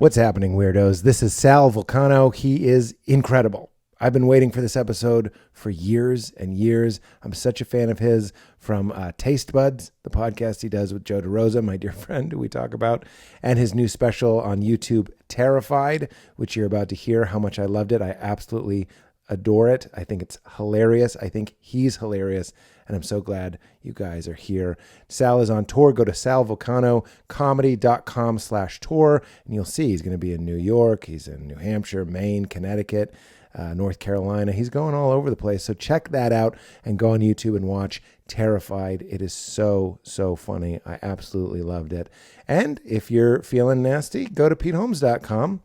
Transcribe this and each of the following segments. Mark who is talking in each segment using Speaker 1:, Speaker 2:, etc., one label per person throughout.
Speaker 1: What's happening, weirdos? This is Sal Vulcano. He is incredible. I've been waiting for this episode for years and years. I'm such a fan of his, from Taste Buds, the podcast he does with Joe DeRosa, my dear friend, who we talk about, and his new special on YouTube, Terrified, which you're about to hear how much I loved it. I absolutely adore it. I think it's hilarious. I think he's hilarious. And I'm so glad you guys are here. Sal is on tour. Go to salvulcanocomedy.com/tour, and you'll see he's going to be in New York. He's in New Hampshire, Maine, Connecticut, North Carolina. He's going all over the place. So check that out and go on YouTube and watch Terrified. It is so, so funny. I absolutely loved it. And if you're feeling nasty, go to PeteHolmes.com,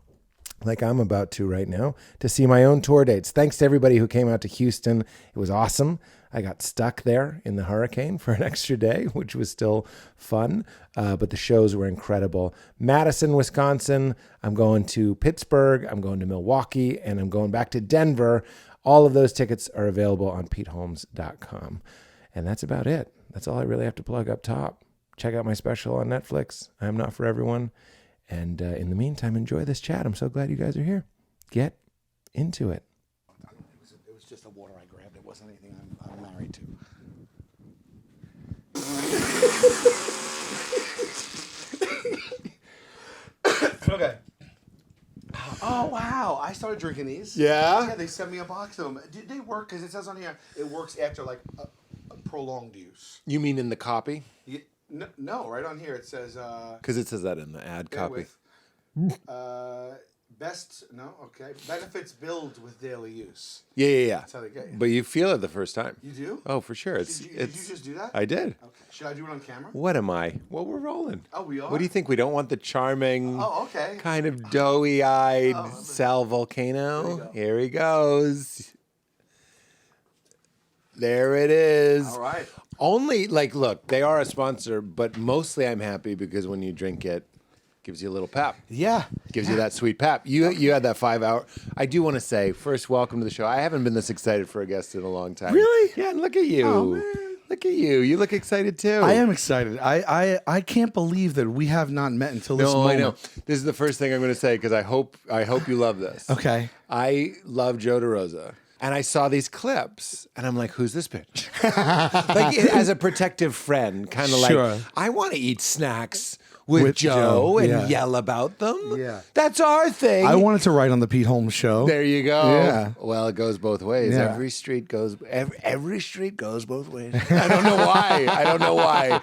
Speaker 1: like I'm about to right now, to see my own tour dates. Thanks to everybody who came out to Houston. It was awesome. I got stuck there in the hurricane for an extra day, which was still fun, but the shows were incredible. Madison, Wisconsin. I'm going to Pittsburgh. I'm going to Milwaukee, and I'm going back to Denver. All of those tickets are available on PeteHolmes.com. And that's about it. That's all I really have to plug up top. Check out my special on Netflix, I Am Not For Everyone. And in the meantime, enjoy this chat. I'm so glad you guys are here. Get into it.
Speaker 2: It was just a water I grabbed. It wasn't anything I'm married to. Okay. Oh, wow. I started drinking these.
Speaker 1: Yeah?
Speaker 2: Yeah, they sent me a box of them. Did they work? Because it says on here it works after like a prolonged use.
Speaker 1: You mean in the copy?
Speaker 2: Yeah, no, right on here it says...
Speaker 1: Because it says that in the ad copy.
Speaker 2: Benefits build with daily use.
Speaker 1: Yeah.
Speaker 2: That's how they get you.
Speaker 1: But you feel it the first time.
Speaker 2: You do?
Speaker 1: Oh, for sure.
Speaker 2: Did you just do that?
Speaker 1: I did.
Speaker 2: Okay. Should I do it on camera?
Speaker 1: What am I? Well, we're rolling.
Speaker 2: Oh, we are?
Speaker 1: What do you think? We don't want the charming,
Speaker 2: okay.
Speaker 1: kind of doughy-eyed Sal Vulcano? Here he goes. There it is.
Speaker 2: All right.
Speaker 1: Only, look, they are a sponsor, but mostly I'm happy because when you drink it, gives you a little pep.
Speaker 2: Yeah.
Speaker 1: Gives you that sweet pep. You had that 5 hour. I do want to say, first, welcome to the show. I haven't been this excited for a guest in a long time.
Speaker 3: Really?
Speaker 1: Yeah, and look at you.
Speaker 3: Oh, man.
Speaker 1: Look at you. You look excited too.
Speaker 3: I am excited. I can't believe that we have not met until this moment.
Speaker 1: I know. This is the first thing I'm going to say because I hope you love this.
Speaker 3: Okay.
Speaker 1: I love Joe DeRosa. And I saw these clips, and I'm like, who's this bitch? As a protective friend, kind of
Speaker 3: Sure.
Speaker 1: like, I want to eat snacks with Joe and yell about them.
Speaker 3: Yeah.
Speaker 1: That's our thing.
Speaker 3: I wanted to write on the Pete Holmes show.
Speaker 1: There you go.
Speaker 3: Yeah.
Speaker 1: Well, it goes both ways.
Speaker 3: Yeah.
Speaker 1: Every street goes both ways. I don't know why.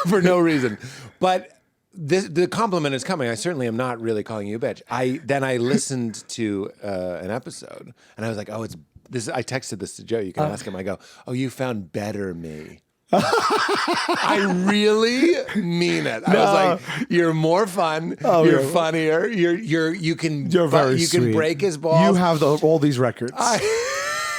Speaker 1: For no reason. But the compliment is coming. I certainly am not really calling you a bitch. Then I listened to an episode, and I was like, oh, it's this. I texted this to Joe. You can ask him. I go, oh, you found better me. I really mean it. I was like, you're more fun.
Speaker 3: Oh,
Speaker 1: you're
Speaker 3: yeah.
Speaker 1: funnier. You can
Speaker 3: sweet.
Speaker 1: break his balls.
Speaker 3: You have all these records.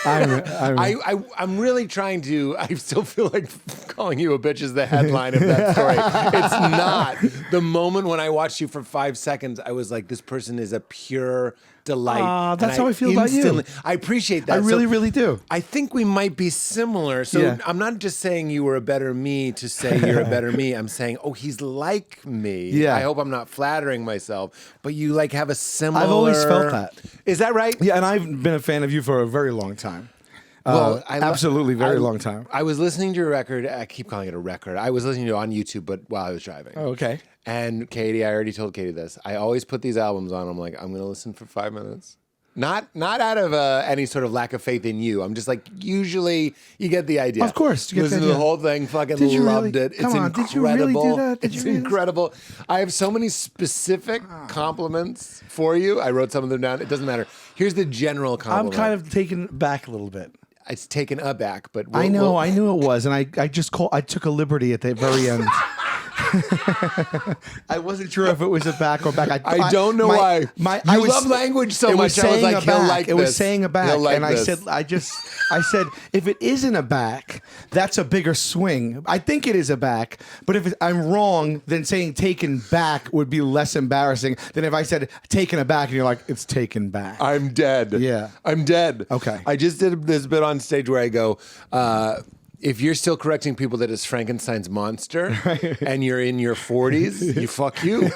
Speaker 1: I'm really trying to. I still feel like calling you a bitch is the headline of that story. It's not. The moment when I watched you for 5 seconds, I was like, this person is a pure delight.
Speaker 3: That's how I feel about you.
Speaker 1: I appreciate that.
Speaker 3: I really do.
Speaker 1: I think we might be similar. So
Speaker 3: Yeah.
Speaker 1: I'm not just saying you were a better me to say you're a better me. I'm saying, oh, he's like me.
Speaker 3: Yeah.
Speaker 1: I hope I'm not flattering myself, but you have a similar.
Speaker 3: I've always felt that.
Speaker 1: Is that right?
Speaker 3: Yeah, and I've been a fan of you for a very long time.
Speaker 1: Well,
Speaker 3: absolutely, very long time.
Speaker 1: I was listening to your record. I keep calling it a record. I was listening to it on YouTube, but while I was driving.
Speaker 3: Oh, okay.
Speaker 1: And Katie, I already told Katie this. I always put these albums on. I'm like, I'm going to listen for 5 minutes. Not out of any sort of lack of faith in you. I'm just like, usually you get the idea.
Speaker 3: Of course.
Speaker 1: Listen to the whole thing. Fucking loved it.
Speaker 3: Come on,
Speaker 1: incredible.
Speaker 3: did you really do that?
Speaker 1: It's incredible. I have so many specific compliments for you. I wrote some of them down. It doesn't matter. Here's the general compliment.
Speaker 3: I'm kind of taken back a little bit.
Speaker 1: It's taken aback, but
Speaker 3: I knew it was, and I took a liberty at the very end. I wasn't sure if it was a back or back.
Speaker 1: I don't know why.
Speaker 3: I
Speaker 1: love language so much. I was like, he'll like this.
Speaker 3: It was saying a back, and
Speaker 1: this.
Speaker 3: I said, if it isn't a back, that's a bigger swing. I think it is a back, but if I'm wrong, then saying taken back would be less embarrassing than if I said taken aback, and you're like, it's taken back.
Speaker 1: I'm dead.
Speaker 3: Yeah.
Speaker 1: I'm dead.
Speaker 3: Okay.
Speaker 1: I just did this bit on stage where I go, if you're still correcting people that it's Frankenstein's monster and you're in your 40s, you fuck you.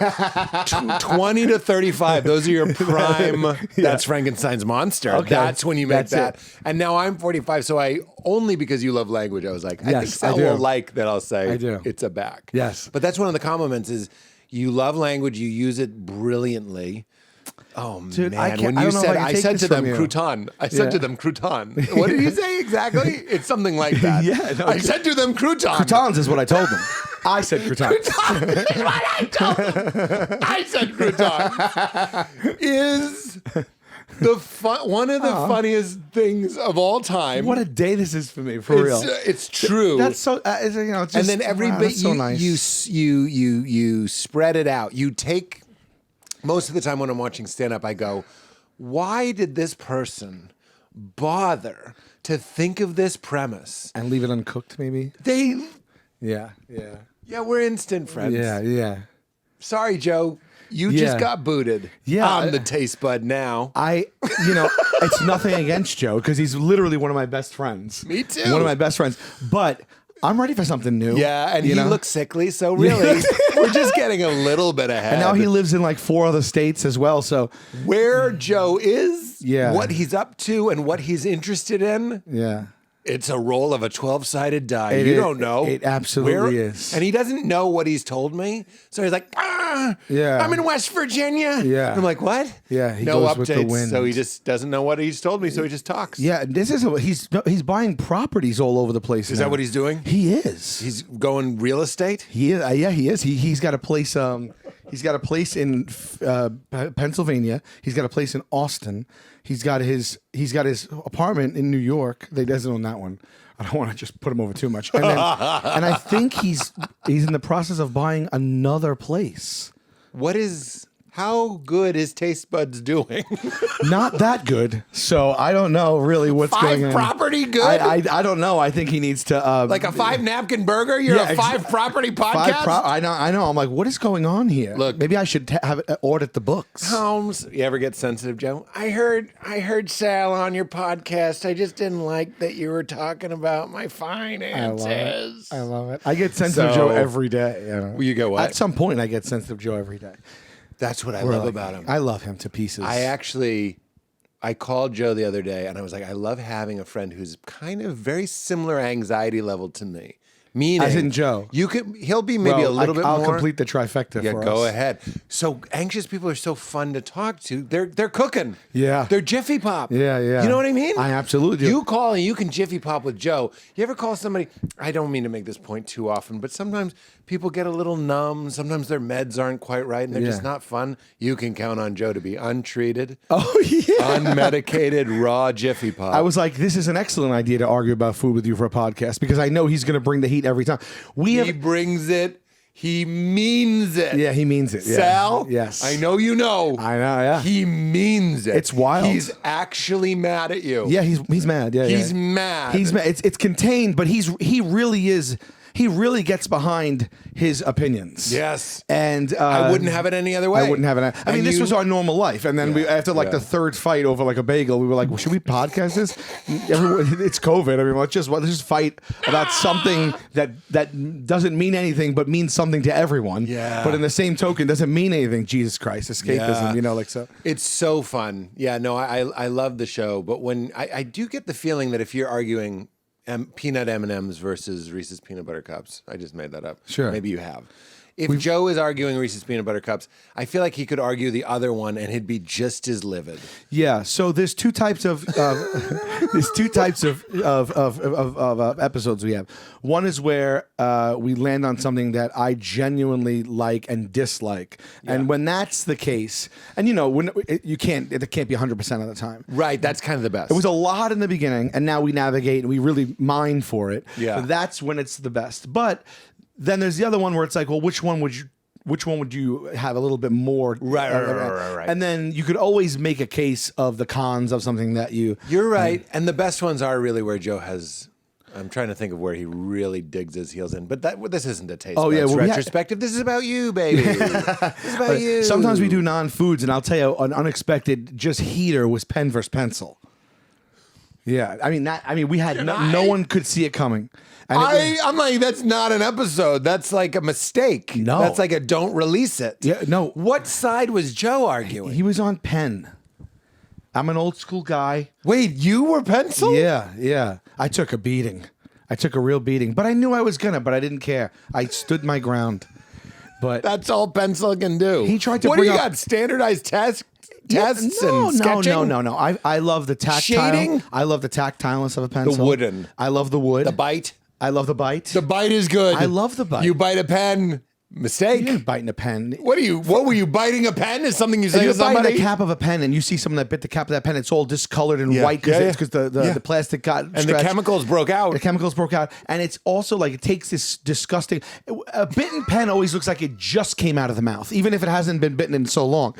Speaker 1: 20 to 35, those are your prime. That's Frankenstein's monster.
Speaker 3: Okay.
Speaker 1: That's when you make
Speaker 3: That's
Speaker 1: that. And now I'm 45, so I only because you love language, I was like, I think
Speaker 3: Yes, I
Speaker 1: Sal
Speaker 3: do.
Speaker 1: will like that I'll say
Speaker 3: I do.
Speaker 1: it's a back.
Speaker 3: Yes.
Speaker 1: But that's one of the compliments is you love language, you use it brilliantly. Oh
Speaker 3: Dude,
Speaker 1: man!
Speaker 3: I can't-
Speaker 1: When
Speaker 3: I
Speaker 1: you
Speaker 3: don't know if
Speaker 1: said,
Speaker 3: I can
Speaker 1: I
Speaker 3: take
Speaker 1: said
Speaker 3: this
Speaker 1: to them
Speaker 3: from you.
Speaker 1: crouton. I said to them crouton. What did you say exactly? It's something like that.
Speaker 3: Yeah, no,
Speaker 1: I said to them crouton.
Speaker 3: Croutons is what I told them. I said croutons.
Speaker 1: Crouton is what I told them. I said crouton is the one of the funniest things of all time.
Speaker 3: What a day this is for me, for real.
Speaker 1: It's true.
Speaker 3: That's so. It's, you know, it's
Speaker 1: and
Speaker 3: just,
Speaker 1: then every
Speaker 3: wow,
Speaker 1: bit
Speaker 3: that's so nice.
Speaker 1: you spread it out. You take most of the time when I'm watching stand up, I go, why did this person bother to think of this premise?
Speaker 3: and leave it uncooked, maybe.
Speaker 1: Yeah,
Speaker 3: Yeah.
Speaker 1: we're instant friends.
Speaker 3: Yeah.
Speaker 1: Sorry, Joe. You
Speaker 3: Yeah.
Speaker 1: just got booted.
Speaker 3: Yeah.
Speaker 1: I'm the taste bud now.
Speaker 3: It's nothing against Joe because he's literally one of my best friends.
Speaker 1: Me too.
Speaker 3: One of my best friends. But I'm ready for something new.
Speaker 1: Yeah, and
Speaker 3: you
Speaker 1: he
Speaker 3: know?
Speaker 1: looks sickly, so really, we're just getting a little bit ahead.
Speaker 3: And now he lives in like 4 other states as well. So
Speaker 1: where Joe is,
Speaker 3: Yeah.
Speaker 1: what he's up to, and what he's interested in.
Speaker 3: yeah.
Speaker 1: It's a roll of a 12-sided die.
Speaker 3: It
Speaker 1: You
Speaker 3: is-
Speaker 1: don't know.
Speaker 3: it absolutely is.
Speaker 1: And he doesn't know what he's told me. So he's like,
Speaker 3: Yeah.
Speaker 1: I'm in West Virginia.
Speaker 3: Yeah.
Speaker 1: I'm like, what?
Speaker 3: Yeah, he
Speaker 1: no
Speaker 3: goes
Speaker 1: updates.
Speaker 3: with the wind.
Speaker 1: So he just doesn't know what he's told me. So he just talks.
Speaker 3: Yeah, he's buying properties all over the place.
Speaker 1: Is that what he's doing?
Speaker 3: He is.
Speaker 1: He's going real estate?
Speaker 3: He is. Yeah, he is. He's got a place. He's got a place in Pennsylvania. He's got a place in Austin. He's got his apartment in New York. They doesn't own that one. I don't want to just put him over too much. And I think he's in the process of buying another place.
Speaker 1: How good is Taste Buds doing?
Speaker 3: Not that good. So I don't know really what's going on.
Speaker 1: 5 property good?
Speaker 3: I don't know. I think he needs to
Speaker 1: like a 5-napkin burger? You're
Speaker 3: Yeah,
Speaker 1: a 5 property podcast?
Speaker 3: I know. I'm like, what is going on here?
Speaker 1: Look.
Speaker 3: Maybe I should have it audit the books.
Speaker 1: Holmes, you ever get sensitive, Joe? I heard Sal on your podcast. I just didn't like that you were talking about my finances.
Speaker 3: I love it. I get sensitive
Speaker 1: So-
Speaker 3: Joe every day. You know?
Speaker 1: You go what?
Speaker 3: At some point, I get sensitive Joe every day.
Speaker 1: That's what I
Speaker 3: We're
Speaker 1: love
Speaker 3: like-
Speaker 1: about him.
Speaker 3: I love him to pieces.
Speaker 1: I called Joe the other day and I was like, I love having a friend who's kind of very similar anxiety level to me. Meaning,
Speaker 3: As in Joe.
Speaker 1: He'll be maybe a little bit
Speaker 3: I'll
Speaker 1: more.
Speaker 3: complete the trifecta
Speaker 1: Yeah,
Speaker 3: for us.
Speaker 1: go ahead. So anxious people are so fun to talk to. They're cooking.
Speaker 3: Yeah.
Speaker 1: They're Jiffy Pop.
Speaker 3: Yeah.
Speaker 1: You know what I mean?
Speaker 3: I absolutely do.
Speaker 1: You call and you can Jiffy Pop with Joe. You ever call somebody? I don't mean to make this point too often, but sometimes people get a little numb. Sometimes their meds aren't quite right and they're just
Speaker 3: Yeah.
Speaker 1: not fun. You can count on Joe to be untreated,
Speaker 3: Oh, yeah.
Speaker 1: unmedicated, raw Jiffy Pop.
Speaker 3: I was like, this is an excellent idea to argue about food with you for a podcast because I know he's going to bring the heat every time.
Speaker 1: He brings it. He means it.
Speaker 3: Yeah, he means it. Yeah.
Speaker 1: Sal,
Speaker 3: Yes.
Speaker 1: I know you know.
Speaker 3: I know, yeah.
Speaker 1: He means it.
Speaker 3: It's wild.
Speaker 1: He's actually mad at you.
Speaker 3: Yeah, he's mad. Yeah,
Speaker 1: He's
Speaker 3: yeah.
Speaker 1: mad.
Speaker 3: He's mad. It's contained, but he really is. He really gets behind his opinions.
Speaker 1: Yes.
Speaker 3: And
Speaker 1: I wouldn't have it any other way.
Speaker 3: I wouldn't have it. I mean,
Speaker 1: And
Speaker 3: this
Speaker 1: you-
Speaker 3: was our normal life, and then we after like the third fight over like a bagel, we were like, well, should we podcast this? Everyone, it's COVID. I mean, let's just fight about something that doesn't mean anything, but means something to everyone.
Speaker 1: Yeah.
Speaker 3: But in the same token, doesn't mean anything. Jesus Christ, escapism.
Speaker 1: Yeah.
Speaker 3: You know, like so.
Speaker 1: It's so fun. Yeah, no, I love the show. But when I do get the feeling that if you're arguing peanut M&Ms versus Reese's Peanut Butter Cups, I just made that up.
Speaker 3: Sure.
Speaker 1: Maybe you have. If Joe is arguing Reese's Peanut Butter Cups, I feel like he could argue the other one and he'd be just as livid.
Speaker 3: Yeah. So there's two types of episodes we have. One is where we land on something that I genuinely like and dislike, and when that's the case, and you know, when it can't be 100% of the time.
Speaker 1: Right, that's kind of the best.
Speaker 3: It was a lot in the beginning, and now we navigate and we really mine for it.
Speaker 1: Yeah.
Speaker 3: That's when it's the best. But then there's the other one where it's like, well, which one would you have a little bit more?
Speaker 1: Right.
Speaker 3: And then you could always make a case of the cons of something that you.
Speaker 1: You're right. And the best ones are really where Joe has. I'm trying to think of where he really digs his heels in. But this isn't a taste.
Speaker 3: Oh, yeah, well,
Speaker 1: retrospective. This is about you, baby. This is about you.
Speaker 3: Sometimes we do non-foods, and I'll tell you, an unexpected just heater was pen versus pencil. Yeah, I mean, we had no one could see it coming. And
Speaker 1: I'm like, that's not an episode. That's like a mistake.
Speaker 3: No.
Speaker 1: That's like a don't release it.
Speaker 3: Yeah, no.
Speaker 1: What side was Joe arguing?
Speaker 3: He was on pen. I'm an old school guy.
Speaker 1: Wait, you were pencil?
Speaker 3: Yeah. I took a beating. I took a real beating, but I knew I was gonna. But I didn't care. I stood my ground. But
Speaker 1: That's all pencil can do.
Speaker 3: He tried to
Speaker 1: What do
Speaker 3: bring
Speaker 1: you
Speaker 3: up-
Speaker 1: got? Standardized tests
Speaker 3: no,
Speaker 1: and sketching?
Speaker 3: No. I love the tactile.
Speaker 1: Shading?
Speaker 3: I love the tactileness of a pencil.
Speaker 1: wooden.
Speaker 3: I love the wood.
Speaker 1: The bite?
Speaker 3: I love the bite.
Speaker 1: The bite is good.
Speaker 3: I love the bite.
Speaker 1: You bite a pen, mistake.
Speaker 3: You didn't bite in a pen.
Speaker 1: What were you biting a pen? Is something you say
Speaker 3: You're
Speaker 1: to somebody?
Speaker 3: biting the cap of a pen, and you see someone that bit the cap of that pen. It's all discolored and
Speaker 1: Yeah.
Speaker 3: white because
Speaker 1: Yeah,
Speaker 3: the
Speaker 1: yeah.
Speaker 3: plastic got
Speaker 1: and the
Speaker 3: stretched.
Speaker 1: chemicals broke out.
Speaker 3: The chemicals broke out, and it's also like it takes this disgusting. A bitten pen always looks like it just came out of the mouth, even if it hasn't been bitten in so long.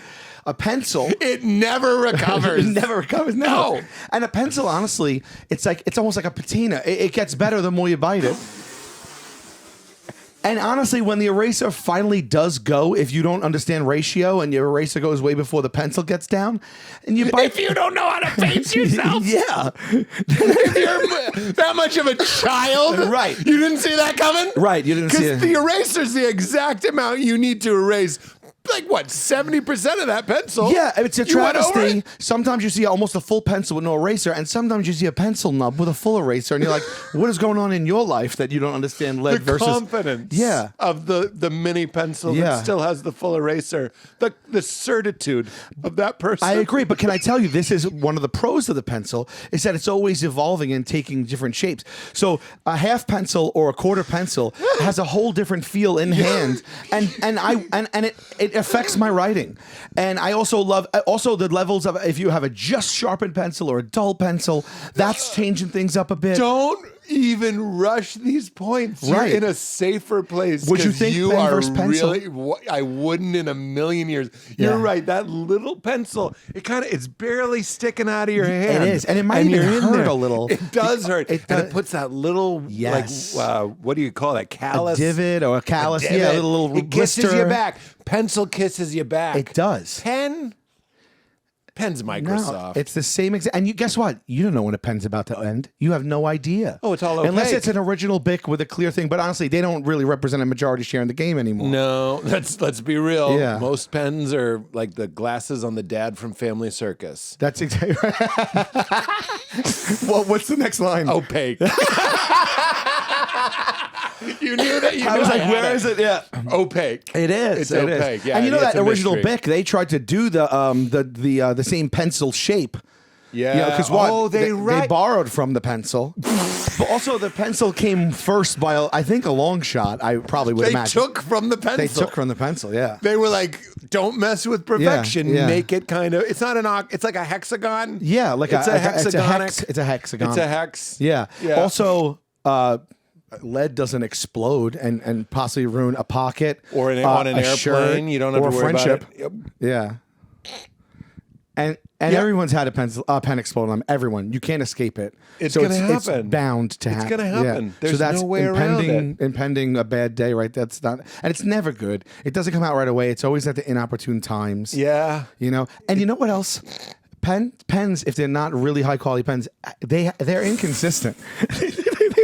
Speaker 3: A pencil,
Speaker 1: It never recovers.
Speaker 3: it never recovers. No. And a pencil, honestly, it's almost like a patina. It gets better the more you bite it. And honestly, when the eraser finally does go, if you don't understand ratio and your eraser goes way before the pencil gets down, and you bite,
Speaker 1: If you don't know how to pace yourself,
Speaker 3: yeah,
Speaker 1: if you're that much of a child,
Speaker 3: Right.
Speaker 1: You didn't see that coming,
Speaker 3: Right, you didn't see
Speaker 1: Because
Speaker 3: it.
Speaker 1: the eraser's the exact amount you need to erase. Like what, 70% of that pencil?
Speaker 3: yeah, it's a
Speaker 1: You went over
Speaker 3: travesty.
Speaker 1: it?
Speaker 3: Sometimes you see almost a full pencil with no eraser, and sometimes you see a pencil nub with a full eraser, and you're like, what is going on in your life that you don't understand lead
Speaker 1: The
Speaker 3: versus
Speaker 1: confidence
Speaker 3: Yeah.
Speaker 1: of the mini pencil
Speaker 3: Yeah.
Speaker 1: that still has the full eraser. The certitude of that person.
Speaker 3: I agree, but can I tell you, this is one of the pros of the pencil is that it's always evolving and taking different shapes. So a half pencil or a quarter pencil has a whole different feel in hand, and it affects my writing. And I also love the levels of if you have a just sharpened pencil or a dull pencil, that's changing things up a bit.
Speaker 1: Don't even rush these points.
Speaker 3: Right.
Speaker 1: You're in a safer place.
Speaker 3: Would you
Speaker 1: 'cause
Speaker 3: think
Speaker 1: you
Speaker 3: pen
Speaker 1: are
Speaker 3: versus pencil?
Speaker 1: really? I wouldn't in a million years.
Speaker 3: Yeah.
Speaker 1: You're right. That little pencil, it's barely sticking out of your hand.
Speaker 3: It is, and it might even
Speaker 1: you're in
Speaker 3: hurt
Speaker 1: there.
Speaker 3: a little.
Speaker 1: It does hurt,
Speaker 3: It
Speaker 1: and
Speaker 3: does-
Speaker 1: it puts that little
Speaker 3: Yes.
Speaker 1: what do you call that?
Speaker 3: A
Speaker 1: Callus,
Speaker 3: divot or a callus,
Speaker 1: divot.
Speaker 3: yeah, a little
Speaker 1: It kisses
Speaker 3: blister.
Speaker 1: your back. Pencil kisses your back.
Speaker 3: It does.
Speaker 1: Pen's
Speaker 3: No,
Speaker 1: Microsoft.
Speaker 3: it's the same exact. And guess what? You don't know when a pen's about to end. You have no idea.
Speaker 1: Oh, it's all
Speaker 3: Unless
Speaker 1: opaque.
Speaker 3: it's an original Bic with a clear thing. But honestly, they don't really represent a majority share in the game anymore.
Speaker 1: No, let's be real.
Speaker 3: Yeah.
Speaker 1: Most pens are like the glasses on the dad from Family Circus.
Speaker 3: That's exactly right. Well, what's the next line?
Speaker 1: Opaque. You knew that.
Speaker 3: I was like, where is it? Yeah.
Speaker 1: Opaque.
Speaker 3: It is.
Speaker 1: It's
Speaker 3: it is.
Speaker 1: opaque. Yeah,
Speaker 3: and you know
Speaker 1: it's
Speaker 3: that
Speaker 1: a
Speaker 3: original
Speaker 1: mystery.
Speaker 3: Bic, they tried to do the same pencil shape.
Speaker 1: Yeah.
Speaker 3: Because what?
Speaker 1: Oh, they
Speaker 3: borrowed from the pencil. But also, the pencil came first by, I think, a long shot. I probably would
Speaker 1: They
Speaker 3: imagine.
Speaker 1: took from the pencil.
Speaker 3: They took from the pencil, yeah.
Speaker 1: They were like, don't mess with perfection.
Speaker 3: Yeah.
Speaker 1: Make it kind of. It's not it's like a hexagon.
Speaker 3: Yeah, like
Speaker 1: it's a hexagonic.
Speaker 3: It's a hexagon.
Speaker 1: It's a hex.
Speaker 3: Yeah.
Speaker 1: Yeah.
Speaker 3: Also, lead doesn't explode and possibly ruin a pocket
Speaker 1: Or on an
Speaker 3: a
Speaker 1: airplane.
Speaker 3: shirt,
Speaker 1: You don't have
Speaker 3: or
Speaker 1: to
Speaker 3: a
Speaker 1: worry
Speaker 3: friendship.
Speaker 1: about it. Yep.
Speaker 3: Yeah. And
Speaker 1: Yeah.
Speaker 3: everyone's had a pen explode on them. Everyone, you can't escape it.
Speaker 1: It's gonna
Speaker 3: It's
Speaker 1: happen.
Speaker 3: bound to
Speaker 1: It's
Speaker 3: happen.
Speaker 1: gonna happen.
Speaker 3: Yeah.
Speaker 1: There's
Speaker 3: so that's
Speaker 1: no way around
Speaker 3: impending a bad day, right? That's not, and it's never good. It doesn't come out right away. It's always at the inopportune times.
Speaker 1: Yeah.
Speaker 3: You know, and you know what else? Pens, if they're not really high quality pens, they're inconsistent.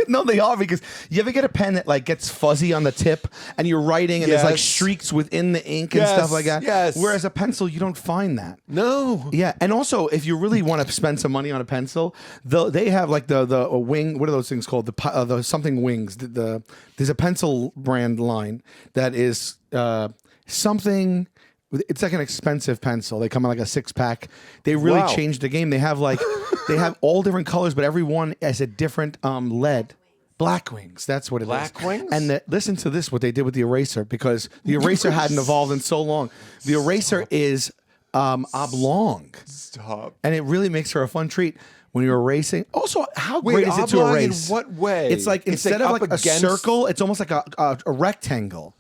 Speaker 3: No, they are, because you ever get a pen that like gets fuzzy on the tip and you're writing and there's like
Speaker 1: Yes.
Speaker 3: streaks within the ink and
Speaker 1: Yes,
Speaker 3: stuff like that.
Speaker 1: yes.
Speaker 3: Whereas a pencil, you don't find that.
Speaker 1: No.
Speaker 3: Yeah, and also if you really want to spend some money on a pencil, they have like the wing. What are those things called? The something wings. There's a pencil brand line that is something. It's like an expensive pencil. They come in like a 6-pack. They really
Speaker 1: Wow.
Speaker 3: changed the game. They have they have all different colors, but every one has a different lead. Black wings. That's what it is.
Speaker 1: Black wings?
Speaker 3: And listen to this, what they did with the eraser, because the eraser hadn't evolved in so long. The eraser is oblong.
Speaker 1: Stop.
Speaker 3: And it really makes for a fun treat when you're erasing. Also, how
Speaker 1: Wait,
Speaker 3: great is it to
Speaker 1: oblong in
Speaker 3: erase?
Speaker 1: what way?
Speaker 3: It's like
Speaker 1: It's
Speaker 3: instead
Speaker 1: like
Speaker 3: of
Speaker 1: up
Speaker 3: like a
Speaker 1: against-
Speaker 3: circle, it's almost like a rectangle.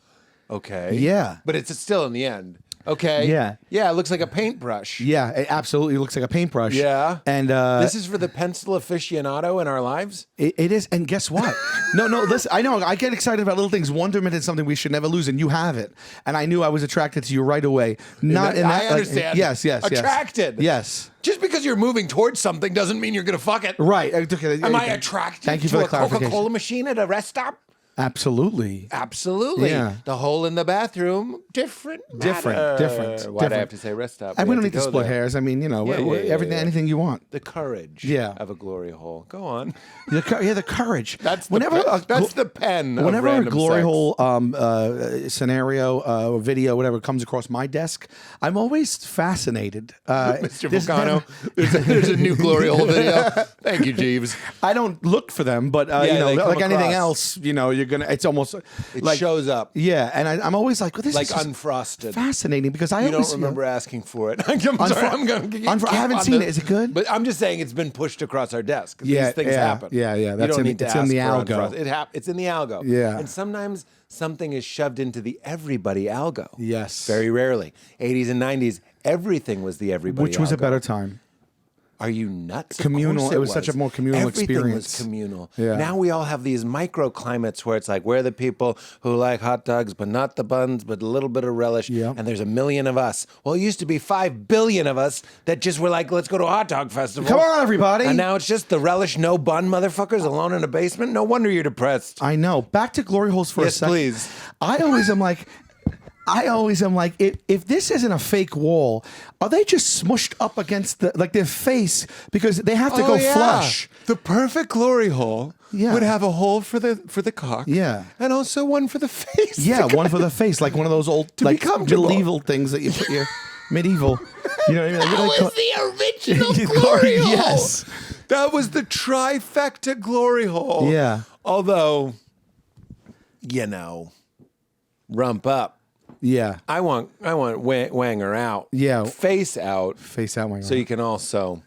Speaker 1: Okay.
Speaker 3: Yeah.
Speaker 1: But it's still in the end. Okay.
Speaker 3: Yeah.
Speaker 1: Yeah, it looks like a paintbrush.
Speaker 3: Yeah, it absolutely looks like a paintbrush.
Speaker 1: Yeah.
Speaker 3: And
Speaker 1: this is for the pencil aficionado in our lives?
Speaker 3: it is. And guess what? no, listen, I know. I get excited about little things. Wonderment is something we should never lose, and you have it. And I knew I was attracted to you right away. Not in that.
Speaker 1: I understand.
Speaker 3: Yes.
Speaker 1: Attracted.
Speaker 3: Yes.
Speaker 1: Just because you're moving towards something doesn't mean you're going to fuck it.
Speaker 3: Right.
Speaker 1: Am I attracted
Speaker 3: Thank you
Speaker 1: to
Speaker 3: for the
Speaker 1: a
Speaker 3: clarification.
Speaker 1: Coca-Cola machine at a rest stop?
Speaker 3: Absolutely.
Speaker 1: Absolutely.
Speaker 3: Yeah.
Speaker 1: The hole in the bathroom, different. Why'd I have to say rest stop?
Speaker 3: And we don't need to
Speaker 1: go
Speaker 3: split
Speaker 1: there.
Speaker 3: hairs. I mean, everything, anything you want.
Speaker 1: The courage of a glory hole. Go on.
Speaker 3: The courage.
Speaker 1: That's the pen.
Speaker 3: Whenever
Speaker 1: of
Speaker 3: a glory
Speaker 1: sex.
Speaker 3: hole scenario, video, whatever comes across my desk, I'm always fascinated.
Speaker 1: Mr. Vulcano, there's a new glory hole video. Thank you, Jeeves.
Speaker 3: I don't look for them, but
Speaker 1: they come
Speaker 3: like anything
Speaker 1: across.
Speaker 3: else, you're gonna. It's almost
Speaker 1: It
Speaker 3: like
Speaker 1: shows up.
Speaker 3: Yeah, and I'm always like, well, this
Speaker 1: Like
Speaker 3: is just
Speaker 1: unfrosted.
Speaker 3: fascinating because I
Speaker 1: You
Speaker 3: always
Speaker 1: don't remember asking for it. I'm
Speaker 3: I haven't seen it. Is it good?
Speaker 1: But I'm just saying it's been pushed across our desk. 'Cause
Speaker 3: Yeah,
Speaker 1: these things
Speaker 3: yeah,
Speaker 1: happen.
Speaker 3: yeah.
Speaker 1: You
Speaker 3: That's
Speaker 1: don't need to
Speaker 3: it's
Speaker 1: ask
Speaker 3: in the
Speaker 1: for
Speaker 3: algo.
Speaker 1: It's in the algo.
Speaker 3: Yeah.
Speaker 1: And sometimes something is shoved into the everybody algo.
Speaker 3: Yes.
Speaker 1: Very rarely. 80s and 90s, everything was the everybody
Speaker 3: Which was a
Speaker 1: algo.
Speaker 3: better time.
Speaker 1: Are you nuts? Of
Speaker 3: Communal.
Speaker 1: course
Speaker 3: It was such a more communal
Speaker 1: Everything
Speaker 3: experience.
Speaker 1: was communal.
Speaker 3: Yeah.
Speaker 1: Now we all have these microclimates where it's like, we're the people who like hot dogs, but not the buns, but a little bit of relish.
Speaker 3: Yeah.
Speaker 1: And there's a million of us. Well, it used to be 5 billion of us that just were like, let's go to a hot dog festival.
Speaker 3: Come on, everybody.
Speaker 1: And now it's just the relish, no bun motherfuckers alone in a basement. No wonder you're depressed.
Speaker 3: I know. Back to glory holes for a
Speaker 1: Yes,
Speaker 3: second.
Speaker 1: please.
Speaker 3: I always am like, if this isn't a fake wall, are they just smushed up against their face because they have to go flush?
Speaker 1: The perfect glory hole would have a hole for the cock.
Speaker 3: Yeah.
Speaker 1: And also one for the face.
Speaker 3: Yeah, one for the face, like one of those old
Speaker 1: be comfortable.
Speaker 3: medieval things that you put your medieval. You know what I mean? Like,
Speaker 1: That
Speaker 3: what do
Speaker 1: was
Speaker 3: they call-
Speaker 1: the original glory hole.
Speaker 3: Yes.
Speaker 1: That was the trifecta glory hole.
Speaker 3: Yeah.
Speaker 1: Although, rump up.
Speaker 3: Yeah.
Speaker 1: I want wanger out.
Speaker 3: Yeah.
Speaker 1: Face out.
Speaker 3: Face out, my
Speaker 1: So you can also,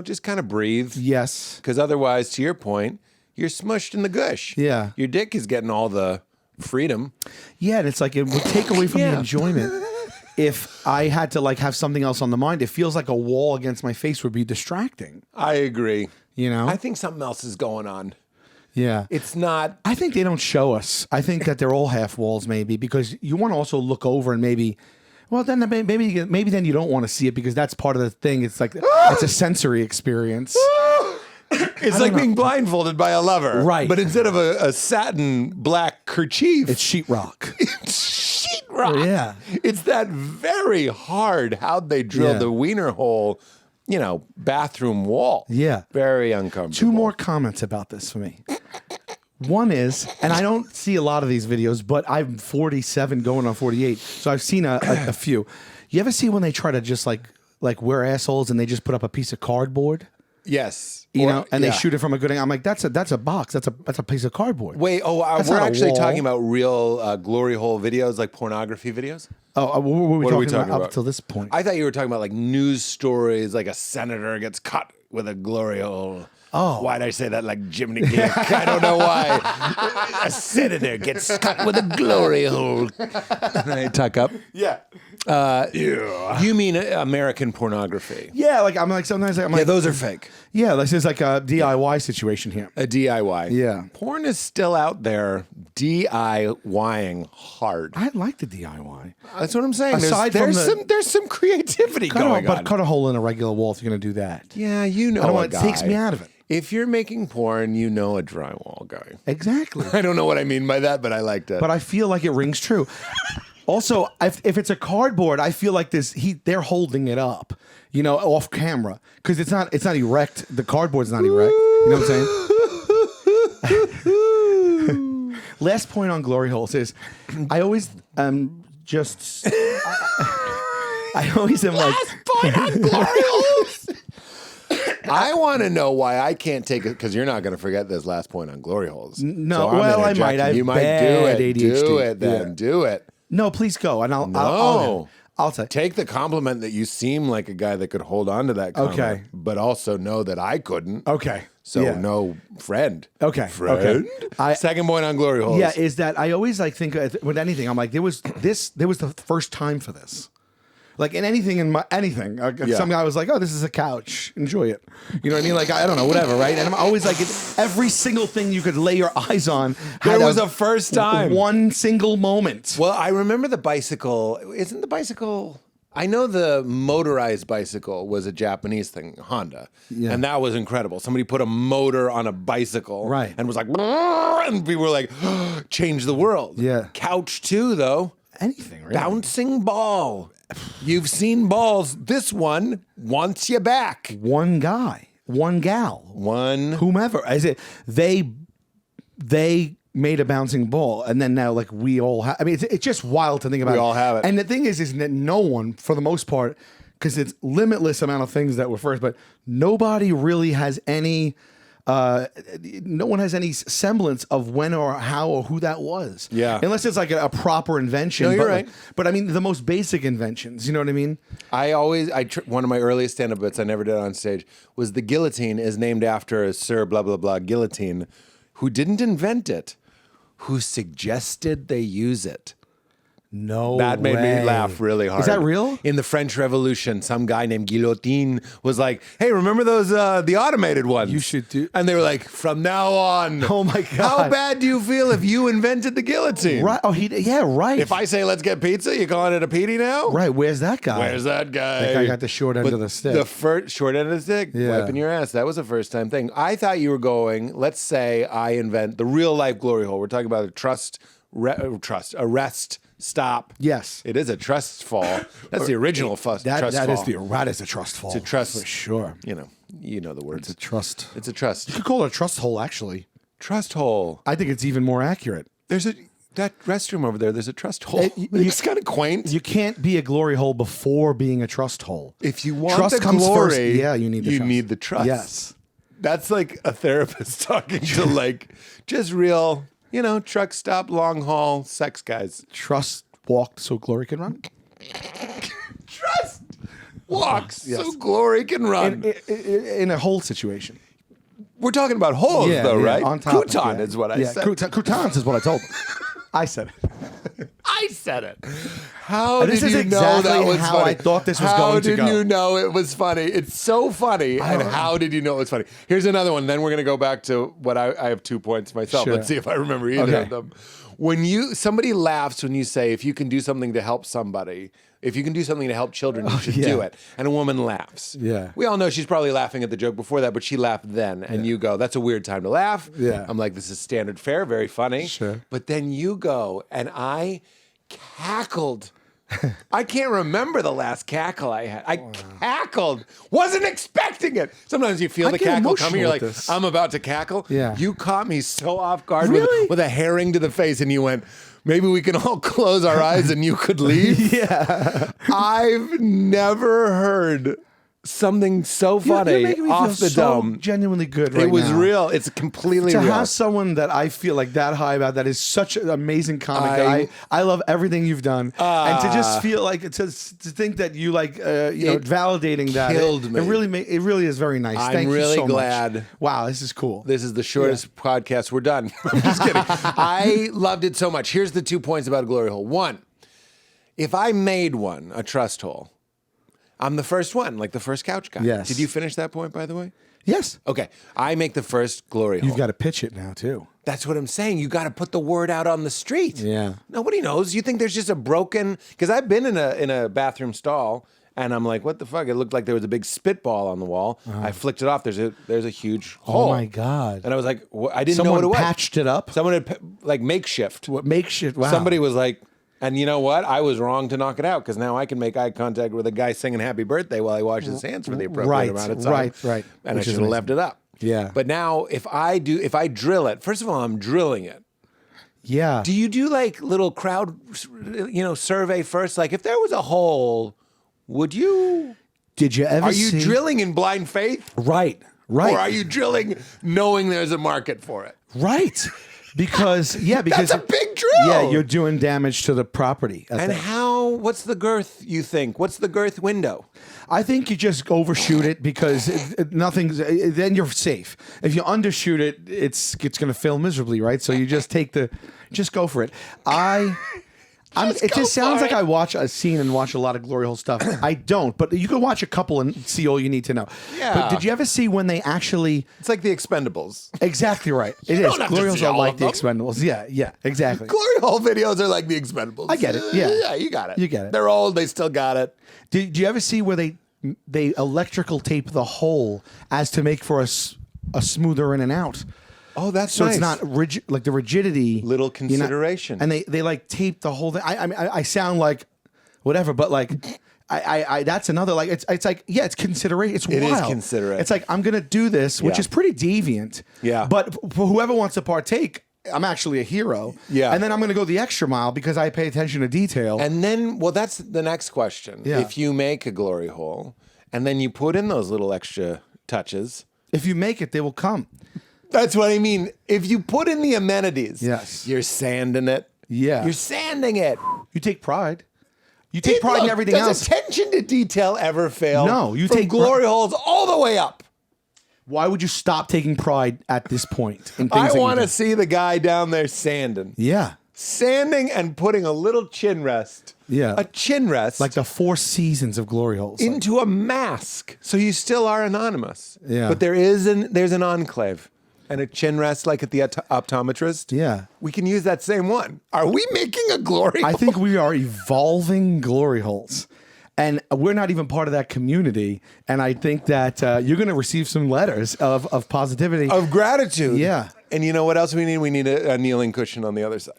Speaker 1: just kind of breathe.
Speaker 3: Yes.
Speaker 1: Because otherwise, to your point, you're smushed in the gush.
Speaker 3: Yeah.
Speaker 1: Your dick is getting all the freedom.
Speaker 3: Yeah, and it's like it would take away from
Speaker 1: Yeah.
Speaker 3: the enjoyment. If I had to have something else on the mind, it feels like a wall against my face would be distracting.
Speaker 1: I agree.
Speaker 3: I
Speaker 1: think something else is going on.
Speaker 3: Yeah.
Speaker 1: It's not.
Speaker 3: I think they don't show us. I think that they're all half walls, maybe, because you want to also look over and maybe. Well, then maybe then you don't want to see it because that's part of the thing. It's like it's a sensory experience.
Speaker 1: It's like being blindfolded by a lover.
Speaker 3: Right.
Speaker 1: But instead of a satin black kerchief,
Speaker 3: It's sheetrock.
Speaker 1: it's sheetrock.
Speaker 3: Yeah.
Speaker 1: It's that very hard, how'd they drill
Speaker 3: Yeah.
Speaker 1: the wiener hole, bathroom wall.
Speaker 3: Yeah.
Speaker 1: Very uncomfortable.
Speaker 3: 2 more comments about this for me. One is, and I don't see a lot of these videos, but I'm 47 going on 48, so I've seen a few. You ever see when they try to just like we're assholes and they just put up a piece of cardboard?
Speaker 1: Yes.
Speaker 3: And they shoot it from a good angle. I'm like, that's a box. That's a piece of cardboard.
Speaker 1: Wait,
Speaker 3: That's
Speaker 1: we're
Speaker 3: not a
Speaker 1: actually
Speaker 3: wall.
Speaker 1: talking about real glory hole videos, like pornography videos?
Speaker 3: Oh, what
Speaker 1: What
Speaker 3: were
Speaker 1: are
Speaker 3: we
Speaker 1: we
Speaker 3: talking
Speaker 1: talking
Speaker 3: about
Speaker 1: about?
Speaker 3: up till this point?
Speaker 1: I thought you were talking about like news stories, like a senator gets cut with a glory hole.
Speaker 3: Oh.
Speaker 1: Why'd I say that like Jiminy Glick? I don't know why. A senator gets cut with a glory hole. And I tuck up.
Speaker 3: Yeah.
Speaker 1: You mean American pornography?
Speaker 3: Yeah, I'm like sometimes I'm
Speaker 1: Yeah,
Speaker 3: like
Speaker 1: those are fake.
Speaker 3: yeah, this is like a DIY situation here.
Speaker 1: A DIY.
Speaker 3: Yeah.
Speaker 1: Porn is still out there DIYing hard.
Speaker 3: I like the DIY.
Speaker 1: That's what I'm saying.
Speaker 3: Aside from
Speaker 1: There's some creativity going on.
Speaker 3: Cut a hole in a regular wall if you're going to do that.
Speaker 1: Yeah, you know
Speaker 3: I don't
Speaker 1: a
Speaker 3: want it
Speaker 1: guy.
Speaker 3: takes me out of it.
Speaker 1: If you're making porn, you know a drywall guy.
Speaker 3: Exactly.
Speaker 1: I don't know what I mean by that, but I liked it.
Speaker 3: But I feel like it rings true. Also, if it's a cardboard, I feel like they're holding it up, off camera because it's not erect. The cardboard's not erect. You know what I'm saying? Last point on glory holes is, I always just I always am like.
Speaker 1: Last point on glory holes. I want to know why I can't take it because you're not going to forget this last point on glory holes.
Speaker 3: No,
Speaker 1: So I'm
Speaker 3: well, I
Speaker 1: interjecting.
Speaker 3: might. I have
Speaker 1: You might do
Speaker 3: bad
Speaker 1: it.
Speaker 3: ADHD.
Speaker 1: Do it then.
Speaker 3: Yeah.
Speaker 1: Do it.
Speaker 3: No, please go, and I'll own it. I'll say.
Speaker 1: Take the compliment that you seem like a guy that could hold on to that comment,
Speaker 3: Okay.
Speaker 1: but also know that I couldn't.
Speaker 3: Okay.
Speaker 1: So
Speaker 3: Yeah.
Speaker 1: no friend.
Speaker 3: Okay.
Speaker 1: Friend.
Speaker 3: Okay.
Speaker 1: Second point on glory holes.
Speaker 3: Yeah, is that I always like think with anything. I'm like, there was the first time for this. Like in anything anything.
Speaker 1: Yeah.
Speaker 3: Some guy was like, "Oh, this is a couch. Enjoy it." You know what I mean? Like I don't know, whatever, right? And I'm always like, every single thing you could lay your eyes on.
Speaker 1: There
Speaker 3: had
Speaker 1: was a first time.
Speaker 3: One single moment.
Speaker 1: Well, I remember the bicycle. Isn't the bicycle? I know the motorized bicycle was a Japanese thing, Honda, and that was incredible. Somebody put a motor on a bicycle,
Speaker 3: Right.
Speaker 1: and was like, "Brrr," and people were like, change the world.
Speaker 3: Yeah.
Speaker 1: Couch too, though.
Speaker 3: Anything, really.
Speaker 1: Bouncing ball. You've seen balls. This one wants you back.
Speaker 3: One guy, one gal,
Speaker 1: One.
Speaker 3: whomever. Is it they made a bouncing ball, and then now like we all have. I mean, it's just wild to think about.
Speaker 1: We all have it.
Speaker 3: And the thing is that no one, for the most part, because it's limitless amount of things that were first, but nobody really has any. No one has any semblance of when or how or who that was.
Speaker 1: Yeah.
Speaker 3: Unless it's like a proper invention.
Speaker 1: No, you're
Speaker 3: but
Speaker 1: right.
Speaker 3: But I mean, the most basic inventions. You know what I mean?
Speaker 1: One of my earliest stand-up bits I never did on stage was the guillotine is named after a Sir blah blah blah guillotine, who didn't invent it, who suggested they use it.
Speaker 3: No,
Speaker 1: That made
Speaker 3: way.
Speaker 1: me laugh really hard.
Speaker 3: Is that real?
Speaker 1: In the French Revolution, some guy named Guillotine was like, "Hey, remember those the automated ones?
Speaker 3: You should do."
Speaker 1: And they were like, "From now on,
Speaker 3: Oh my God.
Speaker 1: how bad do you feel if you invented the guillotine?
Speaker 3: Right? Oh, right.
Speaker 1: If I say let's get pizza, you calling it a PD now?
Speaker 3: Right, where's that guy?
Speaker 1: Where's that guy?
Speaker 3: That guy got the short end
Speaker 1: But
Speaker 3: of the stick.
Speaker 1: The first short end of the stick,
Speaker 3: Yeah.
Speaker 1: wiping your ass. That was a first time thing. I thought you were going. Let's say I invent the real life glory hole. We're talking about a arrest. Stop.
Speaker 3: Yes.
Speaker 1: It is a trust fall. That's the original trust fall.
Speaker 3: That is a trust fall.
Speaker 1: It's a trust.
Speaker 3: for sure.
Speaker 1: You know the words.
Speaker 3: It's a trust.
Speaker 1: It's a trust.
Speaker 3: You could call it a trust hole, actually.
Speaker 1: Trust hole.
Speaker 3: I think it's even more accurate.
Speaker 1: There's that restroom over there. There's a trust hole. It's kind of quaint.
Speaker 3: You can't be a glory hole before being a trust hole.
Speaker 1: If you want
Speaker 3: Trust
Speaker 1: the
Speaker 3: comes
Speaker 1: glory,
Speaker 3: first. Yeah, you need the trust. Yes.
Speaker 1: That's like a therapist talking to like just real, truck stop, long haul, sex guys.
Speaker 3: Trust walked so glory can run.
Speaker 1: Trust walks
Speaker 3: Yes.
Speaker 1: so glory can run.
Speaker 3: In a hole situation.
Speaker 1: We're talking about holes though, right?
Speaker 3: On top.
Speaker 1: Crouton is what I said.
Speaker 3: Croutons is what I told them. I said it.
Speaker 1: I said it. How
Speaker 3: This
Speaker 1: did
Speaker 3: is
Speaker 1: you know
Speaker 3: exactly
Speaker 1: that was
Speaker 3: how
Speaker 1: funny?
Speaker 3: I thought this was going to go.
Speaker 1: How did you know it was funny? It's so funny. And how did you know it was funny? Here's another one. Then we're going to go back to what I have 2 points myself.
Speaker 3: Sure.
Speaker 1: Let's see if I remember either of them. When somebody laughs when you say, if you can do something to help somebody, if you can do something to help children, you should do it. And a woman laughs.
Speaker 3: Yeah.
Speaker 1: We all know she's probably laughing at the joke before that, but she laughed then. And you go, that's a weird time to laugh.
Speaker 3: Yeah.
Speaker 1: I'm like, this is standard fare, very funny.
Speaker 3: Sure.
Speaker 1: But then you go, and I cackled. I can't remember the last cackle I had. I cackled. Wasn't expecting it. Sometimes you feel
Speaker 3: I
Speaker 1: the
Speaker 3: get
Speaker 1: cackle
Speaker 3: emotional
Speaker 1: coming. You're like,
Speaker 3: with this.
Speaker 1: I'm about to cackle.
Speaker 3: Yeah.
Speaker 1: You caught me so off guard
Speaker 3: Really?
Speaker 1: with a herring to the face, and you went, maybe we can all close our eyes and you could leave.
Speaker 3: Yeah.
Speaker 1: I've never heard something so funny
Speaker 3: You're making me
Speaker 1: off
Speaker 3: feel
Speaker 1: the
Speaker 3: so
Speaker 1: dome.
Speaker 3: genuinely good right
Speaker 1: It was
Speaker 3: now.
Speaker 1: real. It's completely
Speaker 3: To
Speaker 1: real.
Speaker 3: have someone that I feel like that high about, that is such an amazing comic. I love everything you've done, and to just feel like to think that you like validating that
Speaker 1: killed me.
Speaker 3: It really is very nice.
Speaker 1: I'm
Speaker 3: Thank you
Speaker 1: really
Speaker 3: so
Speaker 1: glad.
Speaker 3: much. Wow, this is cool.
Speaker 1: This is the shortest podcast. We're done. I'm just kidding. I loved it so much. Here's the 2 points about a glory hole. One, if I made one, a trust hole, I'm the first one, like the first couch guy.
Speaker 3: Yes.
Speaker 1: Did you finish that point, by the way?
Speaker 3: Yes,
Speaker 1: Okay. I make the first glory hole.
Speaker 3: you've got to pitch it now too.
Speaker 1: That's what I'm saying. You got to put the word out on the street.
Speaker 3: Yeah.
Speaker 1: Nobody knows. You think there's just a broken... Because I've been in a bathroom stall, and I'm like, what the fuck? It looked like there was a big spitball on the wall. I flicked it off. There's a huge hole.
Speaker 3: Oh my god!
Speaker 1: And I was like, I didn't know
Speaker 3: Someone
Speaker 1: what it was.
Speaker 3: patched it up.
Speaker 1: Someone had like makeshift.
Speaker 3: What makeshift? Wow.
Speaker 1: Somebody was like, and you know what? I was wrong to knock it out because now I can make eye contact with a guy singing "Happy Birthday" while he washes his hands for the appropriate amount of time.
Speaker 3: Right.
Speaker 1: And
Speaker 3: Which
Speaker 1: I
Speaker 3: is
Speaker 1: should have left it up.
Speaker 3: Yeah.
Speaker 1: But now, if I drill it, first of all, I'm drilling it.
Speaker 3: Yeah.
Speaker 1: Do you do like little crowd, survey first? Like, if there was a hole, would you?
Speaker 3: Did you ever?
Speaker 1: Are you
Speaker 3: see...
Speaker 1: drilling in blind faith?
Speaker 3: Right.
Speaker 1: Or are you drilling knowing there's a market for it?
Speaker 3: Because
Speaker 1: That's a big drill.
Speaker 3: Yeah, you're doing damage to the property.
Speaker 1: And how know what's the girth? You think what's the girth window?
Speaker 3: I think you just overshoot it because nothing's. Then you're safe. If you undershoot it, it's going to fail miserably, right? So you just just go for it. It just sounds like I watch a scene and watch a lot of glory hole stuff. I don't, but you can watch a couple and see all you need to know.
Speaker 1: Yeah.
Speaker 3: But did you ever see when they actually?
Speaker 1: It's like the Expendables.
Speaker 3: Exactly right. It
Speaker 1: don't
Speaker 3: is.
Speaker 1: have to
Speaker 3: Glory holes
Speaker 1: see
Speaker 3: are
Speaker 1: all
Speaker 3: like
Speaker 1: of
Speaker 3: the
Speaker 1: them.
Speaker 3: Expendables. Yeah, exactly.
Speaker 1: Glory hole videos are like the Expendables.
Speaker 3: I get it, yeah.
Speaker 1: Yeah, you got it.
Speaker 3: You get it.
Speaker 1: They're old. They still got it.
Speaker 3: Did you ever see where they electrical tape the hole as to make for a smoother in and out?
Speaker 1: Oh, that's
Speaker 3: So
Speaker 1: nice.
Speaker 3: it's not rigid, like the rigidity.
Speaker 1: Little
Speaker 3: you're not-
Speaker 1: consideration.
Speaker 3: and they like tape the whole thing. I mean, I sound like whatever, but like, I that's another like it's like yeah, it's consideration. It's
Speaker 1: It is
Speaker 3: wild.
Speaker 1: considerate.
Speaker 3: It's like I'm gonna do this, which
Speaker 1: Yeah.
Speaker 3: is pretty deviant.
Speaker 1: Yeah.
Speaker 3: But for whoever wants to partake, I'm actually a hero.
Speaker 1: Yeah.
Speaker 3: And then I'm gonna go the extra mile because I pay attention to detail.
Speaker 1: And then, well, that's the next question.
Speaker 3: Yeah.
Speaker 1: If you make a glory hole and then you put in those little extra touches,
Speaker 3: if you make it, they will come.
Speaker 1: that's what I mean. If you put in the amenities,
Speaker 3: Yes.
Speaker 1: you're sanding it.
Speaker 3: Yeah.
Speaker 1: You're sanding it.
Speaker 3: You take pride. You take pride in everything
Speaker 1: does
Speaker 3: else.
Speaker 1: attention to detail ever fail?
Speaker 3: No, you
Speaker 1: From
Speaker 3: take
Speaker 1: glory holes all the way up.
Speaker 3: Why would you stop taking pride at this point? In things
Speaker 1: I
Speaker 3: that you
Speaker 1: want to
Speaker 3: do?
Speaker 1: see the guy down there sanding.
Speaker 3: Yeah.
Speaker 1: Sanding and putting a little chin rest.
Speaker 3: Yeah.
Speaker 1: A chin rest.
Speaker 3: Like the 4 seasons of glory holes.
Speaker 1: into a mask. So you still are anonymous.
Speaker 3: Yeah.
Speaker 1: But there's an enclave. And a chin rest like at the optometrist.
Speaker 3: Yeah.
Speaker 1: We can use that same one. Are we making a glory
Speaker 3: I
Speaker 1: hole?
Speaker 3: think we are evolving glory holes. And we're not even part of that community. And I think that you're going to receive some letters of positivity.
Speaker 1: Of gratitude.
Speaker 3: Yeah.
Speaker 1: And you know what else we need? We need a kneeling cushion on the other side.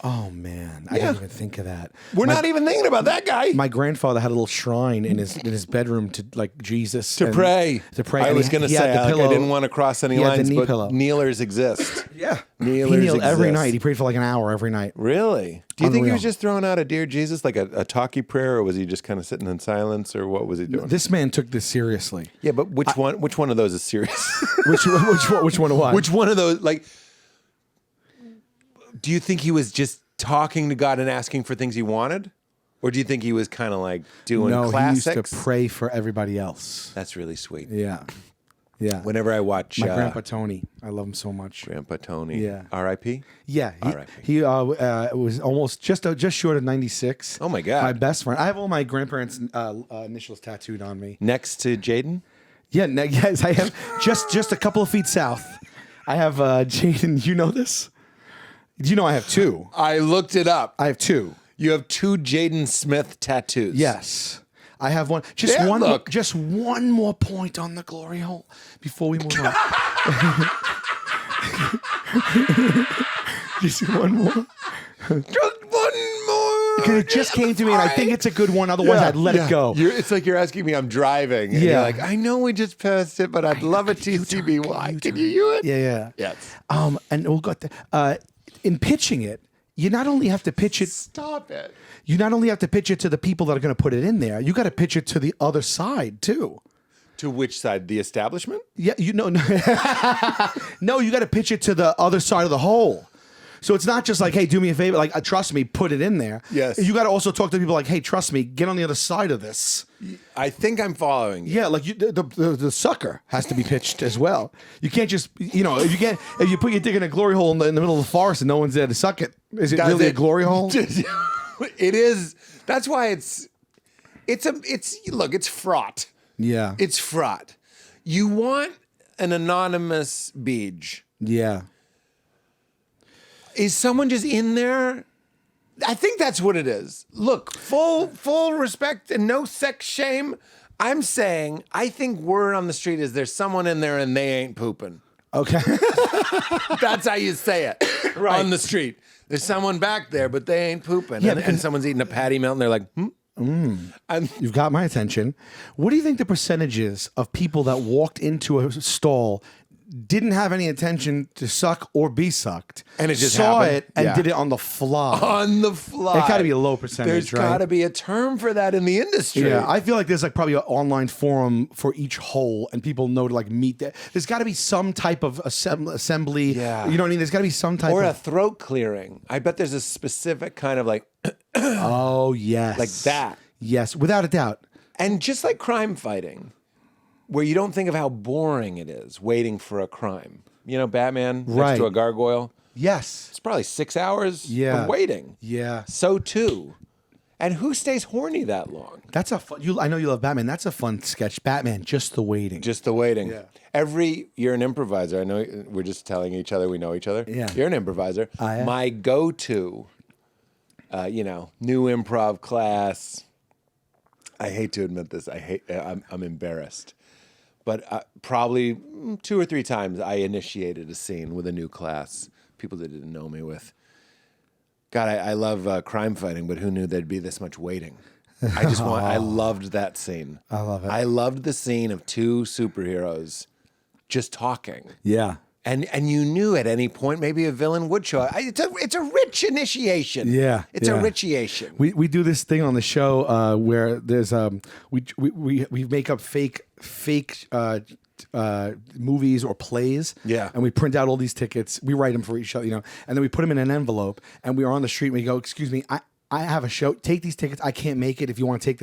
Speaker 3: Oh, man. I
Speaker 1: Yeah.
Speaker 3: didn't even think of that.
Speaker 1: We're not even thinking about that guy.
Speaker 3: My grandfather had a little shrine in his bedroom to like Jesus.
Speaker 1: To pray.
Speaker 3: To pray.
Speaker 1: I
Speaker 3: And
Speaker 1: was
Speaker 3: he-
Speaker 1: going to
Speaker 3: he had
Speaker 1: say,
Speaker 3: the
Speaker 1: like, I
Speaker 3: pillow.
Speaker 1: didn't want to cross any
Speaker 3: He had the
Speaker 1: lines,
Speaker 3: knee
Speaker 1: but
Speaker 3: pillow.
Speaker 1: kneelers exist.
Speaker 3: Yeah.
Speaker 1: Kneelers
Speaker 3: He kneeled every
Speaker 1: exist.
Speaker 3: night. He prayed for like an hour every night.
Speaker 1: Really? Do you think he
Speaker 3: Unreal.
Speaker 1: was just throwing out a Dear Jesus, like a talkie prayer, or was he just kind of sitting in silence, or what was he doing?
Speaker 3: This man took this seriously.
Speaker 1: Yeah, but which one of those is serious?
Speaker 3: Which one of what?
Speaker 1: Which one of those, like, do you think he was just talking to God and asking for things he wanted? Or do you think he was kind of like doing classics?
Speaker 3: he used to pray for everybody else.
Speaker 1: That's really sweet.
Speaker 3: Yeah. Yeah.
Speaker 1: Whenever I watch
Speaker 3: My grandpa Tony. I love him so much.
Speaker 1: Grandpa Tony,
Speaker 3: Yeah.
Speaker 1: R.I.P.
Speaker 3: Yeah.
Speaker 1: R.I.P..
Speaker 3: He was almost just short of 96.
Speaker 1: Oh, my God.
Speaker 3: My best friend. I have all my grandparents' initials tattooed on me.
Speaker 1: Next to Jaden?
Speaker 3: Yeah, yes, I have just a couple of feet south. I have Jaden. You know this? You know I have 2.
Speaker 1: I looked it up.
Speaker 3: I have 2.
Speaker 1: You have 2 Jaden Smith tattoos.
Speaker 3: Yes. I have one. Just
Speaker 1: Yeah,
Speaker 3: one.
Speaker 1: look.
Speaker 3: Just one more point on the glory hole before we move on. Just one more.
Speaker 1: Just one more.
Speaker 3: Because it just came to me, and I think it's a good one. Otherwise, I'd let it go.
Speaker 1: It's like you're asking me, I'm driving. And
Speaker 3: Yeah.
Speaker 1: you're like, I know we just passed it, but I'd love a TCBY. Can you do it?
Speaker 3: Yeah.
Speaker 1: Yes.
Speaker 3: And we'll go. In pitching it, you not only have to pitch it.
Speaker 1: Stop it.
Speaker 3: You not only have to pitch it to the people that are going to put it in there. You got to pitch it to the other side too.
Speaker 1: To which side? The establishment?
Speaker 3: Yeah, no, no, you got to pitch it to the other side of the hole. So it's not just like, hey, do me a favor, like trust me, put it in there.
Speaker 1: Yes.
Speaker 3: You got to also talk to people like, hey, trust me, get on the other side of this.
Speaker 1: I think I'm following you.
Speaker 3: Yeah, like the sucker has to be pitched as well. You can't just, if you put your dick in a glory hole in the middle of the forest and no one's there to suck it, is it
Speaker 1: Does
Speaker 3: really a
Speaker 1: it-
Speaker 3: glory hole?
Speaker 1: It is. That's why it's fraught.
Speaker 3: Yeah.
Speaker 1: It's fraught. You want an anonymous beach.
Speaker 3: Yeah.
Speaker 1: Is someone just in there? I think that's what it is. Look, full respect and no sex shame. I'm saying I think word on the street is there's someone in there and they ain't pooping.
Speaker 3: Okay.
Speaker 1: That's how you say it
Speaker 3: Right.
Speaker 1: on the street. There's someone back there, but they ain't pooping.
Speaker 3: Yeah,
Speaker 1: and
Speaker 3: because-
Speaker 1: someone's eating a patty melt and they're like, And
Speaker 3: You've got my attention. What do you think the percentage is of people that walked into a stall didn't have any intention to suck or be sucked,
Speaker 1: And it just
Speaker 3: saw
Speaker 1: happened.
Speaker 3: it and
Speaker 1: Yeah.
Speaker 3: did it on the fly.
Speaker 1: On the fly.
Speaker 3: It got to be a low percentage,
Speaker 1: There's
Speaker 3: right?
Speaker 1: got to be a term for that in the industry.
Speaker 3: Yeah, I feel like there's like probably an online forum for each hole, and people know to like meet that. There's got to be some type of assembly.
Speaker 1: Yeah.
Speaker 3: You know what I mean? There's got to be some type
Speaker 1: or a
Speaker 3: of.
Speaker 1: throat clearing. I bet there's a specific kind of like
Speaker 3: Oh yes,
Speaker 1: like that.
Speaker 3: Yes, without a doubt.
Speaker 1: And just like crime fighting, where you don't think of how boring it is waiting for a crime. You know, Batman next
Speaker 3: Right.
Speaker 1: to a gargoyle.
Speaker 3: Yes.
Speaker 1: It's probably 6 hours
Speaker 3: Yeah.
Speaker 1: of waiting.
Speaker 3: Yeah.
Speaker 1: So too. And who stays horny that long?
Speaker 3: That's a fun. I know you love Batman. That's a fun sketch. Batman, just the waiting.
Speaker 1: Just the waiting.
Speaker 3: Yeah.
Speaker 1: You're an improviser. I know we're just telling each other we know each other.
Speaker 3: Yeah.
Speaker 1: You're an improviser.
Speaker 3: I am.
Speaker 1: My go-to, new improv class. I hate to admit this. I'm embarrassed. But probably 2 or 3 times I initiated a scene with a new class, people that didn't know me with. God, I love crime fighting, but who knew there'd be this much waiting? I loved that scene.
Speaker 3: I love it.
Speaker 1: I loved the scene of 2 superheroes just talking.
Speaker 3: Yeah.
Speaker 1: And you knew at any point maybe a villain would show up. It's a rich initiation.
Speaker 3: Yeah,
Speaker 1: It's a
Speaker 3: yeah.
Speaker 1: ritiation.
Speaker 3: We do this thing on the show where there's we make up fake movies or plays.
Speaker 1: Yeah.
Speaker 3: And we print out all these tickets. We write them for each other, and then we put them in an envelope. And we are on the street and we go, "Excuse me, I have a show. Take these tickets. I can't make it. If you want to take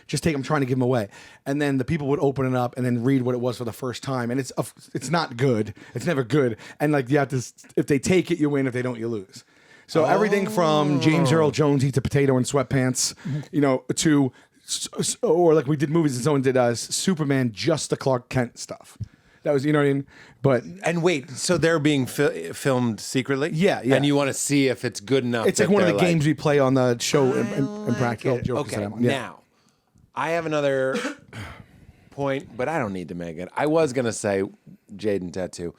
Speaker 3: just take them. I'm trying to give them away." And then the people would open it up and then read what it was for the first time. And it's not good. It's never good. And like you have to, if they take it, you win. If they don't, you lose. So everything from James Earl Jones eats a potato in sweatpants, to, or like we did movies and someone did Superman, just the Clark Kent stuff. That was, you know what I mean? But
Speaker 1: And wait, so they're being filmed secretly?
Speaker 3: Yeah.
Speaker 1: And you want to see if it's good enough.
Speaker 3: it's like
Speaker 1: that
Speaker 3: one of the
Speaker 1: they're
Speaker 3: games we play on the show, Impractical Jokers.
Speaker 1: Okay,
Speaker 3: Yeah.
Speaker 1: now, I have another point, but I don't need to make it. I was going to say Jaden Tattoo.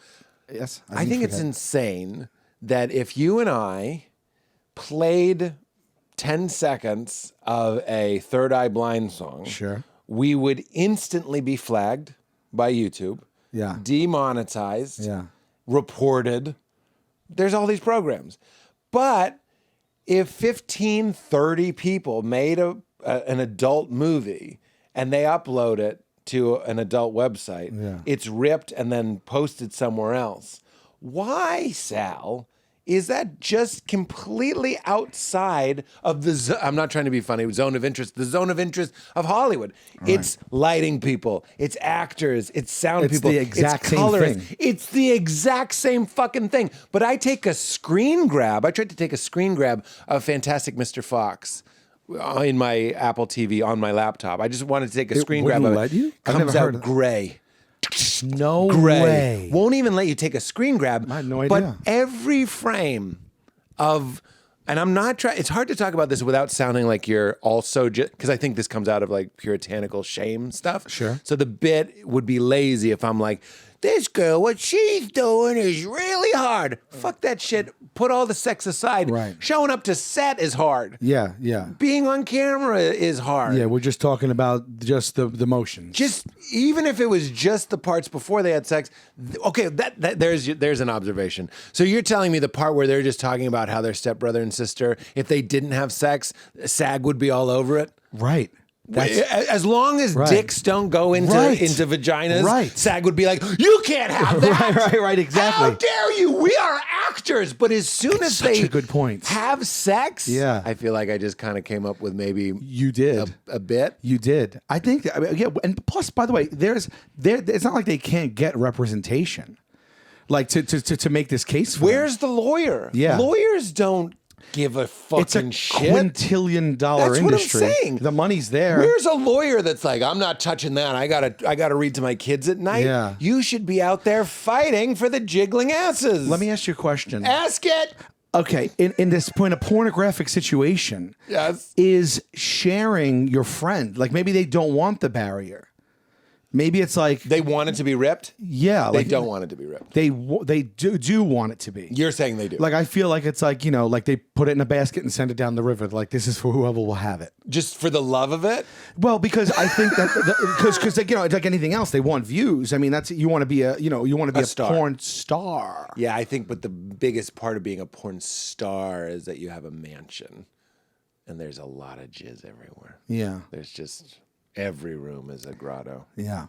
Speaker 3: Yes.
Speaker 1: I think it's insane that if you and I played 10 seconds of a Third Eye Blind song,
Speaker 3: Sure.
Speaker 1: we would instantly be flagged by YouTube,
Speaker 3: Yeah.
Speaker 1: demonetized,
Speaker 3: Yeah.
Speaker 1: reported. There's all these programs. But if 15, 30 people made an adult movie and they upload it to an adult website,
Speaker 3: Yeah.
Speaker 1: it's ripped and then posted somewhere else. Why, Sal, is that just completely outside of the I'm not trying to be funny, zone of interest, the zone of interest of Hollywood. It's lighting people, it's actors, it's sound
Speaker 3: It's
Speaker 1: people,
Speaker 3: the exact
Speaker 1: it's
Speaker 3: same
Speaker 1: colorists.
Speaker 3: thing.
Speaker 1: It's the exact same fucking thing. But I take a screen grab. I tried to take a screen grab of Fantastic Mr. Fox in my Apple TV on my laptop. I just wanted to take a screen grab of
Speaker 3: wouldn't
Speaker 1: it.
Speaker 3: let you? I've
Speaker 1: Comes
Speaker 3: never heard
Speaker 1: out
Speaker 3: of that.
Speaker 1: gray.
Speaker 3: No
Speaker 1: Gray.
Speaker 3: way.
Speaker 1: Won't even let you take a screen grab.
Speaker 3: I had no
Speaker 1: But
Speaker 3: idea.
Speaker 1: every frame of, and I'm not trying, it's hard to talk about this without sounding like you're also, because I think this comes out of like puritanical shame stuff.
Speaker 3: Sure.
Speaker 1: So the bit would be lazy if I'm like, this girl, what she's doing is really hard. Fuck that shit. Put all the sex aside.
Speaker 3: Right.
Speaker 1: Showing up to set is hard.
Speaker 3: Yeah. Yeah.
Speaker 1: Being on camera is hard.
Speaker 3: Yeah. We're just talking about just the motions.
Speaker 1: Just even if it was just the parts before they had sex, okay, that there's an observation. So you're telling me the part where they're just talking about how their stepbrother and sister, if they didn't have sex, SAG would be all over it.
Speaker 3: Right.
Speaker 1: As long as
Speaker 3: Right.
Speaker 1: dicks don't go into vaginas,
Speaker 3: Right.
Speaker 1: SAG would be like, you can't have that.
Speaker 3: Right, exactly.
Speaker 1: How dare you? We are actors. But as soon as
Speaker 3: such
Speaker 1: they
Speaker 3: a good point.
Speaker 1: have sex,
Speaker 3: Yeah.
Speaker 1: I feel like I just kind of came up with maybe
Speaker 3: You did.
Speaker 1: a bit.
Speaker 3: You did. I think. Yeah. And plus, by the way, it's not like they can't get representation, like to make this case. For
Speaker 1: Where's the lawyer?
Speaker 3: Yeah.
Speaker 1: Lawyers don't give a fucking
Speaker 3: it's a
Speaker 1: shit.
Speaker 3: quintillion-dollar
Speaker 1: That's what I'm
Speaker 3: industry.
Speaker 1: saying.
Speaker 3: The money's there.
Speaker 1: Where's a lawyer that's like, I'm not touching that. I gotta read to my kids at night.
Speaker 3: Yeah.
Speaker 1: You should be out there fighting for the jiggling asses.
Speaker 3: Let me ask you a question.
Speaker 1: ask it.
Speaker 3: Okay, in this point, a pornographic situation,
Speaker 1: Yes.
Speaker 3: is sharing your friend. Like maybe they don't want the barrier. Maybe it's like
Speaker 1: They want it to be ripped?
Speaker 3: yeah,
Speaker 1: They
Speaker 3: like
Speaker 1: don't want it to be ripped.
Speaker 3: they do want it to be.
Speaker 1: You're saying they do.
Speaker 3: Like I feel like it's like like they put it in a basket and send it down the river. Like this is for whoever will have it.
Speaker 1: Just for the love of it?
Speaker 3: Well, because I think that because it's like anything else, they want views. I mean, that's you want to be a
Speaker 1: star.
Speaker 3: porn star.
Speaker 1: Yeah, I think, but the biggest part of being a porn star is that you have a mansion and there's a lot of jizz everywhere.
Speaker 3: Yeah,
Speaker 1: There's just every room is a grotto.
Speaker 3: yeah.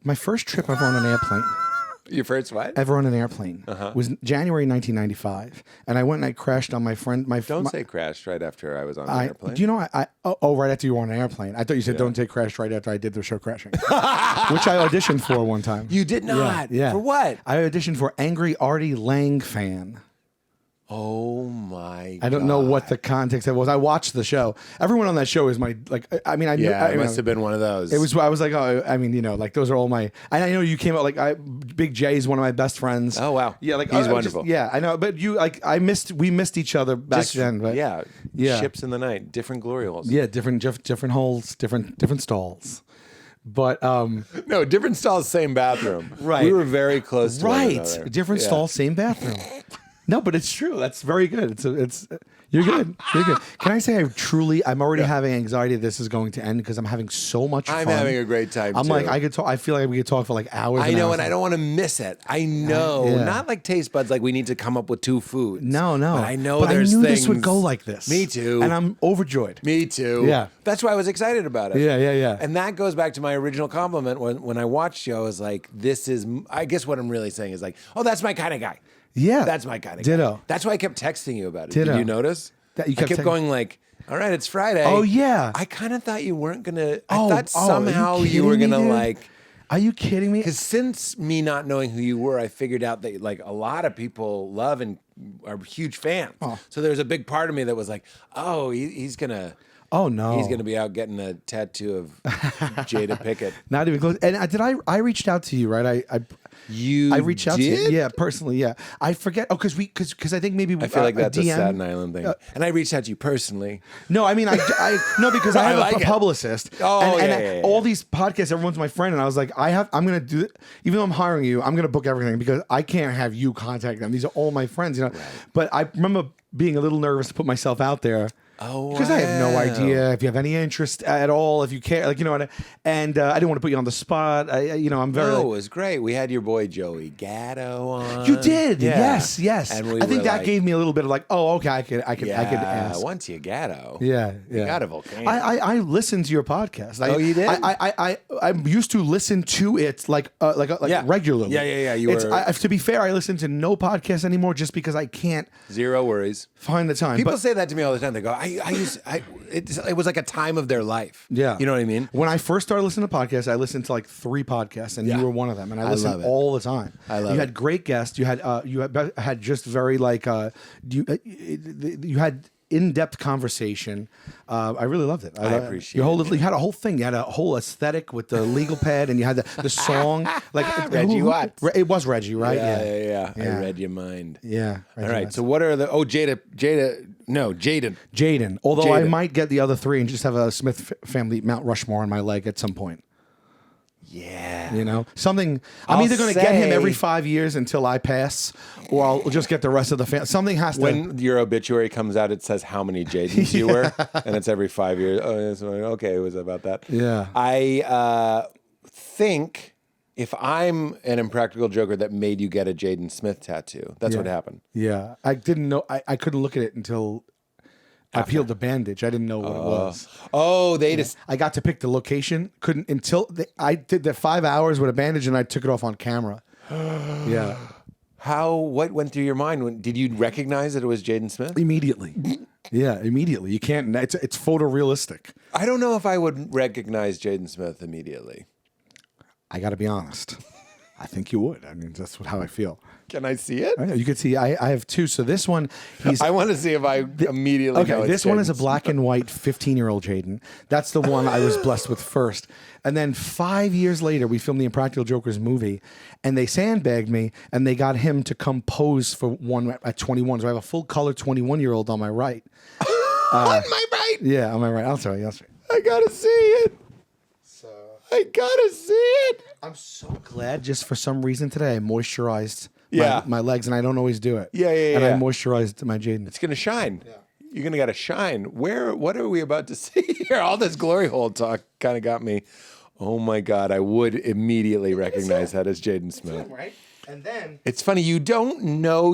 Speaker 3: My first trip ever on an airplane.
Speaker 1: Your first what?
Speaker 3: Ever on an airplane was January 1995, and I went and I crashed on my friend.
Speaker 1: Don't say crashed right after I was on an airplane.
Speaker 3: Do you know? Right after you were on an airplane. I thought you said don't say crashed right after I did the show Crashing, which I auditioned for one time.
Speaker 1: You did not?
Speaker 3: Yeah.
Speaker 1: For what?
Speaker 3: I auditioned for Angry Artie Lang fan.
Speaker 1: Oh my God.
Speaker 3: I don't know what the context of it was. I watched the show. Everyone on that show is my I mean I knew
Speaker 1: Yeah,
Speaker 3: I
Speaker 1: it must have been one of those.
Speaker 3: It was. I was like, oh, I mean, like those are all my. And I know you came out like Big J is one of my best friends.
Speaker 1: Oh wow.
Speaker 3: Yeah, like
Speaker 1: he's wonderful.
Speaker 3: Yeah, I know. But we missed each other back then. But
Speaker 1: yeah.
Speaker 3: Yeah.
Speaker 1: Ships in the night, different glory holes.
Speaker 3: yeah, different holes, different stalls. But
Speaker 1: No, different stalls, same bathroom.
Speaker 3: Right.
Speaker 1: We were very close to one
Speaker 3: right,
Speaker 1: another.
Speaker 3: different
Speaker 1: Yeah.
Speaker 3: stalls, same bathroom. No, but it's true. That's very good. It's you're good. You're good. Can I say I'm already having anxiety this is going to end because I'm having so much fun.
Speaker 1: I'm having a great time
Speaker 3: I'm
Speaker 1: too.
Speaker 3: like I could talk. I feel like we could talk for like hours.
Speaker 1: I know,
Speaker 3: hours.
Speaker 1: and I don't want to miss it. I know,
Speaker 3: Yeah.
Speaker 1: not like taste buds. Like we need to come up with two foods.
Speaker 3: No.
Speaker 1: But I know
Speaker 3: But
Speaker 1: there's
Speaker 3: I knew
Speaker 1: things.
Speaker 3: this would go like this.
Speaker 1: Me too.
Speaker 3: And I'm overjoyed.
Speaker 1: Me too.
Speaker 3: Yeah.
Speaker 1: That's why I was excited about it.
Speaker 3: Yeah.
Speaker 1: And that goes back to my original compliment when I watched you. I was like, "This is." I guess what I'm really saying is like, "Oh, that's my kind of guy."
Speaker 3: Yeah.
Speaker 1: That's my kind of
Speaker 3: Ditto.
Speaker 1: guy. That's why I kept texting you about it.
Speaker 3: Ditto.
Speaker 1: Did you notice?
Speaker 3: That you
Speaker 1: I kept
Speaker 3: kept
Speaker 1: going like, all right, it's Friday.
Speaker 3: Oh, yeah.
Speaker 1: I kind of thought you weren't going to,
Speaker 3: Oh,
Speaker 1: I thought
Speaker 3: are you
Speaker 1: somehow you were
Speaker 3: kidding
Speaker 1: going
Speaker 3: me,
Speaker 1: to
Speaker 3: dude?
Speaker 1: like,
Speaker 3: Are you kidding me?
Speaker 1: because since me not knowing who you were, I figured out that like a lot of people love and are huge fans.
Speaker 3: Oh.
Speaker 1: So there's a big part of me that was like, oh, he's going to.
Speaker 3: Oh no.
Speaker 1: He's going to be out getting a tattoo of Jada Pickett.
Speaker 3: Not even close. And I reached out to you, right? I reached out to you. Yeah, personally. Yeah. I forget. Oh, because I think maybe
Speaker 1: I feel like that's a
Speaker 3: DM,
Speaker 1: Staten Island thing. And I reached out to you personally.
Speaker 3: No, I mean, no, because I have
Speaker 1: like
Speaker 3: a
Speaker 1: it.
Speaker 3: publicist.
Speaker 1: Oh,
Speaker 3: and
Speaker 1: yeah.
Speaker 3: all these podcasts, everyone's my friend, and I was like, I'm going to do it. Even though I'm hiring you, I'm going to book everything because I can't have you contact them. These are all my friends, Right. But I remember being a little nervous to put myself out there.
Speaker 1: Oh,
Speaker 3: because I have no
Speaker 1: wow.
Speaker 3: idea if you have any interest at all, if you care, I didn't want to put you on the spot. I'm very.
Speaker 1: No, it was great. We had your boy Joey Gatto on.
Speaker 3: You did,
Speaker 1: Yeah.
Speaker 3: yes.
Speaker 1: And we
Speaker 3: I think
Speaker 1: were
Speaker 3: that
Speaker 1: like,
Speaker 3: gave me a little bit of like, oh, okay, I could ask.
Speaker 1: once you Gatto.
Speaker 3: Yeah.
Speaker 1: You got a volcano.
Speaker 3: I listened to your podcast.
Speaker 1: Oh, you did?
Speaker 3: I used to listen to it like
Speaker 1: Yeah.
Speaker 3: regularly.
Speaker 1: Yeah.
Speaker 3: To be fair, I listen to no podcast anymore just because I can't
Speaker 1: Zero worries.
Speaker 3: find the time.
Speaker 1: People
Speaker 3: But
Speaker 1: say that to me all the time. They go, it was like a time of their life.
Speaker 3: yeah,
Speaker 1: You know what I mean?
Speaker 3: When I first started listening to podcasts, I listened to like 3 podcasts, and
Speaker 1: Yeah.
Speaker 3: you were one of them. And I
Speaker 1: I
Speaker 3: listened
Speaker 1: love it.
Speaker 3: all the time.
Speaker 1: I love
Speaker 3: You
Speaker 1: it.
Speaker 3: had great guests. You had just very like you had in-depth conversation. I really loved it.
Speaker 1: I appreciate
Speaker 3: You had a whole thing. You had a whole aesthetic with the legal pad, and you had the song.
Speaker 1: Reggie Watts.
Speaker 3: It was Reggie, right?
Speaker 1: Yeah.
Speaker 3: Yeah.
Speaker 1: I read your mind.
Speaker 3: Yeah.
Speaker 1: All right. So what are the? Oh, Jaden.
Speaker 3: Jaden. Although I
Speaker 1: Jaden.
Speaker 3: might get the other 3 and just have a Smith family Mount Rushmore on my leg at some point.
Speaker 1: Yeah.
Speaker 3: Something. I'm
Speaker 1: I'll
Speaker 3: either going to get him
Speaker 1: say-
Speaker 3: every 5 years until I pass, or I'll just get the rest of the family. Something has to.
Speaker 1: When your obituary comes out, it says how many Jadens you were, and it's every 5 years. Oh, yes, okay, it was about that.
Speaker 3: Yeah.
Speaker 1: I think if I'm an Impractical Joker that made you get a Jaden Smith tattoo, that's what happened.
Speaker 3: Yeah, I didn't know. I couldn't look at it until I peeled the bandage. I didn't know what it was.
Speaker 1: Oh, they just.
Speaker 3: I got to pick the location. Couldn't until I did the 5 hours with a bandage, and I took it off on camera. Yeah.
Speaker 1: What went through your mind? Did you recognize that it was Jaden Smith?
Speaker 3: Immediately. Yeah, immediately. You can't. It's photorealistic.
Speaker 1: I don't know if I would recognize Jaden Smith immediately.
Speaker 3: I got to be honest. I think you would. I mean, that's how I feel.
Speaker 1: Can I see it?
Speaker 3: I know, you can see. I have 2. So this one, he's
Speaker 1: I want to see if I immediately know
Speaker 3: okay.
Speaker 1: it's
Speaker 3: This one is a
Speaker 1: Jaden
Speaker 3: black and white 15-year-old Jaden. That's the one I was blessed with first. And then 5 years later, we filmed the Impractical Jokers movie, and they sandbagged me, and they got him to come pose for one at 21. So I have a full color 21-year-old on my right.
Speaker 1: on my right.
Speaker 3: Yeah, on my right. I'll show you.
Speaker 1: I gotta see it. I gotta see it.
Speaker 3: I'm so glad just for some reason today I moisturized
Speaker 1: Yeah.
Speaker 3: my legs, and I don't always do it.
Speaker 1: Yeah.
Speaker 3: And I moisturized my Jaden.
Speaker 1: It's gonna shine. Yeah. You're gonna gotta shine. What are we about to see here? All this glory hole talk kind of got me. Oh my God, I would immediately recognize that as Jaden Smith.
Speaker 3: Right? And then
Speaker 1: It's funny, you don't know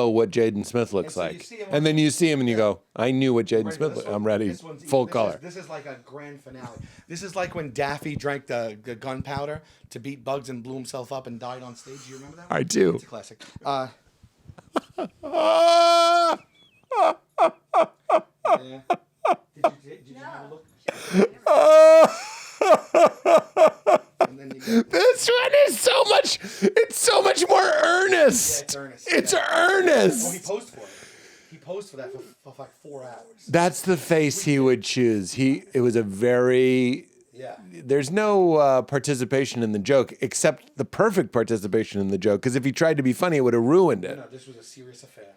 Speaker 1: what Jaden Smith looks
Speaker 3: so you
Speaker 1: like.
Speaker 3: see him
Speaker 1: And then you see him and you go, I knew what Jaden Smith
Speaker 3: this
Speaker 1: looked.
Speaker 3: one-
Speaker 1: I'm ready.
Speaker 3: this one's-
Speaker 1: Full
Speaker 3: this
Speaker 1: color.
Speaker 3: This is like a grand finale. This is like when Daffy drank the gunpowder to beat bugs and blew himself up and died on stage. Do you remember that one?
Speaker 1: I do.
Speaker 3: It's a classic. Yeah. Did you have a look? And then you go,
Speaker 1: This one is it's so much more earnest.
Speaker 3: it's earnest.
Speaker 1: It's
Speaker 3: Oh, he
Speaker 1: earnest.
Speaker 3: posed for it. He posed for that for like 4 hours.
Speaker 1: That's the face he would choose. It was a very,
Speaker 3: Yeah.
Speaker 1: there's no participation in the joke except the perfect participation in the joke. Because if he tried to be funny, it would have ruined it.
Speaker 3: No, this was a serious affair.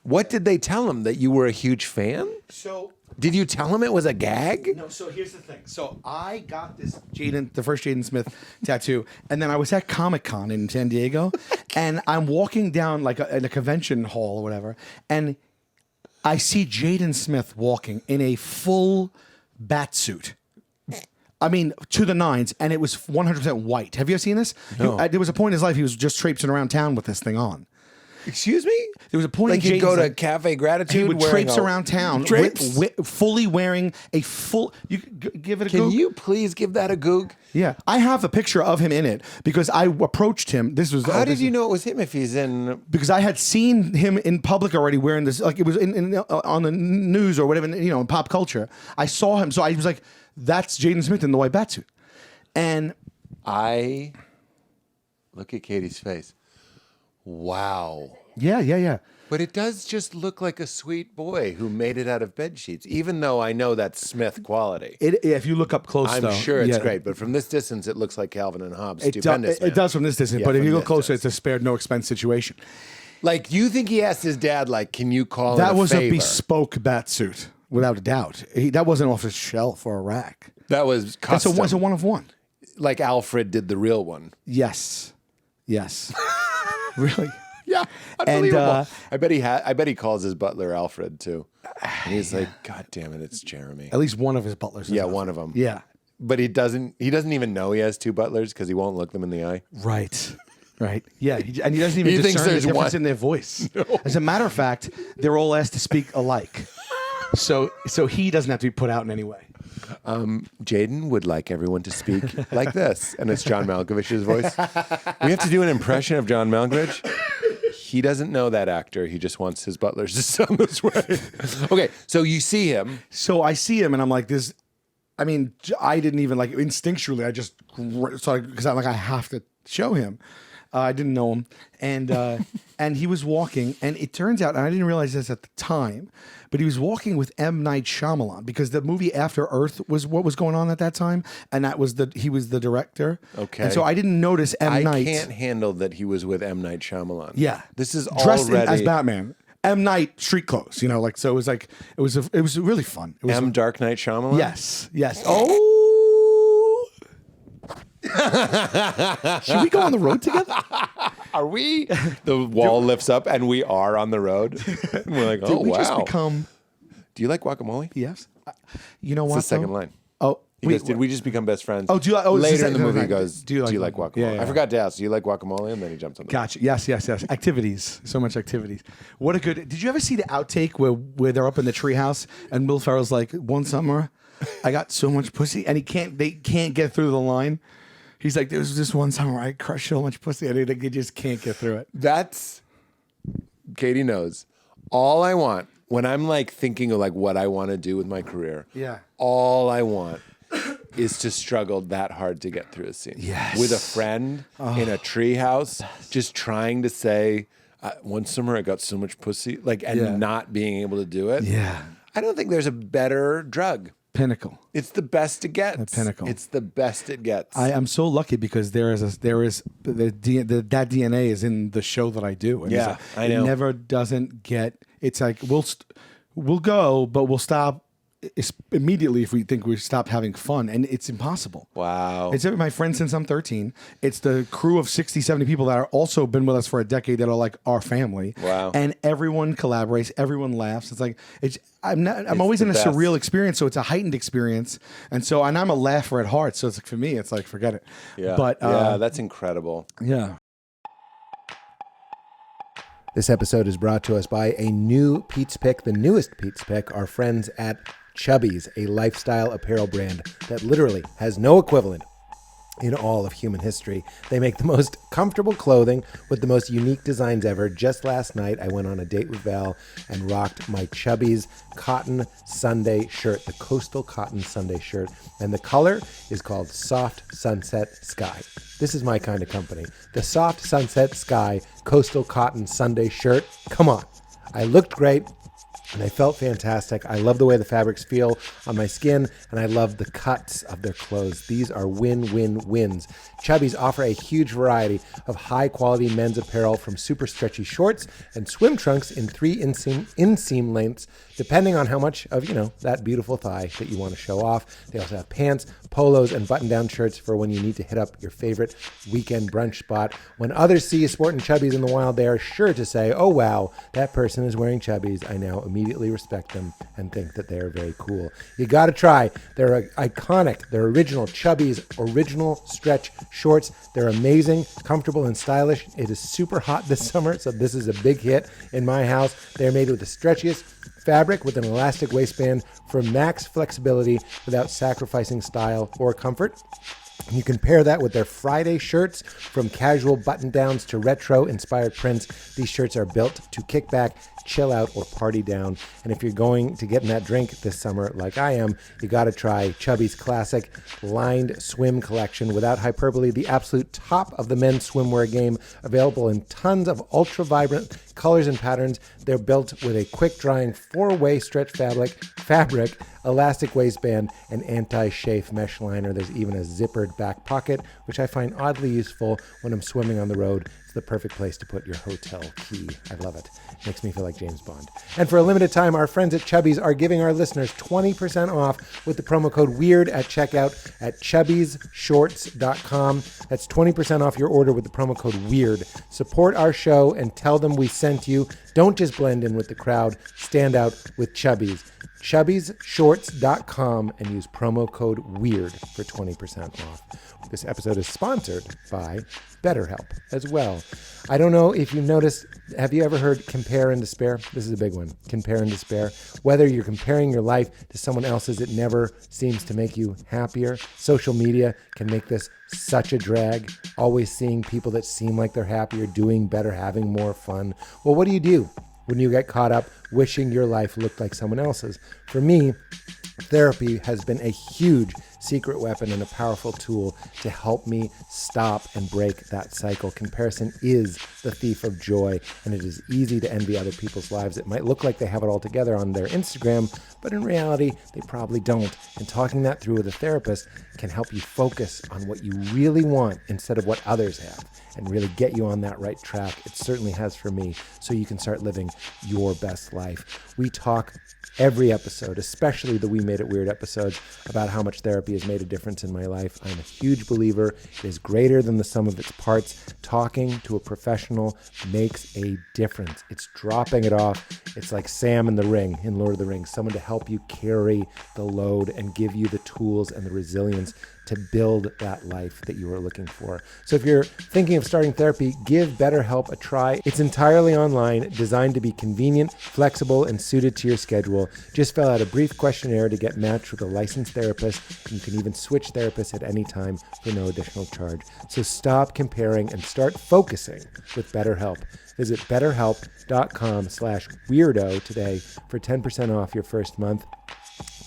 Speaker 1: What did they tell him? That you were a huge fan?
Speaker 3: So
Speaker 1: Did you tell him it was a gag?
Speaker 3: no, so here's the thing. So I got this the first Jaden Smith tattoo, and then I was at Comic-Con in San Diego, and I'm walking down like in a convention hall or whatever, and I see Jaden Smith walking in a full bat suit. I mean, to the nines, and it was 100% white. Have you ever seen this?
Speaker 1: No.
Speaker 3: There was a point in his life he was just traipsing around town with this thing on.
Speaker 1: Excuse me?
Speaker 3: There was a point
Speaker 1: Like
Speaker 3: in
Speaker 1: he'd go to
Speaker 3: Jaden's-
Speaker 1: Cafe
Speaker 3: He
Speaker 1: Gratitude
Speaker 3: would
Speaker 1: wearing
Speaker 3: traipse around town,
Speaker 1: Drapes?
Speaker 3: fully wearing a full. You give it a
Speaker 1: Can
Speaker 3: Goog?
Speaker 1: you please give that a goog?
Speaker 3: Yeah, I have a picture of him in it because I approached him. This was
Speaker 1: How did you know it was him if he's in?
Speaker 3: Because I had seen him in public already wearing this, like it was on the news or whatever, in pop culture. I saw him, so I was like, "That's Jaden Smith in the white bat suit," and
Speaker 1: I look at Katie's face. Wow.
Speaker 3: yeah.
Speaker 1: But it does just look like a sweet boy who made it out of bed sheets, even though I know that's Smith quality.
Speaker 3: If you look up close,
Speaker 1: I'm
Speaker 3: though,
Speaker 1: sure it's
Speaker 3: yeah.
Speaker 1: great, but from this distance, it looks like Calvin and Hobbes.
Speaker 3: It,
Speaker 1: Stupendous, man.
Speaker 3: it does from this distance,
Speaker 1: Yeah,
Speaker 3: but if
Speaker 1: from
Speaker 3: you look
Speaker 1: this
Speaker 3: closer,
Speaker 1: distance.
Speaker 3: it's a spared no expense situation.
Speaker 1: Like, you think he asked his dad, like, can you call
Speaker 3: That
Speaker 1: in
Speaker 3: was
Speaker 1: favor?
Speaker 3: a bespoke bat suit, without a doubt. That wasn't off a shelf or a rack.
Speaker 1: That was
Speaker 3: That's
Speaker 1: custom.
Speaker 3: a one of one.
Speaker 1: Like Alfred did the real one.
Speaker 3: Yes. Really.
Speaker 1: Yeah, unbelievable.
Speaker 3: And,
Speaker 1: I bet he calls his butler Alfred too. And he's like, God damn it, it's Jeremy.
Speaker 3: At least one of his butlers. is
Speaker 1: Yeah,
Speaker 3: Alfred.
Speaker 1: one of them.
Speaker 3: Yeah.
Speaker 1: But he doesn't even know he has two butlers because he won't look them in the eye.
Speaker 3: Right. Yeah, and he doesn't even
Speaker 1: He thinks
Speaker 3: discern the
Speaker 1: there's
Speaker 3: difference
Speaker 1: one-
Speaker 3: in their voice. As a matter of fact, they're all asked to speak alike. So he doesn't have to be put out in any way.
Speaker 1: Jaden would like everyone to speak like this. And it's John Malkovich's voice. We have to do an impression of John Malkovich. He doesn't know that actor. He just wants his butlers to sound this way. Okay, so you see him.
Speaker 3: So I see him and I'm like, this. I mean, I didn't even like instinctually. I just started because I'm like, I have to show him. I didn't know him, and he was walking, and it turns out, and I didn't realize this at the time, but he was walking with M. Night Shyamalan because the movie After Earth was what was going on at that time, and he was the director.
Speaker 1: Okay.
Speaker 3: and so I didn't notice M.
Speaker 1: I
Speaker 3: Night.
Speaker 1: can't handle that he was with M. Night Shyamalan.
Speaker 3: Yeah,
Speaker 1: This is
Speaker 3: dressed
Speaker 1: already
Speaker 3: as Batman. M. Night street clothes, like so. It was like it was really fun. It was
Speaker 1: M. Dark Knight Shyamalan?
Speaker 3: Yes. Oh. Should we go on the road together?
Speaker 1: Are we? The wall lifts up and we are on the road. And we're like, oh,
Speaker 3: Did we
Speaker 1: wow.
Speaker 3: just become?
Speaker 1: Do you like guacamole?
Speaker 3: Yes. You know
Speaker 1: It's
Speaker 3: what?
Speaker 1: the second
Speaker 3: though?
Speaker 1: line.
Speaker 3: Oh,
Speaker 1: He goes, did we just become best friends?
Speaker 3: Oh, do you like? Oh, it's
Speaker 1: Later in
Speaker 3: the
Speaker 1: the movie, he
Speaker 3: second-
Speaker 1: goes,
Speaker 3: do you like
Speaker 1: guacamole?
Speaker 3: Yeah, yeah.
Speaker 1: I forgot to ask, do you like guacamole? And then he jumps on the
Speaker 3: Gotcha. Yes. Activities. So much activities. What a good. Did you ever see the outtake where they're up in the treehouse and Will Ferrell's like, one summer, I got so much pussy, and they can't get through the line. He's like, there was this one summer I crushed so much pussy, and they just can't get through it.
Speaker 1: That's, Katie knows. All I want, when I'm like thinking of like what I want to do with my career,
Speaker 3: Yeah.
Speaker 1: all I want is to struggle that hard to get through a scene.
Speaker 3: Yes.
Speaker 1: With a friend in a treehouse, just trying to say, one summer I got so much pussy, like, and
Speaker 3: Yeah.
Speaker 1: not being able to do it.
Speaker 3: Yeah.
Speaker 1: I don't think there's a better drug.
Speaker 3: Pinnacle.
Speaker 1: It's the best it gets.
Speaker 3: The pinnacle.
Speaker 1: It's the best it gets.
Speaker 3: I am so lucky because that DNA is in the show that I do. And
Speaker 1: Yeah, I know.
Speaker 3: It never doesn't get. It's like we'll go, but we'll stop immediately if we think we stopped having fun, and it's impossible.
Speaker 1: Wow.
Speaker 3: It's my friends since I'm 13. It's the crew of 60, 70 people that are also been with us for a decade that are like our family.
Speaker 1: Wow.
Speaker 3: And everyone collaborates, everyone laughs. It's like I'm always
Speaker 1: the
Speaker 3: in a
Speaker 1: best.
Speaker 3: surreal experience, so it's a heightened experience. And I'm a laugher at heart, so it's like, for me, it's like, forget it.
Speaker 1: Yeah.
Speaker 3: But
Speaker 1: yeah, that's incredible.
Speaker 3: yeah.
Speaker 1: This episode is brought to us by a new Pete's Pick, the newest Pete's Pick, our friends at CHUBBIES, a lifestyle apparel brand that literally has no equivalent in all of human history. They make the most comfortable clothing with the most unique designs ever. Just last night, I went on a date with Val and rocked my CHUBBIES cotton Sunday shirt, the coastal cotton Sunday shirt. And the color is called Soft Sunset Sky. This is my kind of company. The Soft Sunset Sky coastal cotton Sunday shirt. Come on. I looked great. And I felt fantastic. I love the way the fabrics feel on my skin, and I love the cuts of their clothes. These are win-win-wins. CHUBBIES offer a huge variety of high-quality men's apparel, from super stretchy shorts and swim trunks in 3 inseam lengths, depending on how much of, that beautiful thigh that you want to show off. They also have pants, polos, and button-down shirts for when you need to hit up your favorite weekend brunch spot. When others see you sporting CHUBBIES in the wild, they are sure to say, "Oh wow, that person is wearing CHUBBIES. I now immediately respect them and think that they are very cool." You got to try. They're iconic. They're original CHUBBIES original stretch shorts. They're amazing, comfortable, and stylish. It is super hot this summer, so this is a big hit in my house. They're made with the stretchiest fabric with an elastic waistband for max flexibility without sacrificing style or comfort. You can pair that with their Friday shirts. From casual button-downs to retro-inspired prints, these shirts are built to kick back, chill out, or party down. And if you're going to get in that drink this summer like I am, you got to try CHUBBIES' classic lined swim collection. Without hyperbole, the absolute top of the men's swimwear game, available in tons of ultra-vibrant colors and patterns. They're built with a quick-drying 4-way stretch fabric, elastic waistband, and anti-chafe mesh liner. There's even a zippered back pocket, which I find oddly useful when I'm swimming on the road. It's the perfect place to put your hotel key. I love it. Makes me feel like James Bond. And for a limited time, our friends at CHUBBIES are giving our listeners 20% off with the promo code WEIRD at checkout at chubbiesshorts.com. That's 20% off your order with the promo code WEIRD. Support our show and tell them we sent you. Don't just blend in with the crowd. Stand out with CHUBBIES. chubbiesshorts.com and use promo code WEIRD for 20% off. This episode is sponsored by BetterHelp as well. I don't know if you noticed, have you ever heard compare and despair? This is a big one. Compare and despair. Whether you're comparing your life to someone else's, it never seems to make you happier. Social media can make this such a drag. Always seeing people that seem like they're happier, doing better, having more fun. Well, what do you do when you get caught up wishing your life looked like someone else's? For me, therapy has been a huge secret weapon and a powerful tool to help me stop and break that cycle. Comparison is the thief of joy, and it is easy to envy other people's lives. It might look like they have it all together on their Instagram, but in reality, they probably don't. And talking that through with a therapist can help you focus on what you really want instead of what others have, and really get you on that right track. It certainly has for me, so you can start living your best life. We talk every episode, especially the We Made It Weird episodes, about how much therapy has made a difference in my life. I'm a huge believer. It is greater than the sum of its parts. Talking to a professional makes a difference. It's dropping it off. It's like Sam in the ring, in Lord of the Rings, someone to help you carry the load and give you the tools and the resilience to build that life that you are looking for. So if you're thinking of starting therapy, give BetterHelp a try. It's entirely online, designed to be convenient, flexible, and suited to your schedule. Just fill out a brief questionnaire to get matched with a licensed therapist, and you can even switch therapists at any time for no additional charge. So stop comparing and start focusing with BetterHelp. Visit betterhelp.com/weirdo today for 10% off your first month.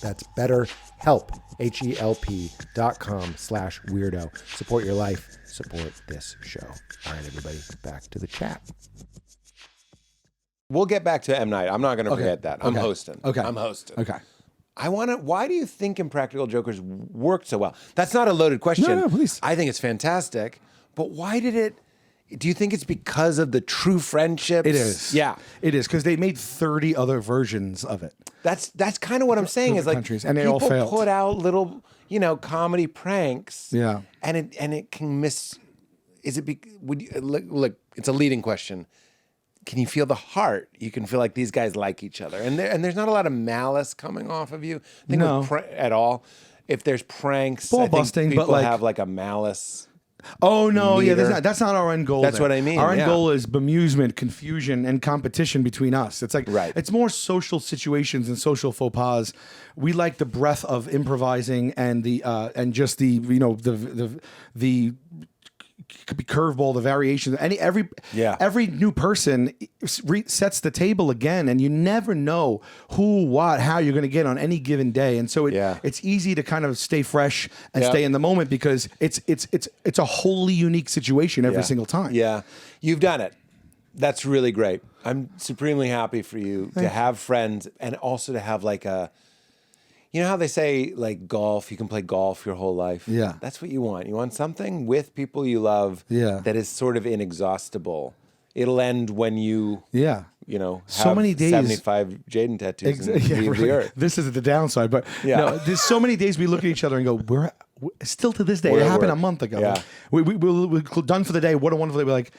Speaker 1: That's BetterHelp, HELP.com/weirdo. Support your life. Support this show. All right, everybody, back to the chat. We'll get back to M. Night. I'm not going to forget that. I'm hosting.
Speaker 3: Okay.
Speaker 1: I'm hosting.
Speaker 3: Okay.
Speaker 1: Why do you think Impractical Jokers worked so well? That's not a loaded question.
Speaker 3: No, please.
Speaker 1: I think it's fantastic. But why did it do you think it's because of the true friendships?
Speaker 3: It is.
Speaker 1: Yeah.
Speaker 3: It is, because they made 30 other versions of it.
Speaker 1: That's kind of what I'm saying is like
Speaker 3: countries, and they all
Speaker 1: people
Speaker 3: failed.
Speaker 1: put out little, comedy pranks.
Speaker 3: Yeah.
Speaker 1: And it can miss. Is it? Would you look? It's a leading question. Can you feel the heart? You can feel like these guys like each other, and there's not a lot of malice coming off of you. I think
Speaker 3: No.
Speaker 1: at all. If there's pranks,
Speaker 3: Ball
Speaker 1: I think
Speaker 3: busting, but
Speaker 1: people
Speaker 3: like-
Speaker 1: have like a malice.
Speaker 3: Oh no, yeah,
Speaker 1: Meter.
Speaker 3: that's not our end goal.
Speaker 1: That's
Speaker 3: there.
Speaker 1: what I mean,
Speaker 3: Our end
Speaker 1: yeah.
Speaker 3: goal is bemusement, confusion, and competition between us. It's like
Speaker 1: Right.
Speaker 3: it's more social situations and social faux pas. We like the breadth of improvising and the and just the the curveball, the variations. Every new person sets the table again, and you never know who, what, how you're going to get on any given day. And so it's easy to kind of stay fresh and stay in the moment because it's a wholly unique situation every single time.
Speaker 1: Yeah, you've done it. That's really great. I'm supremely happy for you to have friends and also to have like a. You know how they say, like, golf, you can play golf your whole life?
Speaker 3: Yeah.
Speaker 1: That's what you want. You want something with people you love that is sort of inexhaustible. It'll end when you, have
Speaker 3: So many days-
Speaker 1: 75 Jaden tattoos and leave the earth.
Speaker 3: This is the downside, but no, there's so many days we look at each other and go, we're still to this day. It happened a month ago.
Speaker 1: Yeah.
Speaker 3: We're done for the day. What a wonderful day. We're like,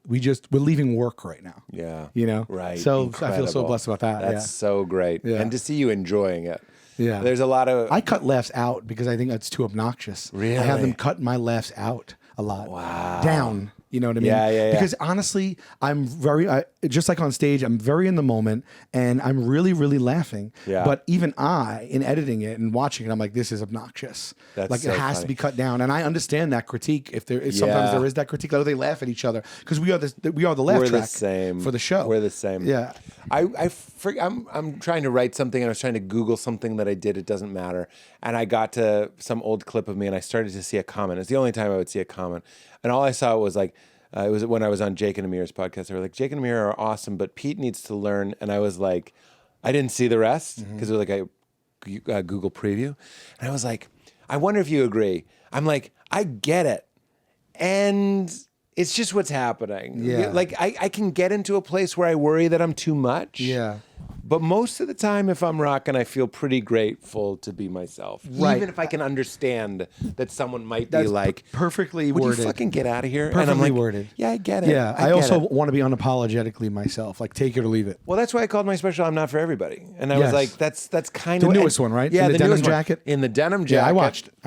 Speaker 3: we're leaving work right now.
Speaker 1: Yeah. Right.
Speaker 3: So I feel
Speaker 1: Incredible.
Speaker 3: so blessed about that.
Speaker 1: That's so great.
Speaker 3: Yeah.
Speaker 1: And to see you enjoying it.
Speaker 3: Yeah.
Speaker 1: There's a lot of.
Speaker 3: I cut laughs out because I think that's too obnoxious.
Speaker 1: Really?
Speaker 3: I have them cut my laughs out a lot.
Speaker 1: Wow.
Speaker 3: Down. You know what I mean?
Speaker 1: Yeah.
Speaker 3: Because honestly, I'm just like on stage, I'm very in the moment and I'm really, really laughing.
Speaker 1: Yeah.
Speaker 3: But even in editing it and watching it, I'm like, this is obnoxious.
Speaker 1: That's
Speaker 3: like
Speaker 1: so
Speaker 3: it has
Speaker 1: funny.
Speaker 3: to be cut down. And I understand that critique. If sometimes there is that critique, like, they laugh at each other because we are the laugh
Speaker 1: We're
Speaker 3: track
Speaker 1: the same
Speaker 3: for the show.
Speaker 1: We're the same.
Speaker 3: Yeah.
Speaker 1: I'm trying to write something and I was trying to Google something that I did. It doesn't matter. And I got to some old clip of me and I started to see a comment. It's the only time I would see a comment. And all I saw was like, it was when I was on Jake and Amir's podcast. They were like, Jake and Amir are awesome, but Pete needs to learn. And I was like, I didn't see the rest because it was like a Google preview. And I was like, I wonder if you agree. I'm like, I get it. And it's just what's happening.
Speaker 3: Yeah.
Speaker 1: Like I can get into a place where I worry that I'm too much.
Speaker 3: Yeah.
Speaker 1: But most of the time, if I'm rocking, I feel pretty grateful to be myself.
Speaker 3: Right.
Speaker 1: Even if I can understand that someone might be
Speaker 3: That's
Speaker 1: like,
Speaker 3: perfectly
Speaker 1: would
Speaker 3: worded.
Speaker 1: you fucking get out of here?
Speaker 3: Perfectly
Speaker 1: and I'm like,
Speaker 3: worded.
Speaker 1: Yeah, I get it.
Speaker 3: Yeah. I
Speaker 1: get
Speaker 3: also
Speaker 1: it.
Speaker 3: want to be unapologetically myself. Like, take it or leave it.
Speaker 1: Well, that's why I called my special "I'm Not for Everybody," and I
Speaker 3: Yes.
Speaker 1: was like, "That's kind
Speaker 3: The
Speaker 1: of
Speaker 3: newest one, right?
Speaker 1: Yeah,
Speaker 3: In the
Speaker 1: newest
Speaker 3: denim
Speaker 1: one.
Speaker 3: jacket?
Speaker 1: In the denim jacket.
Speaker 3: Yeah, I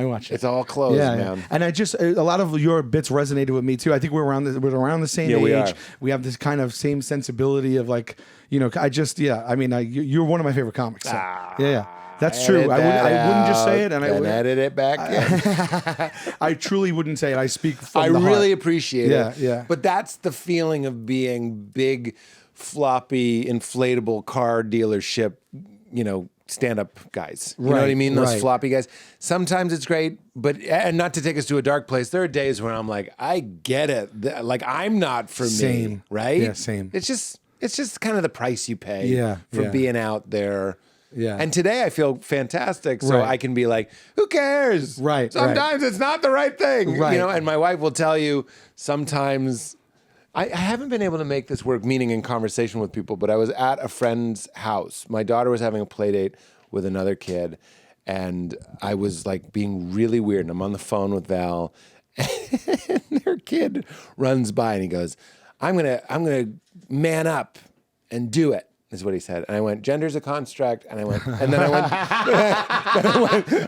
Speaker 3: watched it.
Speaker 1: It's all closed, man.
Speaker 3: And a lot of your bits resonated with me too. I think we're around the same
Speaker 1: Yeah,
Speaker 3: age.
Speaker 1: we are.
Speaker 3: We have this kind of same sensibility of like, I mean, you're one of my favorite comics. So. Yeah. That's true. I wouldn't just say it, and I would
Speaker 1: edit it back in.
Speaker 3: I truly wouldn't say it. I speak from
Speaker 1: I
Speaker 3: the heart.
Speaker 1: really appreciate it.
Speaker 3: Yeah.
Speaker 1: But that's the feeling of being big, floppy, inflatable car dealership, stand-up guys. You know what I mean? Those floppy guys. Sometimes it's great, and not to take us to a dark place, there are days when I'm like, I get it. Like, I'm not for me, right?
Speaker 3: Yeah, same.
Speaker 1: It's just kind of the price you pay for
Speaker 3: Yeah.
Speaker 1: being out there.
Speaker 3: Yeah.
Speaker 1: And today I feel fantastic, so
Speaker 3: Right.
Speaker 1: I can be like, who cares?
Speaker 3: Right,
Speaker 1: Sometimes it's not the right thing.
Speaker 3: Right.
Speaker 1: And my wife will tell you sometimes I haven't been able to make this work, meaning in conversation with people, but I was at a friend's house. My daughter was having a play date with another kid, and I was like being really weird. And I'm on the phone with Val, and their kid runs by and he goes, I'm gonna man up and do it, is what he said. And I went, gender's a construct. And then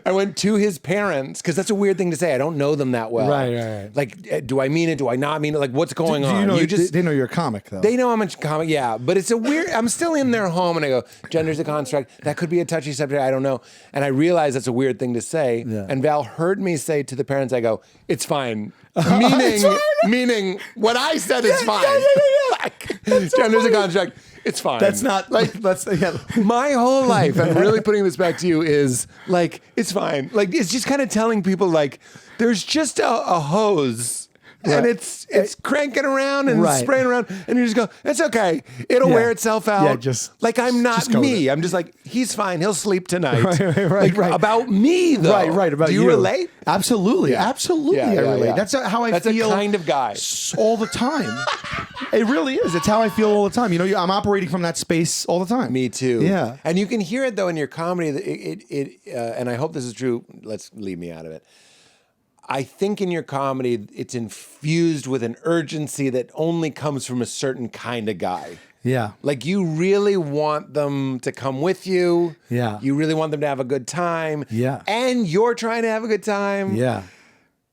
Speaker 1: I went to his parents, because that's a weird thing to say. I don't know them that well.
Speaker 3: Right.
Speaker 1: Like, do I mean it? Do I not mean it? Like, what's going
Speaker 3: Do
Speaker 1: on?
Speaker 3: you know, they know you're a comic, though.
Speaker 1: They know I'm a comic, yeah. But it's a weird, I'm still in their home and I go, gender's a construct. That could be a touchy subject, I don't know. And I realize that's a weird thing to say.
Speaker 3: Yeah.
Speaker 1: And Val heard me say to the parents, I go, it's fine. Meaning what I said is fine. Like, gender's a construct. It's fine.
Speaker 3: That's not like
Speaker 1: My whole life, I'm really putting this back to you, is like, it's fine. Like, it's just kind of telling people, like, there's just a hose and it's cranking around and
Speaker 3: Right.
Speaker 1: spraying around, and you just go, it's okay, it'll wear itself out.
Speaker 3: Yeah, just
Speaker 1: like I'm not
Speaker 3: just go with
Speaker 1: me.
Speaker 3: it.
Speaker 1: I'm just like, he's fine, he'll sleep tonight.
Speaker 3: Right.
Speaker 1: About me though.
Speaker 3: Right, about
Speaker 1: Do
Speaker 3: you.
Speaker 1: you relate?
Speaker 3: Absolutely,
Speaker 1: Yeah.
Speaker 3: absolutely.
Speaker 1: Yeah,
Speaker 3: I
Speaker 1: yeah,
Speaker 3: relate.
Speaker 1: yeah.
Speaker 3: That's how I
Speaker 1: That's
Speaker 3: feel.
Speaker 1: a kind of guy.
Speaker 3: All the time. It really is. It's how I feel all the time. You know, I'm operating from that space all the time.
Speaker 1: Me too.
Speaker 3: Yeah.
Speaker 1: And you can hear it though in your comedy. And I hope this is true. Let's leave me out of it. I think in your comedy, it's infused with an urgency that only comes from a certain kind of guy.
Speaker 3: Yeah.
Speaker 1: Like you really want them to come with you.
Speaker 3: Yeah.
Speaker 1: You really want them to have a good time.
Speaker 3: Yeah.
Speaker 1: And you're trying to have a good time.
Speaker 3: Yeah.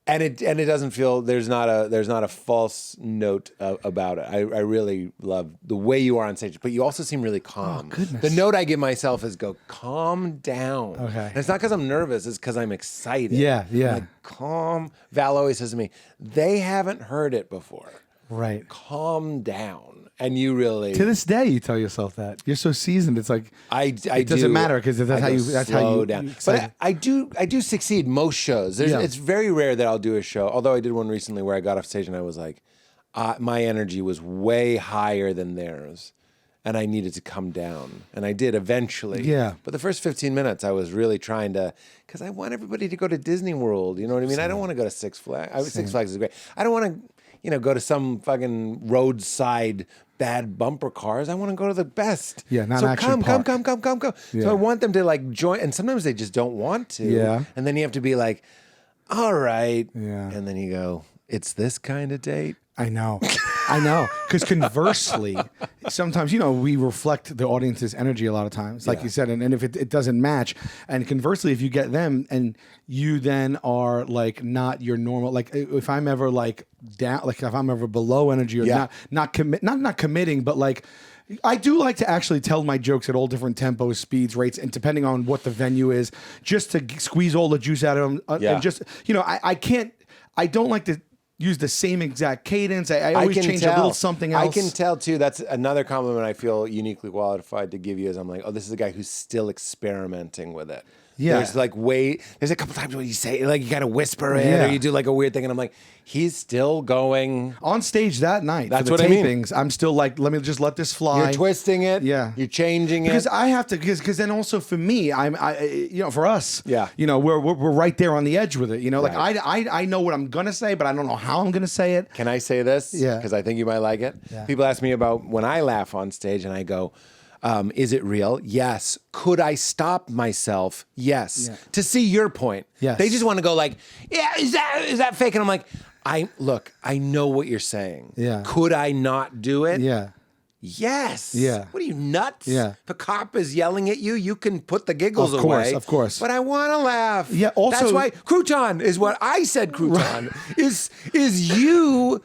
Speaker 1: And it doesn't feel there's not a false note about it. I really love the way you are on stage, but you also seem really calm.
Speaker 3: Oh, goodness.
Speaker 1: The note I give myself is go calm down.
Speaker 3: Okay.
Speaker 1: And it's not because I'm nervous; it's because I'm excited.
Speaker 3: Yeah, yeah.
Speaker 1: I'm like calm. Val always says to me, "They haven't heard it before.
Speaker 3: Right.
Speaker 1: Calm down." And you really
Speaker 3: To this day, you tell yourself that. You're so seasoned. It's like it doesn't
Speaker 1: do.
Speaker 3: matter because
Speaker 1: I go
Speaker 3: that's how
Speaker 1: slow
Speaker 3: you
Speaker 1: down.
Speaker 3: you
Speaker 1: But
Speaker 3: excited.
Speaker 1: I do succeed most shows.
Speaker 3: Yeah.
Speaker 1: It's very rare that I'll do a show. Although I did one recently where I got off stage and I was like, my energy was way higher than theirs, and I needed to come down, and I did eventually.
Speaker 3: Yeah.
Speaker 1: But the first 15 minutes, I was really trying to, because I want everybody to go to Disney World. You know what I mean? I don't want to go to Six Flags. Six Flags is great. I don't want to, go to some fucking roadside bad bumper cars. I want to go to the best.
Speaker 3: Yeah, not
Speaker 1: so
Speaker 3: action
Speaker 1: come.
Speaker 3: park.
Speaker 1: So I want them to like join, and sometimes they just don't want to.
Speaker 3: Yeah.
Speaker 1: And then you have to be like, all right.
Speaker 3: Yeah.
Speaker 1: And then you go, it's this kind of date.
Speaker 3: I know. Because conversely, sometimes, we reflect the audience's energy a lot of times, like you said. And if it doesn't match, and conversely, if you get them and you then are like not your normal, like if I'm ever like down, like if I'm ever below energy or not committing, but like, I do like to actually tell my jokes at all different tempos, speeds, rates, and depending on what the venue is, just to squeeze all the juice out of them. And just, I don't like to use the same exact cadence. I always change a little something else.
Speaker 1: I can tell too. That's another compliment I feel uniquely qualified to give you. Is I'm like, oh, this is a guy who's still experimenting with it.
Speaker 3: Yeah.
Speaker 1: There's a couple times when you say like you gotta whisper it or you do like a weird thing, and I'm like, he's still going
Speaker 3: on stage that night.
Speaker 1: That's
Speaker 3: for the
Speaker 1: what I mean.
Speaker 3: tapings, I'm still like, let me just let this fly.
Speaker 1: You're twisting it.
Speaker 3: Yeah.
Speaker 1: You're changing
Speaker 3: because
Speaker 1: it.
Speaker 3: I have to, because then also for me, for us,
Speaker 1: Yeah.
Speaker 3: we're right there on the edge with it. Like
Speaker 1: Right.
Speaker 3: I know what I'm gonna say, but I don't know how I'm gonna say it.
Speaker 1: Can I say this?
Speaker 3: Yeah.
Speaker 1: Because I think you might like it.
Speaker 3: Yeah.
Speaker 1: People ask me about when I laugh on stage, and I go, is it real? Yes. Could I stop myself? Yes.
Speaker 3: Yeah.
Speaker 1: To see your point.
Speaker 3: Yes.
Speaker 1: They just want to go like, yeah, is that fake? And I'm like, I know what you're saying.
Speaker 3: Yeah.
Speaker 1: Could I not do it?
Speaker 3: Yeah.
Speaker 1: Yes.
Speaker 3: Yeah.
Speaker 1: What are you, nuts?
Speaker 3: Yeah.
Speaker 1: If a cop is yelling at you, you can put the giggles
Speaker 3: Of course,
Speaker 1: away.
Speaker 3: of course.
Speaker 1: But I want to laugh.
Speaker 3: Yeah, also-
Speaker 1: That's why crouton is what I said. Crouton is you.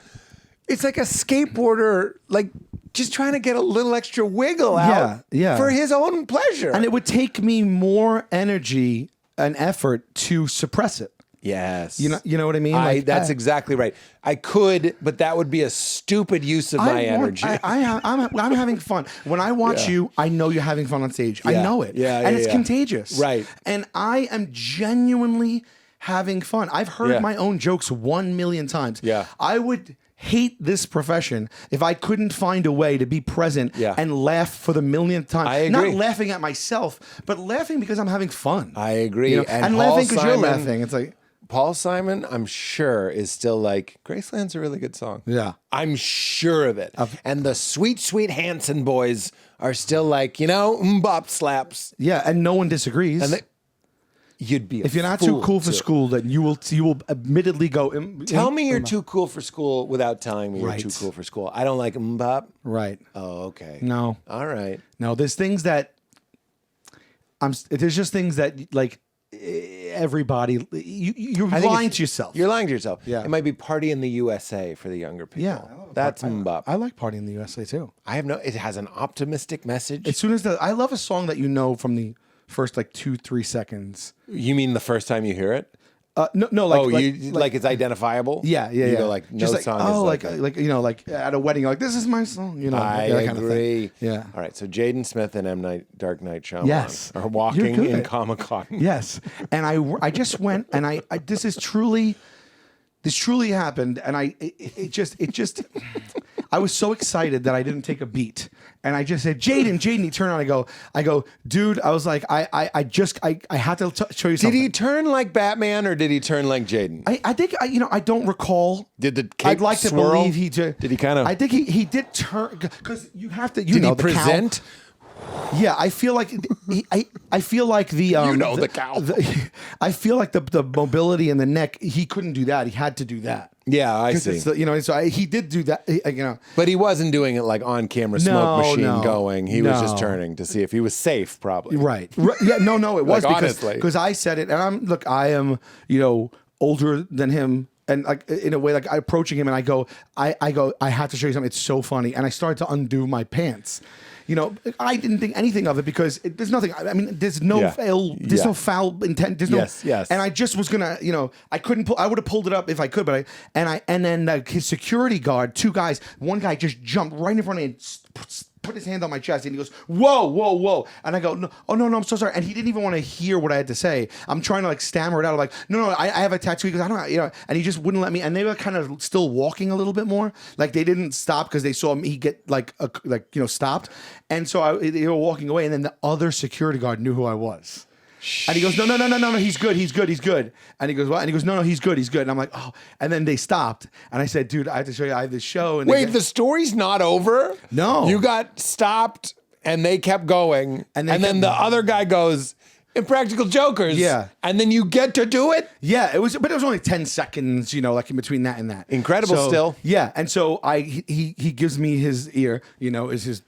Speaker 1: It's like a skateboarder, like just trying to get a little extra wiggle out for his own pleasure.
Speaker 3: And it would take me more energy and effort to suppress it.
Speaker 1: Yes.
Speaker 3: You know what I mean?
Speaker 1: That's exactly right. I could, but that would be a stupid use of my energy.
Speaker 3: I'm having fun. When I watch you, I know you're having fun on stage. I know it. And it's contagious.
Speaker 1: Right.
Speaker 3: And I am genuinely having fun. I've heard my own jokes 1 million times.
Speaker 1: Yeah.
Speaker 3: I would hate this profession if I couldn't find a way to be present and laugh for the millionth time.
Speaker 1: I agree.
Speaker 3: Not laughing at myself, but laughing because I'm having fun.
Speaker 1: I agree.
Speaker 3: And laughing because you're laughing. It's like,
Speaker 1: Paul Simon, I'm sure, is still like, Graceland's a really good song.
Speaker 3: Yeah.
Speaker 1: I'm sure of it. And the sweet, sweet Hanson boys are still like, bop slaps.
Speaker 3: yeah, and no one disagrees.
Speaker 1: And you'd be a
Speaker 3: if you're not
Speaker 1: fool
Speaker 3: too cool for
Speaker 1: to-
Speaker 3: school, then you will admittedly go.
Speaker 1: Tell me you're too cool for school without telling me
Speaker 3: Right.
Speaker 1: you're too cool for school. I don't like bop.
Speaker 3: Right.
Speaker 1: Oh, okay.
Speaker 3: No.
Speaker 1: All right.
Speaker 3: No, there's things that there's just things that like everybody you're
Speaker 1: I think
Speaker 3: lying
Speaker 1: it's-
Speaker 3: to yourself.
Speaker 1: You're lying to yourself.
Speaker 3: Yeah.
Speaker 1: It might be Party in the USA for the younger people.
Speaker 3: Yeah.
Speaker 1: That's bop.
Speaker 3: I like Party in the USA too.
Speaker 1: It has an optimistic message.
Speaker 3: As soon as I love a song that you know from the first like 2-3 seconds.
Speaker 1: You mean the first time you hear it?
Speaker 3: No, like,
Speaker 1: like it's identifiable?
Speaker 3: Yeah.
Speaker 1: You go like, no
Speaker 3: just like,
Speaker 1: song
Speaker 3: oh,
Speaker 1: is
Speaker 3: like at a wedding, you're like, this is my song,
Speaker 1: I
Speaker 3: that kind of thing.
Speaker 1: agree.
Speaker 3: Yeah.
Speaker 1: All right. So Jaden Smith and Dark Knight Shyamalan
Speaker 3: Yes.
Speaker 1: are
Speaker 3: You're
Speaker 1: walking
Speaker 3: good.
Speaker 1: in Comic-Con.
Speaker 3: Yes, and I just went, and I this is truly This truly happened, and it just I was so excited that I didn't take a beat, and I just said, Jaden. He turned around. I go, dude. I was like, I had to show you something.
Speaker 1: Did he turn like Batman or did he turn like Jaden?
Speaker 3: I think I don't recall.
Speaker 1: Did the cape
Speaker 3: I'd like
Speaker 1: swirl?
Speaker 3: to believe he did.
Speaker 1: Did he kind of?
Speaker 3: I think he did turn because you have to.
Speaker 1: Did he present?
Speaker 3: Yeah, I feel like I feel like the
Speaker 1: the cow.
Speaker 3: I feel like the mobility in the neck. He couldn't do that. He had to do that.
Speaker 1: Yeah, I see.
Speaker 3: So he did do that.
Speaker 1: But he wasn't doing it like on camera smoke machine
Speaker 3: no,
Speaker 1: going. He was just
Speaker 3: no.
Speaker 1: turning to see if he was safe, probably.
Speaker 3: Right. Yeah. No. It was
Speaker 1: Like,
Speaker 3: because
Speaker 1: honestly.
Speaker 3: I said it, and I am older than him. And like in a way, like I approaching him, and I go, I have to show you something. It's so funny, and I started to undo my pants. I didn't think anything of it because there's nothing. I mean, there's no no foul intent. There's
Speaker 1: yes.
Speaker 3: And I just was gonna, I couldn't pull. I would have pulled it up if I could, but and then his security guard, two guys, one guy just jumped right in front of me and put his hand on my chest, and he goes, whoa, and I go, no, I'm so sorry, and he didn't even want to hear what I had to say. I'm trying to like stammer it out, I'm like, no, I have a tattoo, because I don't, and he just wouldn't let me, and they were kind of still walking a little bit more, like they didn't stop because they saw me get stopped, and so they were walking away, and then the other security guard knew who I was. And he goes, no, he's good. And he goes, what? And he goes, no, he's good. And I'm like, oh. And then they stopped. And I said, dude, I have to show you, I have this show. And
Speaker 1: wait, the story's not over?
Speaker 3: No.
Speaker 1: You got stopped and they kept going. And then the other guy goes, Impractical Jokers.
Speaker 3: Yeah.
Speaker 1: And then you get to do it?
Speaker 3: Yeah, it was only 10 seconds, like in between that and that.
Speaker 1: Incredible still.
Speaker 3: Yeah. And so he gives me his ear, is his.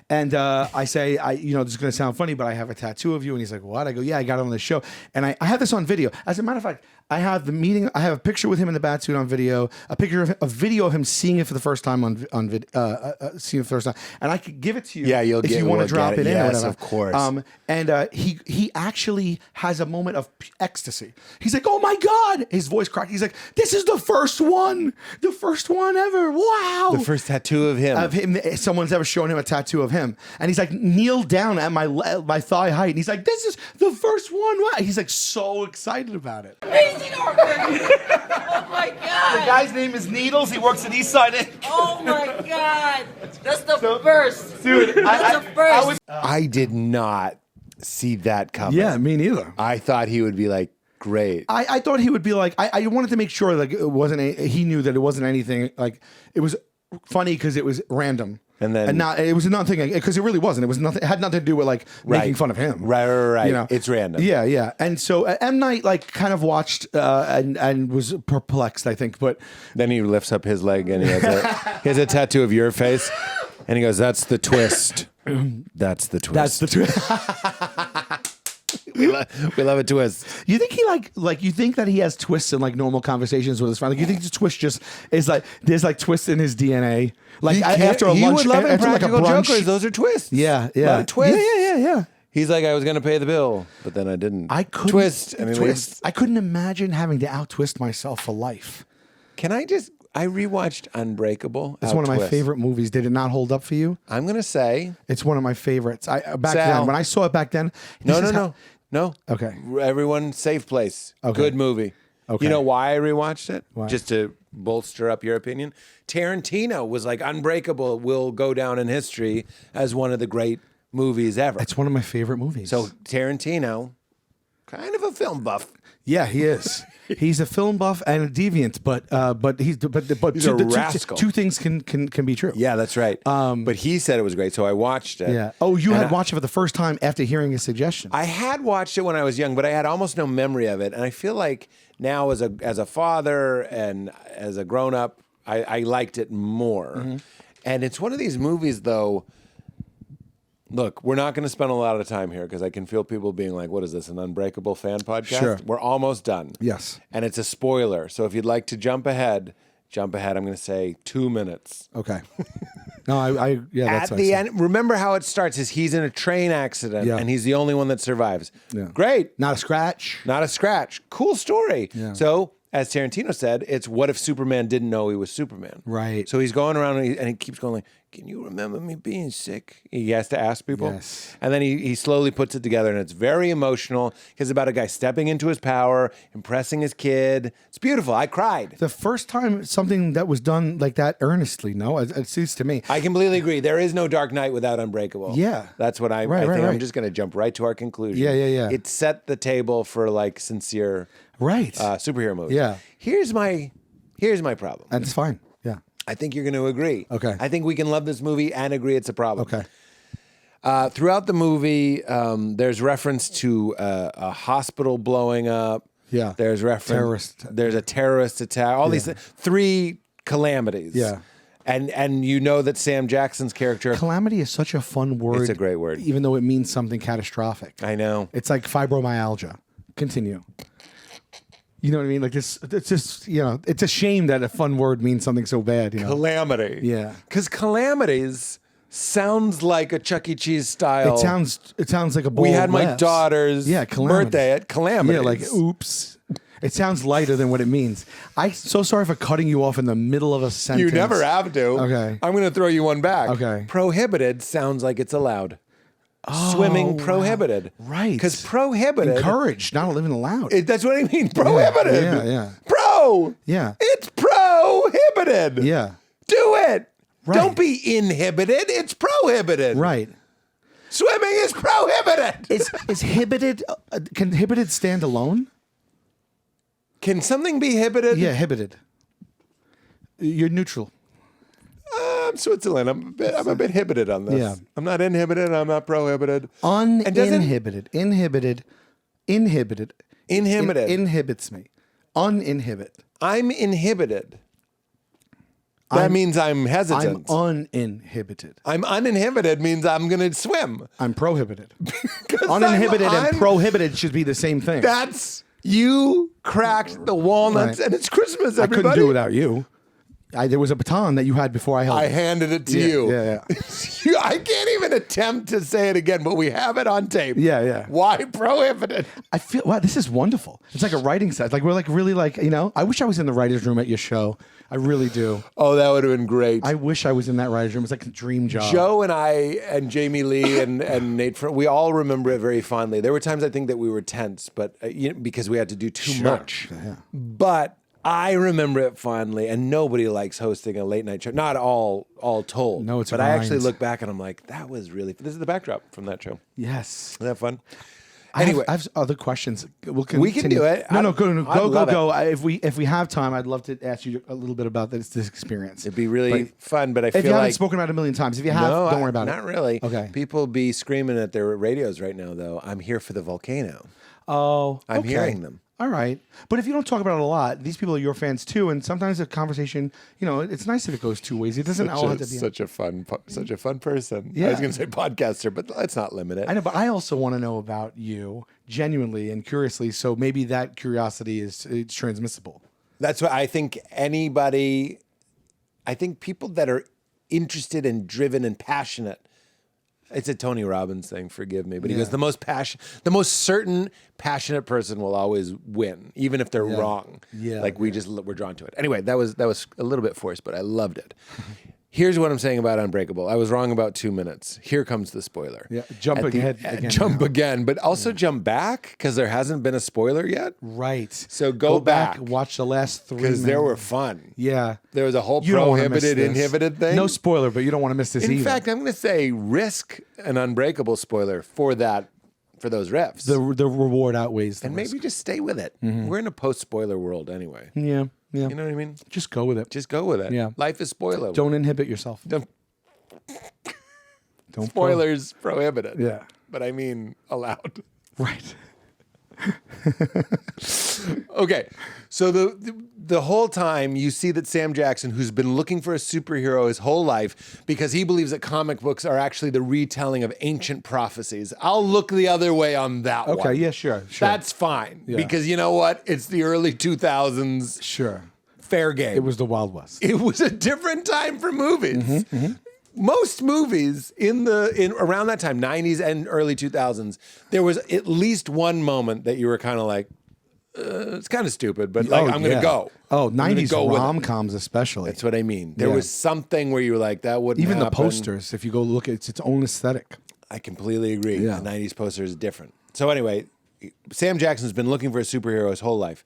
Speaker 3: And I say, this is going to sound funny, but I have a tattoo of you. And he's like, what? I go, yeah, I got it on the show. And I have this on video. As a matter of fact, I have the meeting. I have a picture with him in the bat suit on video, a video of him seeing it for the first time seeing it for the first time. And I could give it to you.
Speaker 1: Yeah,
Speaker 3: if you want to drop it in or
Speaker 1: yes,
Speaker 3: whatever.
Speaker 1: of course.
Speaker 3: And he actually has a moment of ecstasy. He's like, oh my God. His voice cracked. He's like, this is the first one ever. Wow.
Speaker 1: The first tattoo of him.
Speaker 3: Someone's ever shown him a tattoo of him. And he's like, kneeled down at my thigh height. And he's like, this is the first one. Wow. He's like so excited about it.
Speaker 4: Amazing artwork! Oh my God!
Speaker 2: The guy's name is Needles. He works at Eastside Inc.
Speaker 4: Oh my God! That's the first.
Speaker 2: Dude,
Speaker 4: That's the first.
Speaker 1: I did not see that coming.
Speaker 3: Yeah, me neither.
Speaker 1: I thought he would be like, great.
Speaker 3: I thought he would be like, I wanted to make sure like it wasn't, he knew that it wasn't anything, like it was funny because it was random.
Speaker 1: And not,
Speaker 3: it was nothing, because it really wasn't. It was nothing. It had nothing to do with like making fun of him.
Speaker 1: Right. It's random.
Speaker 3: Yeah. And so M. Night like kind of watched and was perplexed, I think. But
Speaker 1: then he lifts up his leg and he has a tattoo of your face, and he goes, "That's the twist. That's the twist.
Speaker 3: that's the twist.
Speaker 1: We love a twist."
Speaker 3: You think he like you think that he has twists in like normal conversations with his friend? Like you think the twist just is like there's like twists in his DNA? Like after a lunch,
Speaker 1: he would love
Speaker 3: after like a
Speaker 1: Impractical
Speaker 3: brunch.
Speaker 1: Jokers. Those are twists.
Speaker 3: Yeah.
Speaker 1: A lot of twists.
Speaker 3: Yeah.
Speaker 1: He's like, I was going to pay the bill, but then I didn't.
Speaker 3: I couldn't
Speaker 1: twist. And he
Speaker 3: twist.
Speaker 1: leaves.
Speaker 3: I couldn't imagine having to out twist myself for life.
Speaker 1: I rewatched Unbreakable.
Speaker 3: It's one of my favorite movies. Did it not hold up for you?
Speaker 1: I'm going to say.
Speaker 3: It's one of my favorites. Back
Speaker 1: Sal.
Speaker 3: then, when I saw it back then.
Speaker 1: No.
Speaker 3: Okay.
Speaker 1: Everyone, safe place.
Speaker 3: Okay.
Speaker 1: Good movie.
Speaker 3: Okay.
Speaker 1: You know why I rewatched it?
Speaker 3: Why?
Speaker 1: Just to bolster up your opinion. Tarantino was like, Unbreakable will go down in history as one of the great movies ever.
Speaker 3: It's one of my favorite movies.
Speaker 1: So Tarantino, kind of a film buff.
Speaker 3: Yeah, he is. He's a film buff and a deviant, but he's
Speaker 1: a rascal.
Speaker 3: Two things can be true.
Speaker 1: Yeah, that's right. But he said it was great, so I watched it.
Speaker 3: Yeah. Oh, you had watched it for the first time after hearing his suggestion.
Speaker 1: I had watched it when I was young, but I had almost no memory of it. And I feel like now as a father and as a grown up, I liked it more. Mm-hmm. And it's one of these movies, though. Look, we're not going to spend a lot of time here because I can feel people being like, what is this, an Unbreakable fan podcast?
Speaker 3: Sure.
Speaker 1: We're almost done.
Speaker 3: Yes.
Speaker 1: And it's a spoiler. So if you'd like to jump ahead. I'm going to say 2 minutes.
Speaker 3: Okay. No, that's
Speaker 1: at the end. Remember how it starts is he's in a train accident and he's the only one that survives. Yeah. Great.
Speaker 3: Not a scratch.
Speaker 1: Cool story.
Speaker 3: Yeah.
Speaker 1: So as Tarantino said, it's what if Superman didn't know he was Superman?
Speaker 3: Right.
Speaker 1: So he's going around and he keeps going like, can you remember me being sick? He has to ask people.
Speaker 3: Yes.
Speaker 1: And then he slowly puts it together, and it's very emotional because it's about a guy stepping into his power, impressing his kid. It's beautiful. I cried.
Speaker 3: The first time something that was done like that earnestly, no? It seems to me.
Speaker 1: I completely agree. There is no Dark Knight without Unbreakable.
Speaker 3: Yeah.
Speaker 1: That's what I
Speaker 3: Right,
Speaker 1: think.
Speaker 3: right,
Speaker 1: I'm
Speaker 3: right.
Speaker 1: just going to jump right to our conclusion.
Speaker 3: Yeah.
Speaker 1: It set the table for like sincere
Speaker 3: Right.
Speaker 1: superhero movies.
Speaker 3: Yeah.
Speaker 1: Here's my problem.
Speaker 3: That's fine. Yeah.
Speaker 1: I think you're going to agree.
Speaker 3: Okay.
Speaker 1: I think we can love this movie and agree it's a problem.
Speaker 3: Okay.
Speaker 1: Throughout the movie, there's reference to a hospital blowing up.
Speaker 3: Yeah.
Speaker 1: There's reference. There's a terrorist attack. All these 3 calamities.
Speaker 3: Yeah.
Speaker 1: And you know that Sam Jackson's character.
Speaker 3: Calamity is such a fun word.
Speaker 1: It's a great word.
Speaker 3: Even though it means something catastrophic.
Speaker 1: I know.
Speaker 3: It's like fibromyalgia. Continue. You know what I mean? Like this, it's just, it's a shame that a fun word means something so bad.
Speaker 1: Calamity.
Speaker 3: Yeah.
Speaker 1: Because calamities sounds like a Chuck E. Cheese style.
Speaker 3: It sounds like a bowl
Speaker 1: We had
Speaker 3: of
Speaker 1: my
Speaker 3: laughs.
Speaker 1: daughter's birthday at Calamities.
Speaker 3: Yeah, like oops. It sounds lighter than what it means. I'm so sorry for cutting you off in the middle of a sentence.
Speaker 1: You never have to.
Speaker 3: Okay.
Speaker 1: I'm going to throw you one back.
Speaker 3: Okay.
Speaker 1: Prohibited sounds like it's allowed. Swimming prohibited.
Speaker 3: Right.
Speaker 1: Because prohibited.
Speaker 3: Encouraged, not living allowed.
Speaker 1: That's what I mean. Prohibited.
Speaker 3: Yeah.
Speaker 1: Yeah. It's prohibited.
Speaker 3: Yeah.
Speaker 1: Do it.
Speaker 3: Right.
Speaker 1: Don't be inhibited. It's prohibited.
Speaker 3: Right.
Speaker 1: Swimming is prohibited.
Speaker 3: Is hibited, can hibited stand alone?
Speaker 1: Can something be hibited?
Speaker 3: Yeah, hibited. You're neutral.
Speaker 1: I'm Switzerland. I'm a bit hibited on this.
Speaker 3: Yeah.
Speaker 1: I'm not inhibited. I'm not prohibited.
Speaker 3: Uninhibited. Inhibited.
Speaker 1: Inhibited.
Speaker 3: Inhibits me. Uninhibit.
Speaker 1: I'm inhibited. That means I'm hesitant.
Speaker 3: I'm uninhibited.
Speaker 1: I'm uninhibited means I'm going to swim.
Speaker 3: I'm prohibited. Uninhibited and prohibited should be the same thing.
Speaker 1: You cracked the walnuts, and it's Christmas, everybody.
Speaker 3: I couldn't do it without you. There was a baton that you had before I held
Speaker 1: I
Speaker 3: it.
Speaker 1: handed it to you.
Speaker 3: Yeah.
Speaker 1: I can't even attempt to say it again, but we have it on tape.
Speaker 3: Yeah.
Speaker 1: Why prohibited?
Speaker 3: I feel, wow, this is wonderful. It's like a writing set. Like, we're like really like, I wish I was in the writer's room at your show. I really do.
Speaker 1: Oh, that would have been great.
Speaker 3: I wish I was in that writer's room. It's like a dream job.
Speaker 1: Joe and I and Jamie Lee and Nate, we all remember it very fondly. There were times I think that we were tense, but because we had to do too much.
Speaker 3: Yeah.
Speaker 1: But I remember it fondly, and nobody likes hosting a late night show. Not all told.
Speaker 3: No, it's
Speaker 1: but I actually
Speaker 3: grinds.
Speaker 1: look back and I'm like, that was really. This is the backdrop from that show.
Speaker 3: Yes.
Speaker 1: Isn't that fun?
Speaker 3: Anyway, I have other questions.
Speaker 1: We can do it.
Speaker 3: No,
Speaker 1: I'd love
Speaker 3: go. If we have time, I'd love to ask you a little bit about this experience.
Speaker 1: It'd be really fun, but I feel
Speaker 3: if you haven't
Speaker 1: like
Speaker 3: spoken about it a million times, if you have, don't worry about it.
Speaker 1: Not really.
Speaker 3: Okay.
Speaker 1: People be screaming at their radios right now, though. I'm here for the volcano.
Speaker 3: Oh,
Speaker 1: I'm
Speaker 3: okay.
Speaker 1: hearing them.
Speaker 3: All right. But if you don't talk about it a lot, these people are your fans too, and sometimes the conversation, it's nice if it goes two ways. It doesn't all have to be.
Speaker 1: Such a fun person.
Speaker 3: Yeah.
Speaker 1: I was going to say podcaster, but let's not limit it.
Speaker 3: I know, but I also want to know about you genuinely and curiously. So maybe that curiosity it's transmissible.
Speaker 1: That's what I think. I think people that are interested and driven and passionate. It's a Tony Robbins thing. Forgive me, but he goes, the most certain, passionate person will always win, even if they're wrong.
Speaker 3: Yeah,
Speaker 1: like we're drawn to it. Anyway, that was a little bit forced, but I loved it. Here's what I'm saying about Unbreakable. I was wrong about 2 minutes. Here comes the spoiler.
Speaker 3: Yeah, jump again,
Speaker 1: but also jump back because there hasn't been a spoiler yet.
Speaker 3: Right.
Speaker 1: So go back,
Speaker 3: watch the last 3
Speaker 1: because
Speaker 3: minutes.
Speaker 1: they were fun.
Speaker 3: Yeah.
Speaker 1: There was a whole
Speaker 3: You don't wanna miss
Speaker 1: prohibited,
Speaker 3: this.
Speaker 1: inhibited thing.
Speaker 3: No spoiler, but you don't want to miss this
Speaker 1: In
Speaker 3: either.
Speaker 1: fact, I'm going to say risk an Unbreakable spoiler for those riffs.
Speaker 3: the reward outweighs the
Speaker 1: and
Speaker 3: risk.
Speaker 1: maybe just stay with it. We're in a post-spoiler world anyway.
Speaker 3: Yeah.
Speaker 1: You know what I mean?
Speaker 3: Just go with it.
Speaker 1: Just go with it.
Speaker 3: Yeah.
Speaker 1: Life is spoiler.
Speaker 3: Don't inhibit yourself.
Speaker 1: Don't
Speaker 3: Don't
Speaker 1: spoilers prohibited.
Speaker 3: Yeah.
Speaker 1: But I mean allowed.
Speaker 3: Right.
Speaker 1: Okay. So the whole time you see that Sam Jackson, who's been looking for a superhero his whole life because he believes that comic books are actually the retelling of ancient prophecies. I'll look the other way on that one.
Speaker 3: Okay. Yeah. Sure.
Speaker 1: That's fine.
Speaker 3: Yeah.
Speaker 1: Because you know what? It's the early 2000s.
Speaker 3: Sure.
Speaker 1: Fair game.
Speaker 3: It was the Wild West.
Speaker 1: It was a different time for movies. Most movies in around that time, 90s and early 2000s, there was at least one moment that you were kind of like, it's kind of stupid, but like, I'm going to go.
Speaker 3: Oh,
Speaker 1: I'm gonna
Speaker 3: 90s
Speaker 1: go with it.
Speaker 3: rom-coms especially.
Speaker 1: That's what I mean. There
Speaker 3: Yeah.
Speaker 1: was something where you were like, that wouldn't
Speaker 3: Even the
Speaker 1: happen.
Speaker 3: posters, if you go look at it's its own aesthetic.
Speaker 1: I completely agree.
Speaker 3: Yeah.
Speaker 1: The 90s poster is different. So anyway, Sam Jackson's been looking for a superhero his whole life.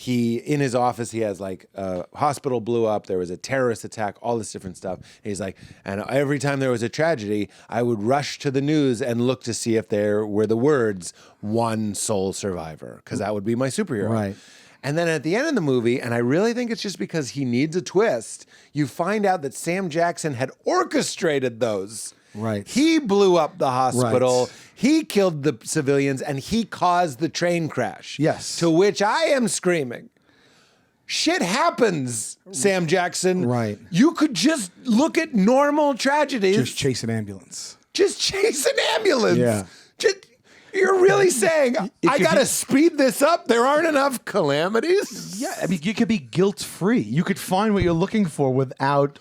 Speaker 1: In his office, he has like a hospital blew up. There was a terrorist attack, all this different stuff. And he's like, and every time there was a tragedy, I would rush to the news and look to see if there were the words "one sole survivor," because that would be my superhero.
Speaker 3: Right.
Speaker 1: And then at the end of the movie, and I really think it's just because he needs a twist, you find out that Sam Jackson had orchestrated those.
Speaker 3: Right.
Speaker 1: He blew up the hospital.
Speaker 3: Right.
Speaker 1: He killed the civilians, and he caused the train crash.
Speaker 3: Yes.
Speaker 1: To which I am screaming, shit happens, Sam Jackson.
Speaker 3: Right.
Speaker 1: You could just look at normal tragedies.
Speaker 3: Just chase an ambulance.
Speaker 1: Just chase an ambulance.
Speaker 3: Yeah.
Speaker 1: You're really saying, I
Speaker 3: could
Speaker 1: got to
Speaker 3: be-
Speaker 1: speed this up? There aren't enough calamities?
Speaker 3: Yeah, I mean, you could be guilt-free. You could find what you're looking for without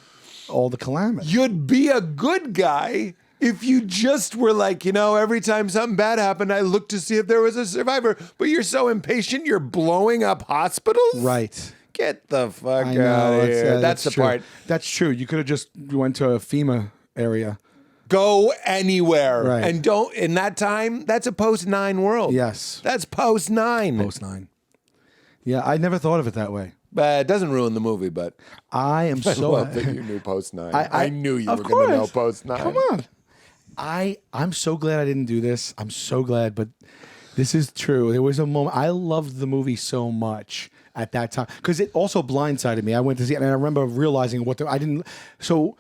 Speaker 3: all the calamity.
Speaker 1: You'd be a good guy if you just were like, every time something bad happened, I looked to see if there was a survivor. But you're so impatient, you're blowing up hospitals?
Speaker 3: Right.
Speaker 1: Get the fuck
Speaker 3: I
Speaker 1: out
Speaker 3: know.
Speaker 1: of here. That's the
Speaker 3: true.
Speaker 1: part.
Speaker 3: That's true. You could have just went to a FEMA area.
Speaker 1: Go anywhere.
Speaker 3: Right.
Speaker 1: And don't, in that time, that's a post-9 world.
Speaker 3: Yes.
Speaker 1: That's post-9.
Speaker 3: Post-9. Yeah, I never thought of it that way.
Speaker 1: But it doesn't ruin the movie, but
Speaker 3: I am
Speaker 1: I
Speaker 3: so
Speaker 1: love that you knew post-9.
Speaker 3: I
Speaker 1: I knew you
Speaker 3: of
Speaker 1: were going to know
Speaker 3: course.
Speaker 1: post-9.
Speaker 3: Come on. I'm so glad I didn't do this. I'm so glad, but this is true. There was a moment I loved the movie so much at that time because it also blindsided me. I went to see it and I remember realizing I didn't. So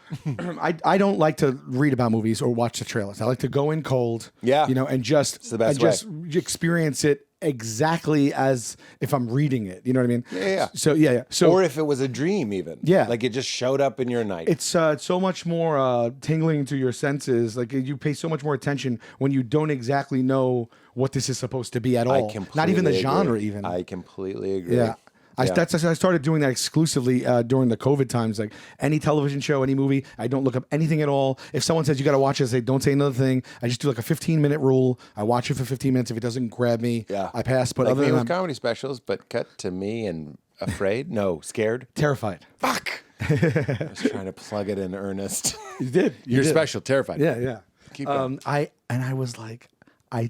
Speaker 3: I don't like to read about movies or watch the trailers. I like to go in cold.
Speaker 1: Yeah.
Speaker 3: And just
Speaker 1: the best
Speaker 3: just experience it exactly as if I'm reading it. You know what I mean?
Speaker 1: Yeah.
Speaker 3: So yeah. So
Speaker 1: Or if it was a dream, even.
Speaker 3: Yeah.
Speaker 1: Like it just showed up in your night.
Speaker 3: it's so much more tingling to your senses. Like you pay so much more attention when you don't exactly know what this is supposed to be at all. Not even the genre,
Speaker 1: agree.
Speaker 3: even.
Speaker 1: I completely agree.
Speaker 3: Yeah. I started doing that exclusively during the COVID times. Like any television show, any movie, I don't look up anything at all. If someone says you got to watch it, I say don't say another thing. I just do like a 15-minute rule. I watch it for 15 minutes. If it doesn't grab me, I pass. But
Speaker 1: like
Speaker 3: other
Speaker 1: me
Speaker 3: than
Speaker 1: with
Speaker 3: that,
Speaker 1: comedy specials, but cut to me and afraid? No, scared?
Speaker 3: terrified.
Speaker 1: Fuck! I was trying to plug it in earnest.
Speaker 3: You did.
Speaker 1: You're special, terrified.
Speaker 3: Yeah.
Speaker 1: Keep going.
Speaker 3: I was like, I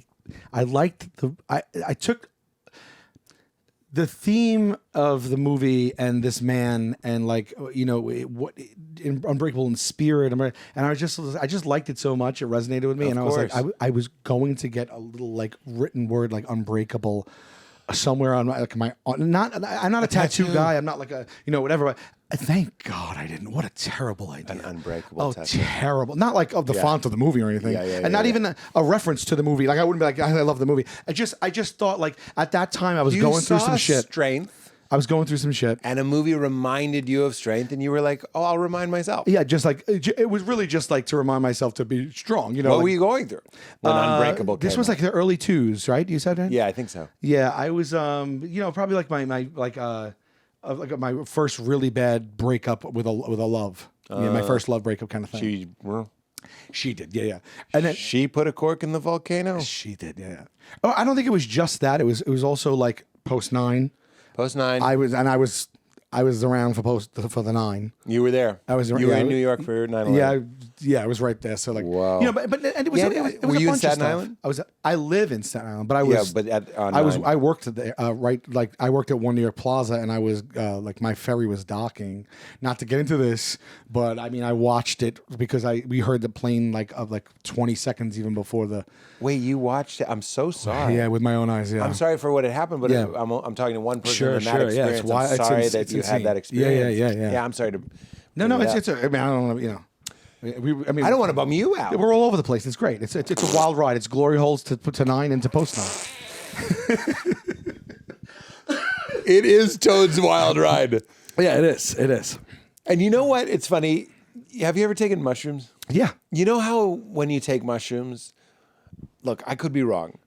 Speaker 3: liked I took the theme of the movie and this man and like Unbreakable in spirit and I just liked it so much it resonated with me
Speaker 1: Of
Speaker 3: and
Speaker 1: course.
Speaker 3: I was like I was going to get a little like written word like unbreakable somewhere on my I'm not a tattoo guy. I'm not like a whatever. But thank God I didn't. What a terrible idea.
Speaker 1: An unbreakable
Speaker 3: Oh,
Speaker 1: tattoo.
Speaker 3: terrible. Not like of the font of the movie or anything. And not even a reference to the movie. Like I wouldn't be like I love the movie. I just thought like at that time I was
Speaker 1: You
Speaker 3: going through
Speaker 1: saw
Speaker 3: some shit.
Speaker 1: Strength,
Speaker 3: I was going through some shit.
Speaker 1: and a movie reminded you of strength, and you were like, "Oh, I'll remind myself."
Speaker 3: Yeah, just like it was really just like to remind myself to be strong.
Speaker 1: What
Speaker 3: like,
Speaker 1: were you going through when Unbreakable came
Speaker 3: This was
Speaker 1: out?
Speaker 3: like the early 2000s, right? You said that?
Speaker 1: Yeah, I think so.
Speaker 3: Yeah, I was probably like my first really bad breakup with a love. My first love breakup kind of thing. She did, yeah. And then
Speaker 1: She put a cork in the volcano.
Speaker 3: she did, yeah. Oh, I don't think it was just that. It was also like post-9.
Speaker 1: Post-9.
Speaker 3: I was around for the 9.
Speaker 1: You were there.
Speaker 3: I was-
Speaker 1: You were
Speaker 3: yeah,
Speaker 1: in New York for 9/11.
Speaker 3: Yeah, I was right there. So like,
Speaker 1: Wow.
Speaker 3: but and it was.
Speaker 1: Yeah,
Speaker 3: it was
Speaker 1: were
Speaker 3: a
Speaker 1: you in
Speaker 3: bunch of
Speaker 1: Staten
Speaker 3: stuff.
Speaker 1: Island?
Speaker 3: I live in Staten Island, but I was.
Speaker 1: Yeah, but on
Speaker 3: I was.
Speaker 1: 9.
Speaker 3: I worked there. I worked at One New York Plaza, and I was like my ferry was docking. Not to get into this, but I mean, I watched it because we heard the plane like 20 seconds even before the.
Speaker 1: Wait, you watched it? I'm so sorry.
Speaker 3: Yeah, with my own eyes. Yeah.
Speaker 1: I'm sorry for what had happened, but
Speaker 3: Yeah.
Speaker 1: I'm talking to one person
Speaker 3: Sure,
Speaker 1: in that
Speaker 3: sure, yeah,
Speaker 1: experience.
Speaker 3: it's why-
Speaker 1: I'm
Speaker 3: it's
Speaker 1: sorry
Speaker 3: ins-
Speaker 1: that
Speaker 3: it's
Speaker 1: you
Speaker 3: insane.
Speaker 1: had that
Speaker 3: Yeah,
Speaker 1: experience.
Speaker 3: yeah.
Speaker 1: Yeah, I'm sorry to.
Speaker 3: No,
Speaker 1: bring it
Speaker 3: it's.
Speaker 1: up.
Speaker 3: I mean, I don't know. I mean,
Speaker 1: I don't want to bum you out.
Speaker 3: We're all over the place. It's great. It's a wild ride. It's glory holes to 9 and to post 9.
Speaker 1: It is Toad's Wild Ride.
Speaker 3: Yeah, it is. It is.
Speaker 1: And you know what? It's funny. Have you ever taken mushrooms?
Speaker 3: Yeah.
Speaker 1: You know how when you take mushrooms, look, I could be wrong,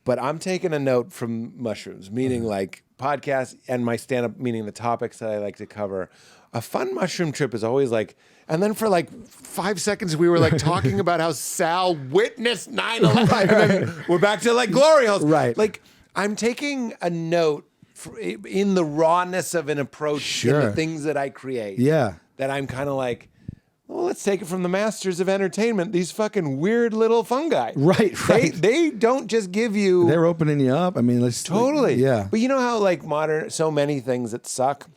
Speaker 1: but I'm taking a note from mushrooms, meaning like podcasts and my stand-up, meaning the topics that I like to cover. A fun mushroom trip is always like, and then for like 5 seconds we were like talking about how Sal witnessed 9/11, and then we're back to like glory holes.
Speaker 3: Right.
Speaker 1: Like I'm taking a note in the rawness of an approach in the things that I create.
Speaker 3: Yeah.
Speaker 1: That I'm kind of like, well, let's take it from the masters of entertainment. These fucking weird little fungi.
Speaker 3: Right.
Speaker 1: They don't just give you.
Speaker 3: They're opening you up. I mean, let's
Speaker 1: Totally.
Speaker 3: Yeah.
Speaker 1: But you know how like so many things that suck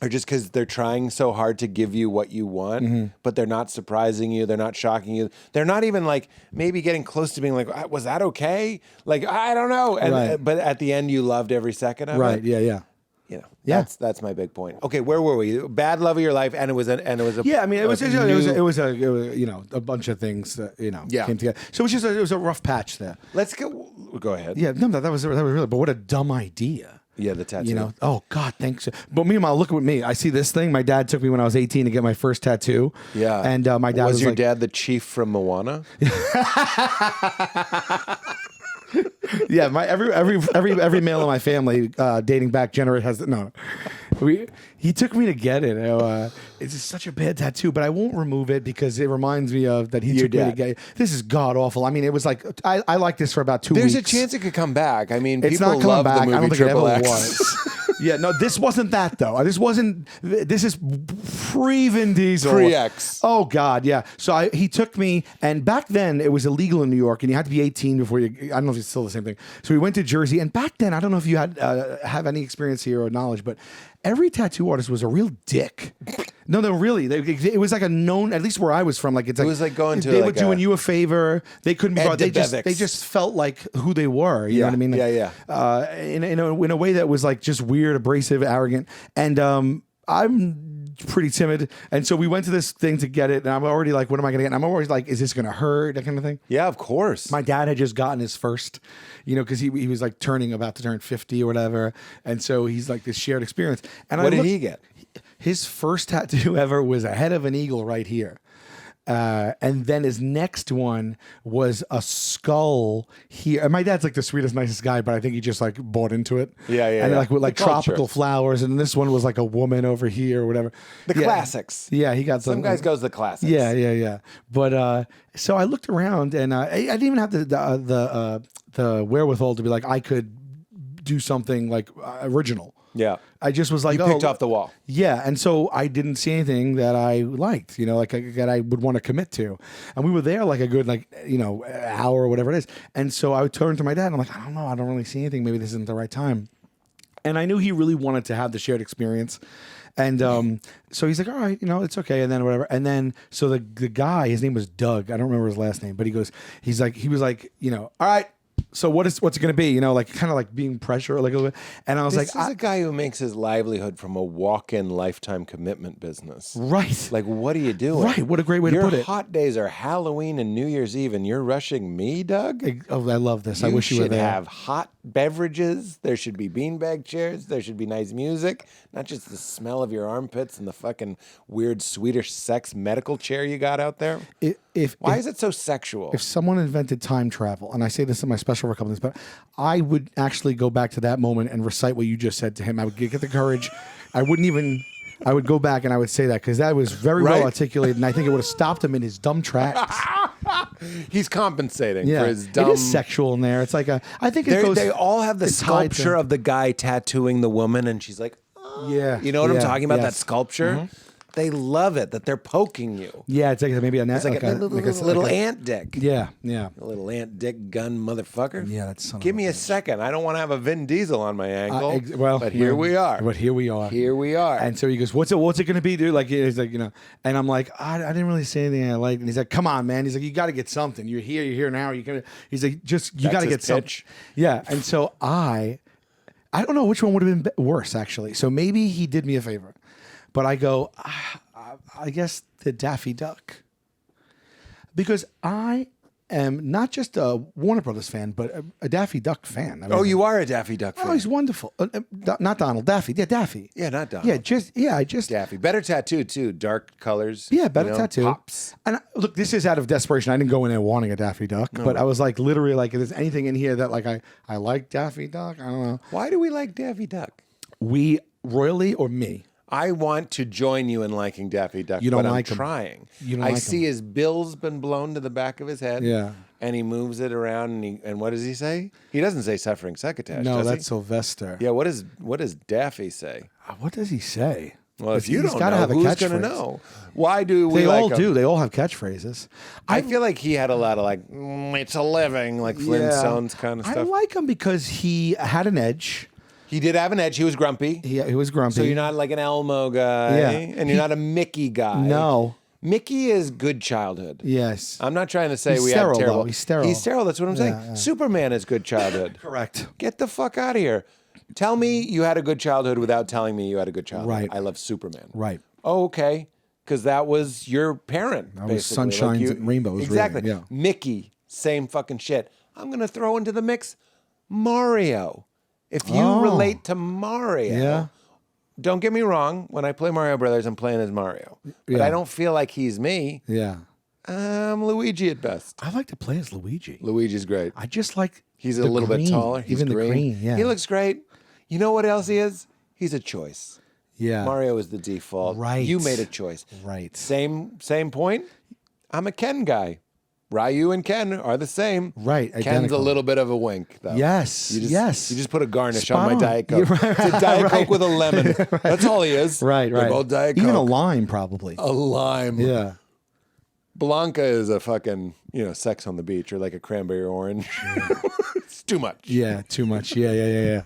Speaker 1: are just because they're trying so hard to give you what you want, but they're not surprising you. They're not shocking you. They're not even like maybe getting close to being like, was that okay? Like, I don't know. And, But at the end, you loved every second of it.
Speaker 3: Right. Yeah. Yeah.
Speaker 1: You know, that's my big point. Okay, where were we? Bad love of your life, and it was a
Speaker 3: yeah. I mean, it was you know, a bunch of things that came together. So it was a rough patch there.
Speaker 1: Let's go ahead.
Speaker 3: Yeah, no, that was really. But what a dumb idea.
Speaker 1: Yeah, the tattoo.
Speaker 3: You know, oh God, thanks. But meanwhile, look at me. I see this thing. My dad took me when I was 18 to get my first tattoo.
Speaker 1: Yeah,
Speaker 3: and my dad was
Speaker 1: your
Speaker 3: like,
Speaker 1: dad the chief from Moana?
Speaker 3: Yeah, my every male in my family, dating back generation has no. He took me to get it. It's just such a bad tattoo, but I won't remove it because it reminds me of that he took me to get it. This is god awful. I mean, it was like I liked this for about 2 weeks.
Speaker 1: There's a chance it could come back. I mean,
Speaker 3: it's
Speaker 1: people
Speaker 3: not coming
Speaker 1: love
Speaker 3: back.
Speaker 1: the movie
Speaker 3: I don't think it ever
Speaker 1: Triple X.
Speaker 3: was. Yeah, no, this wasn't that though. This is pre-Vin Diesel.
Speaker 1: Pre-X.
Speaker 3: Oh God, yeah. So he took me, and back then it was illegal in New York, and you had to be 18 before you. I don't know if it's still the same thing. So we went to Jersey, and back then I don't know if you had have any experience here or knowledge, but every tattoo artist was a real dick. No, really. It was like a known, at least where I was from. Like it
Speaker 1: was like going to
Speaker 3: they
Speaker 1: like
Speaker 3: were doing you a favor. They couldn't be. They
Speaker 1: Ed
Speaker 3: just felt like who they were. You know what I mean? Like, in a way that was like just weird, abrasive, arrogant, and I'm pretty timid, and so we went to this thing to get it, and I'm already like, what am I going to get? And I'm always like, is this going to hurt? That kind of thing.
Speaker 1: Yeah, of course.
Speaker 3: My dad had just gotten his first, because he was like about to turn 50 or whatever, and so he's like this shared experience. And
Speaker 1: what did he get?
Speaker 3: His first tattoo ever was a head of an eagle right here. And then his next one was a skull here. And my dad's like the sweetest, nicest guy, but I think he just like bought into it. And like with like tropical flowers. And this one was like a woman over here or whatever.
Speaker 1: The classics.
Speaker 3: Yeah, he got
Speaker 1: some guys goes the classics.
Speaker 3: Yeah. But so I looked around, and I didn't even have the wherewithal to be like, I could do something like original.
Speaker 1: Yeah.
Speaker 3: I just was like,
Speaker 1: you picked off the wall.
Speaker 3: Yeah. And so I didn't see anything that I liked, like that I would want to commit to. And we were there like a good, hour or whatever it is. And so I would turn to my dad and I'm like, I don't know. I don't really see anything. Maybe this isn't the right time. And I knew he really wanted to have the shared experience. And so he's like, all right, it's okay. And then whatever. And then, so the guy, his name was Doug. I don't remember his last name, but he was like, all right. So what's it going to be? Kind of like being pressure like a little bit. And I was
Speaker 1: this
Speaker 3: like,
Speaker 1: is a guy who makes his livelihood from a walk-in lifetime commitment business.
Speaker 3: Right.
Speaker 1: Like, what are you doing?
Speaker 3: Right. What a great way to put it.
Speaker 1: Your hot days are Halloween and New Year's Eve, and you're rushing me, Doug?
Speaker 3: Oh, I love this. I wish you were there.
Speaker 1: You should have hot beverages. There should be beanbag chairs. There should be nice music, not just the smell of your armpits and the fucking weird Swedish sex medical chair you got out there. Why is it so sexual?
Speaker 3: If someone invented time travel, and I say this in my special for a couple of things, but I would actually go back to that moment and recite what you just said to him. I would get the courage. I would go back and I would say that because that was very well articulated, and I think it would have stopped him in his dumb tracks.
Speaker 1: He's compensating for his dumb.
Speaker 3: It is sexual in there. It's like I think it goes.
Speaker 1: They all have the sculpture of the guy tattooing the woman, and she's like, oh.
Speaker 3: Yeah,
Speaker 1: you know what I'm talking about? That sculpture. Mm-hmm. They love it that they're poking you.
Speaker 3: Yeah, it's like maybe
Speaker 1: it's like a little ant dick.
Speaker 3: Yeah.
Speaker 1: A little ant dick gun motherfucker.
Speaker 3: Yeah, that's.
Speaker 1: Give me a second. I don't want to have a Vin Diesel on my ankle. But here we are.
Speaker 3: Here we are.
Speaker 1: And
Speaker 3: so he goes, "What's it going to be, dude?" Like he's like, and I'm like, I didn't really say anything I liked. And he's like, "Come on, man." He's like, "You got to get something. You're here now. He's like, you got to get something." Yeah, and so I don't know which one would have been worse actually. So maybe he did me a favor. But I go, I guess the Daffy Duck. Because I am not just a Warner Brothers fan, but a Daffy Duck fan. I mean,
Speaker 1: you are a Daffy Duck fan.
Speaker 3: Oh, he's wonderful. Not Donald, Daffy. Yeah, Daffy.
Speaker 1: Yeah, not Donald.
Speaker 3: I just
Speaker 1: Daffy. Better tattoo, too. Dark colors.
Speaker 3: Yeah, better tattoo.
Speaker 1: Pops.
Speaker 3: And look, this is out of desperation. I didn't go in there wanting a Daffy Duck, but I was like, literally, like, if there's anything in here that, like, I like Daffy Duck, I don't know.
Speaker 1: Why do we like Daffy Duck?
Speaker 3: We, royally or me?
Speaker 1: I want to join you in liking Daffy Duck,
Speaker 3: You don't
Speaker 1: but
Speaker 3: like
Speaker 1: I'm
Speaker 3: him.
Speaker 1: trying.
Speaker 3: You don't
Speaker 1: I
Speaker 3: like
Speaker 1: see
Speaker 3: him.
Speaker 1: his bill's been blown to the back of his head.
Speaker 3: Yeah.
Speaker 1: And he moves it around, and what does he say? He doesn't say suffering succotash,
Speaker 3: No,
Speaker 1: does
Speaker 3: that's
Speaker 1: he?
Speaker 3: Sylvester.
Speaker 1: Yeah, what does Daffy say?
Speaker 3: What does he say?
Speaker 1: Well, if you
Speaker 3: He's
Speaker 1: don't
Speaker 3: gotta
Speaker 1: know,
Speaker 3: have a
Speaker 1: who's going to
Speaker 3: catchphrase.
Speaker 1: know? Why do we
Speaker 3: They
Speaker 1: like
Speaker 3: all
Speaker 1: him?
Speaker 3: do. They all have catchphrases.
Speaker 1: I feel like he had a lot of like, it's a living, like Flintstones kind of
Speaker 3: I
Speaker 1: stuff.
Speaker 3: like him because he had an edge.
Speaker 1: He did have an edge. He was grumpy.
Speaker 3: He was grumpy.
Speaker 1: So you're not like an Elmo guy,
Speaker 3: Yeah.
Speaker 1: and you're not a Mickey guy.
Speaker 3: No.
Speaker 1: Mickey is good childhood.
Speaker 3: Yes.
Speaker 1: I'm not trying to say
Speaker 3: He's
Speaker 1: we
Speaker 3: sterile,
Speaker 1: have terrible.
Speaker 3: though. He's sterile.
Speaker 1: He's sterile. That's what I'm saying.
Speaker 3: Yeah.
Speaker 1: Superman is good childhood.
Speaker 3: Correct.
Speaker 1: Get the fuck out of here. Tell me you had a good childhood without telling me you had a good childhood.
Speaker 3: Right.
Speaker 1: I love Superman.
Speaker 3: Right.
Speaker 1: Oh, okay. Because that was your parent.
Speaker 3: That was
Speaker 1: basically.
Speaker 3: sunshines and rainbows,
Speaker 1: Exactly.
Speaker 3: really, yeah.
Speaker 1: Mickey, same fucking shit. I'm going to throw into the mix Mario. If you
Speaker 3: Oh.
Speaker 1: relate to Mario,
Speaker 3: Yeah.
Speaker 1: don't get me wrong. When I play Mario Brothers, I'm playing as Mario. But
Speaker 3: Yeah.
Speaker 1: I don't feel like he's me.
Speaker 3: Yeah.
Speaker 1: I'm Luigi at best.
Speaker 3: I like to play as Luigi.
Speaker 1: Luigi's great.
Speaker 3: I just like
Speaker 1: He's a
Speaker 3: the
Speaker 1: little
Speaker 3: green.
Speaker 1: bit taller. He's
Speaker 3: Even
Speaker 1: green.
Speaker 3: the green, yeah.
Speaker 1: He looks great. You know what else he is? He's a choice.
Speaker 3: yeah.
Speaker 1: Mario is the default.
Speaker 3: Right.
Speaker 1: You made a choice.
Speaker 3: Right.
Speaker 1: Same point. I'm a Ken guy. Ryu and Ken are the same.
Speaker 3: Right,
Speaker 1: Ken's
Speaker 3: identical.
Speaker 1: a little bit of a wink, though.
Speaker 3: Yes,
Speaker 1: You just,
Speaker 3: yes.
Speaker 1: You just put a garnish
Speaker 3: Spot
Speaker 1: on my
Speaker 3: on.
Speaker 1: Diet Coke.
Speaker 3: You're right,
Speaker 1: It's a Diet
Speaker 3: right.
Speaker 1: Coke with a lemon. That's all he is.
Speaker 3: Right,
Speaker 1: They're
Speaker 3: right.
Speaker 1: both Diet Coke.
Speaker 3: Even a lime, probably.
Speaker 1: A lime.
Speaker 3: Yeah.
Speaker 1: Blanca is a fucking, sex on the beach or like a cranberry orange. It's too much.
Speaker 3: Yeah, too much. Yeah.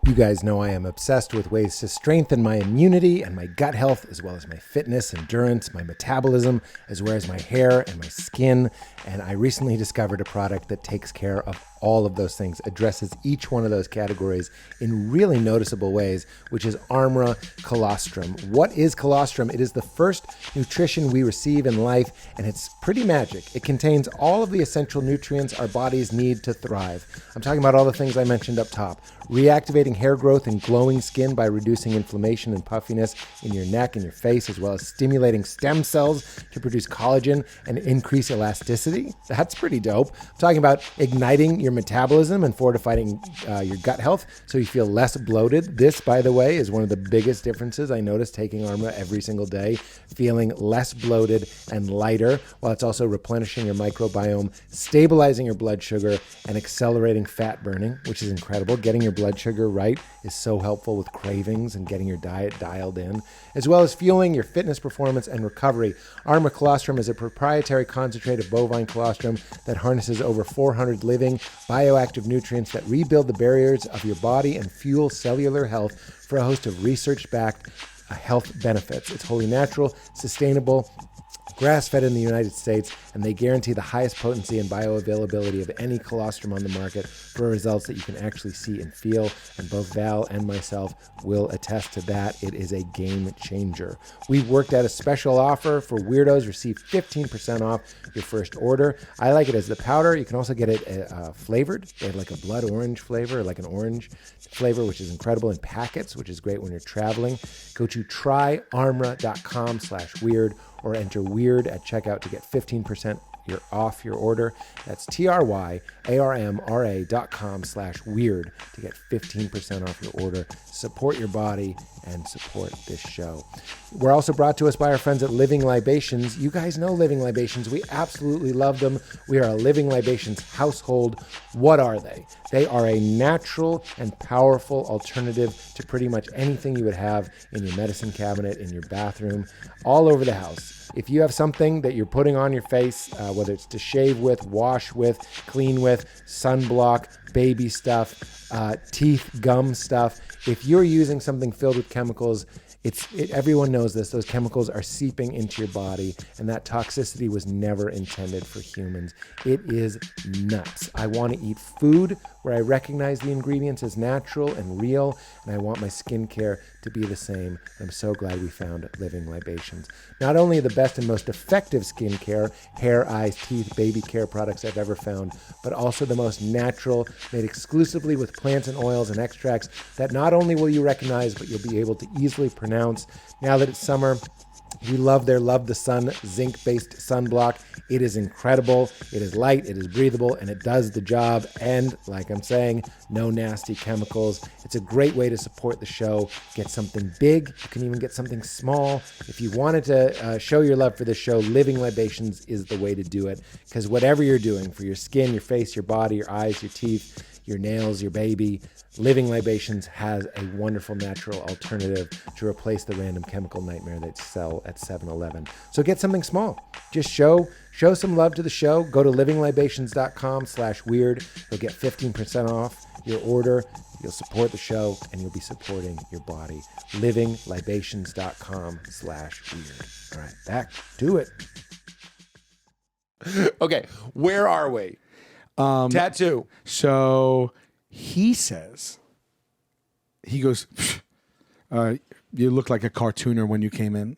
Speaker 1: You guys know I am obsessed with ways to strengthen my immunity and my gut health, as well as my fitness, endurance, my metabolism, as well as my hair and my skin. And I recently discovered a product that takes care of all of those things, addresses each one of those categories in really noticeable ways, which is ARMRA Colostrum. What is colostrum? It is the first nutrition we receive in life, and it's pretty magic. It contains all of the essential nutrients our bodies need to thrive. I'm talking about all the things I mentioned up top. Reactivating hair growth and glowing skin by reducing inflammation and puffiness in your neck and your face, as well as stimulating stem cells to produce collagen and increase elasticity. That's pretty dope. I'm talking about igniting your metabolism and fortifying your gut health so you feel less bloated. This, by the way, is one of the biggest differences I notice taking ARMRA every single day, feeling less bloated and lighter, while it's also replenishing your microbiome, stabilizing your blood sugar, and accelerating fat burning, which is incredible. Getting your blood sugar right is so helpful with cravings and getting your diet dialed in, as well as fueling your fitness performance and recovery. ARMRA Colostrum is a proprietary concentrate of bovine colostrum that harnesses over 400 living bioactive nutrients that rebuild the barriers of your body and fuel cellular health for a host of research-backed health benefits. It's wholly natural, sustainable, grass-fed in the United States, and they guarantee the highest potency and bioavailability of any colostrum on the market for results that you can actually see and feel. And both Val and myself will attest to that. It is a game changer. We've worked out a special offer for weirdos. Receive 15% off your first order. I like it as the powder. You can also get it flavored. They have like a blood orange flavor, like an orange flavor, which is incredible in packets, which is great when you're traveling. Go to tryarmra.com/weird or enter weird at checkout to get 15% off your order. That's tryarmra.com/weird to get 15% off your order. Support your body and support this show. We're also brought to us by our friends at Living Libations. You guys know Living Libations. We absolutely love them. We are a Living Libations household. What are they? They are a natural and powerful alternative to pretty much anything you would have in your medicine cabinet, in your bathroom, all over the house. If you have something that you're putting on your face, whether it's to shave with, wash with, clean with, sunblock, baby stuff, teeth, gum stuff, if you're using something filled with chemicals, everyone knows this. Those chemicals are seeping into your body, and that toxicity was never intended for humans. It is nuts. I want to eat food where I recognize the ingredients as natural and real, and I want my skincare to be the same. I'm so glad we found Living Libations. Not only the best and most effective skincare, hair, eyes, teeth, baby care products I've ever found, but also the most natural, made exclusively with plants and oils and extracts that not only will you recognize, but you'll be able to easily pronounce. Now that it's summer, We love their Love the Sun zinc-based sunblock. It is incredible. It is light, it is breathable, and it does the job. And like I'm saying, no nasty chemicals. It's a great way to support the show. Get something big. You can even get something small. If you wanted to show your love for the show, Living Libations is the way to do it. Because whatever you're doing for your skin, your face, your body, your eyes, your teeth, your nails, your baby, Living Libations has a wonderful natural alternative to replace the random chemical nightmare that sell at 7-Eleven. So get something small. Just show some love to the show. Go to livinglibations.com/weird. You'll get 15% off your order. You'll support the show and you'll be supporting your body. livinglibations.com/weird. All right, back to it.
Speaker 2: Okay, where are we? Tattoo.
Speaker 3: So he says, he goes, you look like a cartooner when you came in.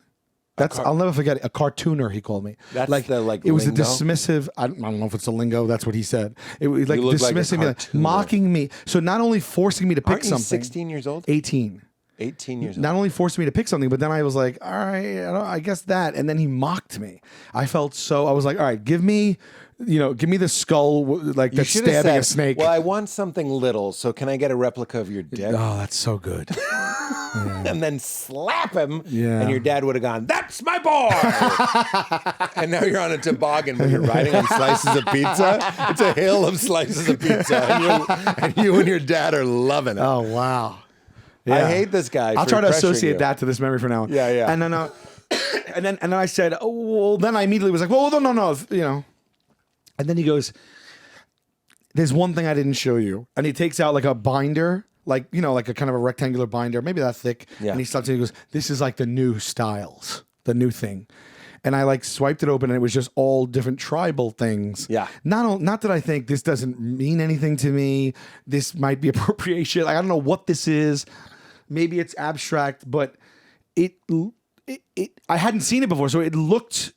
Speaker 3: I'll never forget it. A cartooner, he called me.
Speaker 2: That's
Speaker 3: like,
Speaker 2: the, like,
Speaker 3: it was
Speaker 2: lingo?
Speaker 3: a dismissive, I don't know if it's a lingo, that's what he said. It was like
Speaker 2: You look like a
Speaker 3: dismissing me, like,
Speaker 2: cartooner.
Speaker 3: mocking me. So not only forcing me to pick
Speaker 2: Aren't you
Speaker 3: something.
Speaker 2: 16 years old?
Speaker 3: 18.
Speaker 2: 18 years old.
Speaker 3: Not only forced me to pick something, but then I was like, all right, I guess that. And then he mocked me. I was like, all right, give me the skull, like
Speaker 1: You
Speaker 3: that's
Speaker 1: should have
Speaker 3: stabbing
Speaker 1: said,
Speaker 3: a snake.
Speaker 1: well, I want something little, so can I get a replica of your dick?
Speaker 3: Oh, that's so good.
Speaker 1: And then slap him,
Speaker 3: Yeah.
Speaker 1: and your dad would have gone, that's my boy! And now you're on a toboggan where you're riding on slices of pizza. It's a hill of slices of pizza, and you and your dad are loving it.
Speaker 3: Oh, wow.
Speaker 1: I hate this guy.
Speaker 3: I'll
Speaker 1: for
Speaker 3: try to
Speaker 1: pressuring
Speaker 3: associate
Speaker 1: you.
Speaker 3: that to this memory from now on.
Speaker 1: Yeah, yeah.
Speaker 3: And then, and then I said, oh, well, then I immediately was like, well, no, And then he goes, there's one thing I didn't show you. And he takes out like a binder, like a kind of a rectangular binder, maybe that thick.
Speaker 1: Yeah.
Speaker 3: And he stops and he goes, this is like the new styles, the new thing. And I like swiped it open and it was just all different tribal things.
Speaker 1: Yeah.
Speaker 3: Not that I think this doesn't mean anything to me. This might be appropriation. Like, I don't know what this is. Maybe it's abstract, but it I hadn't seen it before, so it looked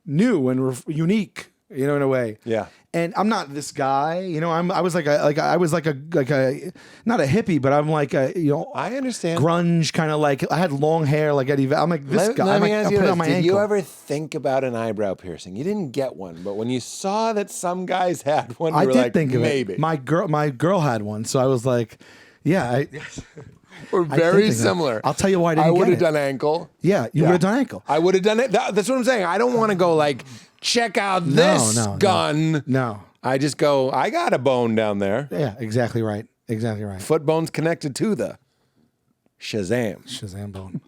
Speaker 3: new and unique, in a way.
Speaker 1: Yeah.
Speaker 3: And I'm not this guy, I was like a not a hippie, but I'm like a
Speaker 1: I understand.
Speaker 3: grunge kind of, like I had long hair like Eddie. I'm like this guy.
Speaker 1: Let me
Speaker 3: I'll
Speaker 1: ask you
Speaker 3: put it
Speaker 1: this.
Speaker 3: on my
Speaker 1: Did
Speaker 3: ankle.
Speaker 1: you ever think about an eyebrow piercing? You didn't get one, but when you saw that some guys had one, you
Speaker 3: I
Speaker 1: were
Speaker 3: did
Speaker 1: like,
Speaker 3: think of
Speaker 1: maybe.
Speaker 3: it. My girl had one, so I was like, yeah.
Speaker 1: We're
Speaker 3: I
Speaker 1: very
Speaker 3: did think that.
Speaker 1: similar.
Speaker 3: I'll tell you why I didn't
Speaker 1: I would
Speaker 3: get
Speaker 1: have
Speaker 3: it.
Speaker 1: done ankle.
Speaker 3: Yeah, you would have done ankle.
Speaker 1: I would have done it. That's what I'm saying. I don't want to go like, check out this
Speaker 3: no,
Speaker 1: gun.
Speaker 3: No.
Speaker 1: I just go, I got a bone down there.
Speaker 3: Yeah, exactly right. Exactly right.
Speaker 1: Foot bone's connected to the Shazam.
Speaker 3: Shazam bone.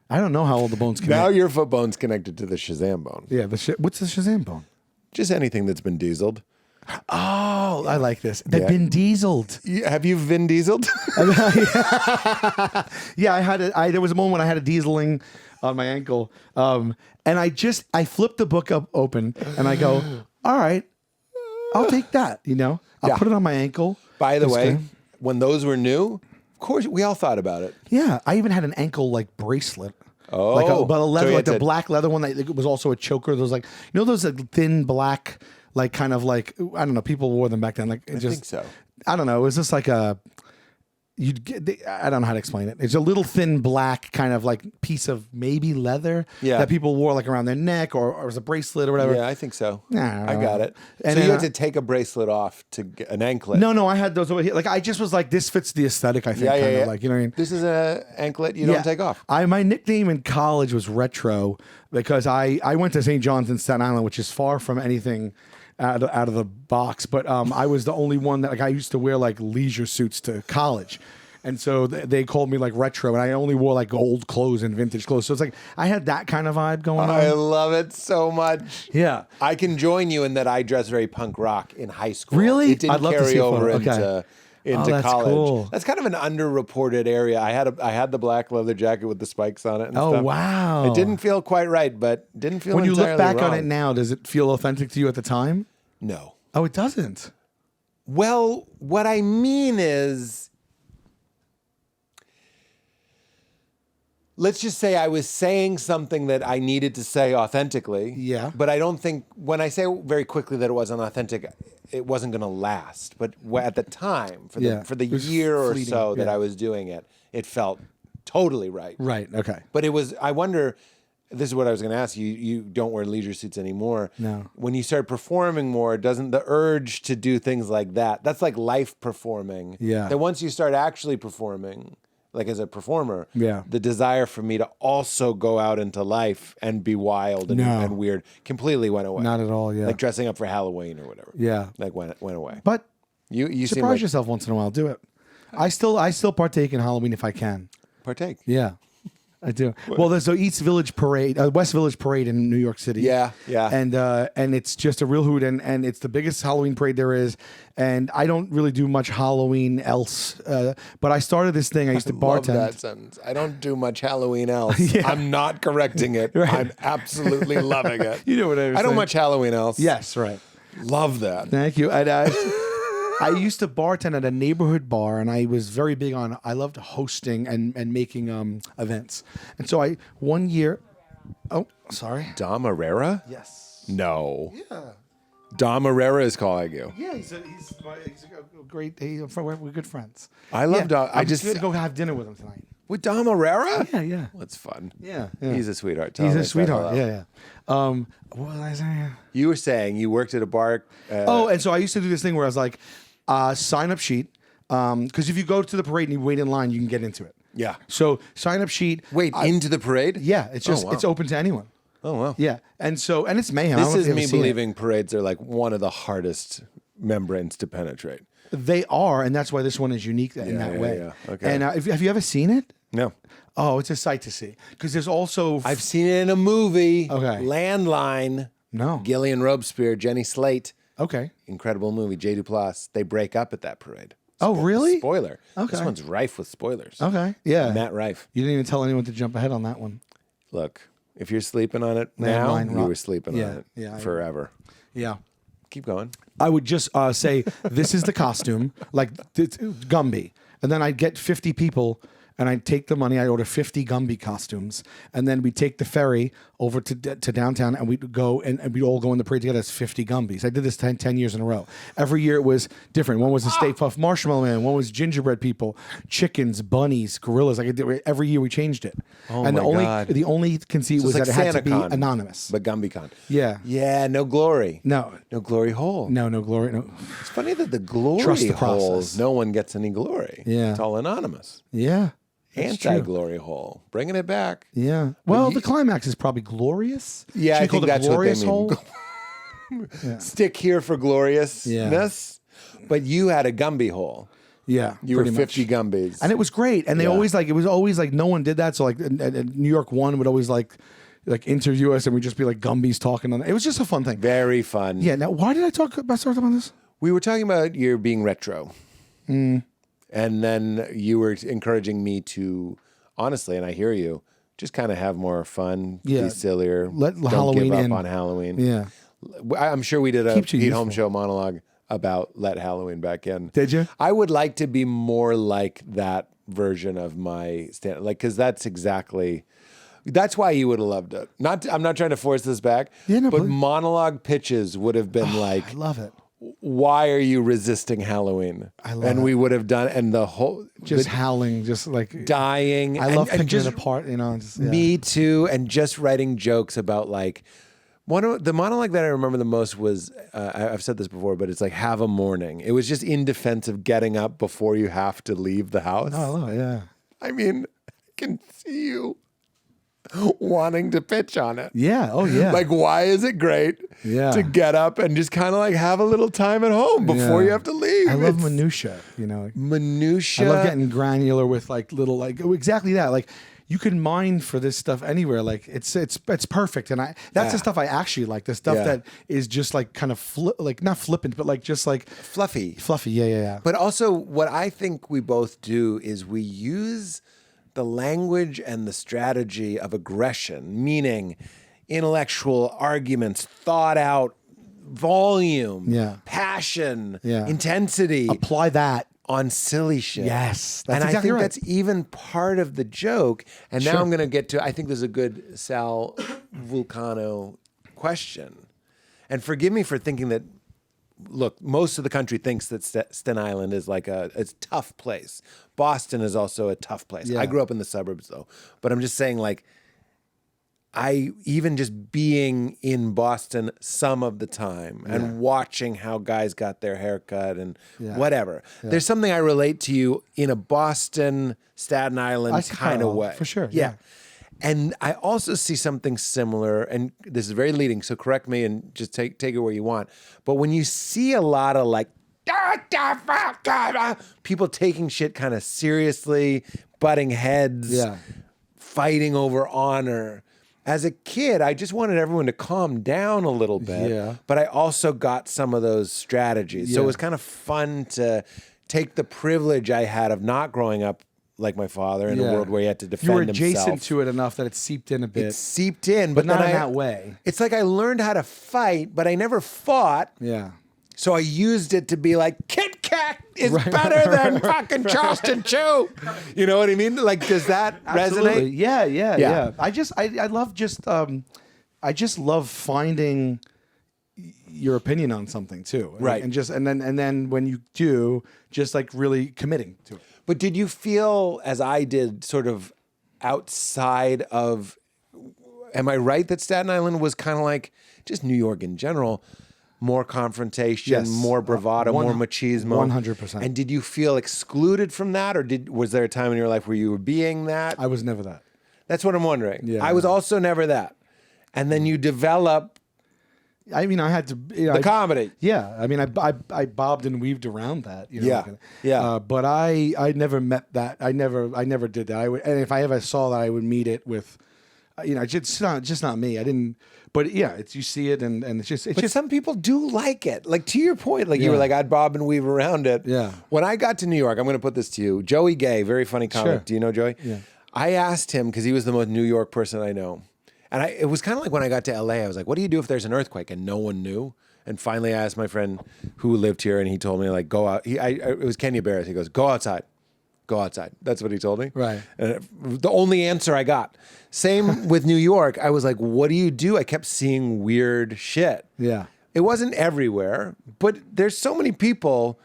Speaker 3: I don't know how old the bones connect.
Speaker 1: Now your foot bone's connected to the Shazam bone.
Speaker 3: Yeah, what's the Shazam bone?
Speaker 1: Just anything that's been dieseled.
Speaker 3: Oh, I like this. They've
Speaker 1: Yeah.
Speaker 3: been dieseled.
Speaker 1: Have you Vin Dieseled?
Speaker 3: Yeah, there was a moment when I had a dieseling on my ankle. And I flipped the book up open and I go, all right, I'll take that, I'll
Speaker 1: Yeah.
Speaker 3: put it on my ankle.
Speaker 1: By the
Speaker 3: This
Speaker 1: way,
Speaker 3: guy.
Speaker 1: when those were new, of course, we all thought about it.
Speaker 3: Yeah, I even had an ankle like bracelet.
Speaker 1: Oh.
Speaker 3: Like a leather,
Speaker 1: So you
Speaker 3: like
Speaker 1: had
Speaker 3: the
Speaker 1: to-
Speaker 3: black leather one that was also a choker. Those like, those like thin black, like kind of like, I don't know, people wore them back then. Like,
Speaker 1: I think so.
Speaker 3: I don't know. It was just like I don't know how to explain it. It's a little thin black kind of like piece of maybe leather that people wore like around their neck or as a bracelet or whatever.
Speaker 1: Yeah, I think so.
Speaker 3: Nah.
Speaker 1: I got it.
Speaker 3: And
Speaker 1: so you
Speaker 3: then
Speaker 1: had to take a bracelet off to get an anklet.
Speaker 3: No, I had those over here. Like I just was like, this fits the aesthetic. I think.
Speaker 1: Yeah,
Speaker 3: kind
Speaker 1: yeah.
Speaker 3: of like, you know what I mean?
Speaker 1: This is an anklet you don't take off.
Speaker 3: My nickname in college was Retro because I went to St. John's in Staten Island, which is far from anything out of the box. But I was the only one that, like, I used to wear like leisure suits to college. And so they called me like Retro, and I only wore like old clothes and vintage clothes. So it's like I had that kind of vibe going
Speaker 1: I
Speaker 3: on.
Speaker 1: love it so much.
Speaker 3: Yeah.
Speaker 1: I can join you in that I dressed very punk rock in high school.
Speaker 3: Really?
Speaker 1: It didn't
Speaker 3: I'd love to
Speaker 1: carry
Speaker 3: see a
Speaker 1: over
Speaker 3: photo.
Speaker 1: into
Speaker 3: that's
Speaker 1: college.
Speaker 3: cool.
Speaker 1: That's kind of an underreported area. I had the black leather jacket with the spikes on it and
Speaker 3: Oh,
Speaker 1: stuff.
Speaker 3: wow.
Speaker 1: It didn't feel quite right, but didn't feel
Speaker 3: When you look
Speaker 1: entirely
Speaker 3: back on
Speaker 1: wrong.
Speaker 3: it now, does it feel authentic to you at the time?
Speaker 1: No.
Speaker 3: Oh, it doesn't.
Speaker 1: Well, what I mean is, let's just say I was saying something that I needed to say authentically.
Speaker 3: Yeah.
Speaker 1: But I don't think, when I say very quickly that it wasn't authentic, it wasn't going to last. But at the time, for the
Speaker 3: It was
Speaker 1: year or
Speaker 3: fleeting,
Speaker 1: so that
Speaker 3: yeah.
Speaker 1: I was doing it, it felt totally right.
Speaker 3: Right. Okay.
Speaker 1: But it was, I wonder, this is what I was going to ask you. You don't wear leisure suits anymore.
Speaker 3: No.
Speaker 1: When you start performing more, doesn't the urge to do things like that's like life performing.
Speaker 3: Yeah.
Speaker 1: That once you start actually performing, like as a performer,
Speaker 3: Yeah.
Speaker 1: the desire for me to also go out into life and be wild and,
Speaker 3: No.
Speaker 1: and weird completely went away.
Speaker 3: Not at all. Yeah.
Speaker 1: Like dressing up for Halloween or whatever.
Speaker 3: Yeah.
Speaker 1: Like went away.
Speaker 3: But
Speaker 1: You seem
Speaker 3: surprise
Speaker 1: like
Speaker 3: yourself once in a while. Do it. I still partake in Halloween if I can.
Speaker 1: partake.
Speaker 3: Yeah. I do. Well, there's the East Village Parade, West Village Parade in New York City.
Speaker 1: Yeah, yeah.
Speaker 3: And it's just a real hoot, and it's the biggest Halloween parade there is. And I don't really do much Halloween else, but I started this thing. I used to bartend.
Speaker 1: Love that sentence. I don't do much Halloween else. I'm not correcting it. I'm absolutely loving it.
Speaker 3: You know what I was
Speaker 1: I don't
Speaker 3: saying.
Speaker 1: much Halloween else.
Speaker 3: Yes, right.
Speaker 1: Love that.
Speaker 3: Thank you. And I used to bartend at a neighborhood bar, and I was very big on. I loved hosting and making events. And so one year. Oh, sorry.
Speaker 1: Dom Herrera?
Speaker 3: Yes.
Speaker 1: No.
Speaker 3: Yeah.
Speaker 1: Dom Herrera is calling you.
Speaker 3: Yeah, he's a great. We're good friends.
Speaker 1: I love Dom.
Speaker 3: I'm just gonna go have dinner with him tonight.
Speaker 1: With Dom Herrera?
Speaker 3: Yeah.
Speaker 1: That's fun.
Speaker 3: Yeah.
Speaker 1: He's a sweetheart. Tell
Speaker 3: He's
Speaker 1: him I
Speaker 3: a
Speaker 1: said
Speaker 3: sweetheart.
Speaker 1: hello.
Speaker 3: Yeah. What was I saying?
Speaker 1: You were saying you worked at a bar.
Speaker 3: And so I used to do this thing where I was like, sign up sheet. Because if you go to the parade and you wait in line, you can get into it.
Speaker 1: Yeah.
Speaker 3: So sign up sheet.
Speaker 1: Wait, into the parade?
Speaker 3: Yeah, it's just
Speaker 1: wow.
Speaker 3: it's open to anyone.
Speaker 1: Oh, wow.
Speaker 3: Yeah, and it's mayhem. I
Speaker 1: This
Speaker 3: don't know if
Speaker 1: is
Speaker 3: you've
Speaker 1: me
Speaker 3: ever seen it.
Speaker 1: believing parades are like one of the hardest membranes to penetrate.
Speaker 3: They are, and that's why this one is unique in that
Speaker 1: yeah,
Speaker 3: way.
Speaker 1: yeah. Okay.
Speaker 3: And have you ever seen it?
Speaker 1: No.
Speaker 3: Oh, it's a sight to see. Because there's also
Speaker 1: I've seen it in a movie.
Speaker 3: Okay.
Speaker 1: Landline.
Speaker 3: No.
Speaker 1: Gillian Robespierre, Jenny Slate.
Speaker 3: Okay.
Speaker 1: Incredible movie. J. Duplass. They break up at that parade.
Speaker 3: Oh, really?
Speaker 1: Spoiler.
Speaker 3: Okay.
Speaker 1: This one's rife with spoilers.
Speaker 3: Okay. Yeah.
Speaker 1: Matt Rife.
Speaker 3: You didn't even tell anyone to jump ahead on that one.
Speaker 1: Look, if you're sleeping on it now,
Speaker 3: Landline
Speaker 1: you
Speaker 3: rock.
Speaker 1: were sleeping
Speaker 3: Yeah,
Speaker 1: on it
Speaker 3: yeah, I-
Speaker 1: forever.
Speaker 3: Yeah.
Speaker 1: Keep going.
Speaker 3: I would just say, this is the costume, like it's Gumby. And then I'd get 50 people and I'd take the money. I'd order 50 Gumby costumes. And then we'd take the ferry over to downtown and we'd go and we'd all go in the parade together as 50 Gumbies. I did this 10 years in a row. Every year it was different. One was the Stay Puft Marshmallow Man. One was gingerbread people, chickens, bunnies, gorillas. Every year we changed it.
Speaker 1: Oh
Speaker 3: and
Speaker 1: my
Speaker 3: the only
Speaker 1: God.
Speaker 3: the only conceit
Speaker 1: So
Speaker 3: was
Speaker 1: it's
Speaker 3: that
Speaker 1: like
Speaker 3: it had to be
Speaker 1: SantaCon,
Speaker 3: anonymous.
Speaker 1: But GumbyCon.
Speaker 3: Yeah.
Speaker 1: Yeah, no glory.
Speaker 3: No.
Speaker 1: No glory hole.
Speaker 3: No glory. No.
Speaker 1: It's funny that the glory
Speaker 3: Trust the
Speaker 1: holes,
Speaker 3: process.
Speaker 1: no one gets any glory.
Speaker 3: Yeah.
Speaker 1: It's all anonymous.
Speaker 3: Yeah. That's true.
Speaker 1: Anti-glory hole. Bringing it back.
Speaker 3: Yeah. Well, the climax is probably glorious.
Speaker 1: Yeah,
Speaker 3: Should
Speaker 1: I
Speaker 3: we call
Speaker 1: think
Speaker 3: it
Speaker 1: that's what they
Speaker 3: glorious
Speaker 1: mean.
Speaker 3: hole.
Speaker 1: Stick here for gloriousness. But you had a Gumby hole.
Speaker 3: Yeah,
Speaker 1: You were
Speaker 3: pretty
Speaker 1: 50
Speaker 3: much.
Speaker 1: Gumbies.
Speaker 3: And it was great. And they
Speaker 1: Yeah.
Speaker 3: always it was always like no one did that. So like New York One would always like interview us, and we'd just be like Gumbies talking on. It was just a fun thing.
Speaker 1: Very fun.
Speaker 3: Yeah. Now, why did I start about this?
Speaker 1: We were talking about your being retro.
Speaker 3: Mm.
Speaker 1: And then you were encouraging me to, honestly, and I hear you, just kind of have more fun,
Speaker 3: Yeah.
Speaker 1: be sillier.
Speaker 3: Let
Speaker 1: don't
Speaker 3: Halloween
Speaker 1: give up
Speaker 3: in.
Speaker 1: on Halloween.
Speaker 3: Yeah.
Speaker 1: I'm sure we did a
Speaker 3: Keeps you
Speaker 1: Pete Holmes
Speaker 3: youthful.
Speaker 1: show monologue about let Halloween back in.
Speaker 3: Did you?
Speaker 1: I would like to be more like that version of my stand, like, because that's exactly. That's why you would have loved it. I'm not trying to force this back.
Speaker 3: Yeah, no,
Speaker 1: but
Speaker 3: please.
Speaker 1: monologue pitches would have been like,
Speaker 3: I love it.
Speaker 1: why are you resisting Halloween?
Speaker 3: I love
Speaker 1: and
Speaker 3: it.
Speaker 1: we would have done, and the whole
Speaker 3: Just
Speaker 1: the
Speaker 3: howling, just like
Speaker 1: dying.
Speaker 3: I
Speaker 1: and-
Speaker 3: love
Speaker 1: and
Speaker 3: picking
Speaker 1: just
Speaker 3: it apart. You know, just, yeah.
Speaker 1: me too, and just writing jokes about like one of the monologue that I remember the most was I've said this before, but it's like have a morning. It was just in defense of getting up before you have to leave the house.
Speaker 3: Oh, I love it. Yeah.
Speaker 1: I mean, I can see you wanting to pitch on it.
Speaker 3: Yeah. Oh, yeah.
Speaker 1: Like, why is it great
Speaker 3: Yeah.
Speaker 1: to get up and just kind of like have a little time at home before
Speaker 3: Yeah.
Speaker 1: you have to leave?
Speaker 3: I love
Speaker 1: It's
Speaker 3: minutia. You know.
Speaker 1: minutia.
Speaker 3: I love getting granular with like little exactly that. Like you can mine for this stuff anywhere. Like it's perfect. And that's the stuff I actually like. The stuff
Speaker 1: Yeah.
Speaker 3: that is just like kind of like not flippant, but like just like
Speaker 1: fluffy.
Speaker 3: fluffy. Yeah.
Speaker 1: But also, what I think we both do is we use the language and the strategy of aggression, meaning intellectual arguments, thought out volume,
Speaker 3: Yeah.
Speaker 1: passion,
Speaker 3: Yeah.
Speaker 1: intensity
Speaker 3: Apply that.
Speaker 1: on silly shit.
Speaker 3: Yes, that's
Speaker 1: and I
Speaker 3: exactly
Speaker 1: think
Speaker 3: right.
Speaker 1: that's even part of the joke. And now
Speaker 3: Sure.
Speaker 1: I'm going to get to, I think there's a good Sal Vulcano question. And forgive me for thinking that look, most of the country thinks that Staten Island is like it's a tough place. Boston is also a tough place.
Speaker 3: Yeah.
Speaker 1: I grew up in the suburbs though, but I'm just saying like, I even just being in Boston some of the time and watching how guys got their haircut and whatever. There's something I relate to you in a Boston, Staten Island kind of way.
Speaker 3: For sure.
Speaker 1: Yeah. And I also see something similar, and this is very leading, so correct me and just take it where you want. But when you see a lot of like, people taking shit kind of seriously, butting heads, fighting over honor. As a kid, I just wanted everyone to calm down a little bit, but I also got some of those strategies. So it was kind of fun to take the privilege I had of not growing up like my father in a world where he had to defend himself.
Speaker 3: You were adjacent to it enough that it seeped in a bit.
Speaker 1: It seeped in,
Speaker 3: but not in that way.
Speaker 1: It's like I learned how to fight, but I never fought.
Speaker 3: Yeah.
Speaker 1: So I used it to be like, Kit Kat is better than fucking Charleston Chew. You know what I mean? Like, does that resonate?
Speaker 3: Yeah. I love finding your opinion on something too.
Speaker 1: Right.
Speaker 3: And then when you do, just like really committing to it.
Speaker 1: But did you feel, as I did, sort of outside of, am I right that Staten Island was kind of like just New York in general, more confrontation, more bravado, more machismo?
Speaker 3: 100%.
Speaker 1: And did you feel excluded from that, or was there a time in your life where you were being that?
Speaker 3: I was never that.
Speaker 1: That's what I'm wondering.
Speaker 3: Yeah.
Speaker 1: I was also never that. And then you develop
Speaker 3: I mean, I had to
Speaker 1: the comedy.
Speaker 3: Yeah, I mean, I bobbed and weaved around that. You know,
Speaker 1: yeah.
Speaker 3: But I never met that. I never did that. And if I ever saw that, I would meet it with, it's not me. I didn't. But yeah, you see it, and it's just.
Speaker 1: But some people do like it. Like to your point, like you were like, I'd bob and weave around it.
Speaker 3: Yeah.
Speaker 1: When I got to New York, I'm going to put this to you. Joey Gay, very funny comic.
Speaker 3: Sure.
Speaker 1: Do you know Joey?
Speaker 3: Yeah.
Speaker 1: I asked him because he was the most New York person I know. And it was kind of like when I got to LA, I was like, what do you do if there's an earthquake? And no one knew. And finally I asked my friend who lived here, and he told me, like, go out. It was Kenya Barris. He goes, go outside. Go outside. That's what he told me.
Speaker 3: Right.
Speaker 1: And the only answer I got. Same with New York. I was like, what do you do? I kept seeing weird shit.
Speaker 3: Yeah.
Speaker 1: It wasn't everywhere, but there's so many people.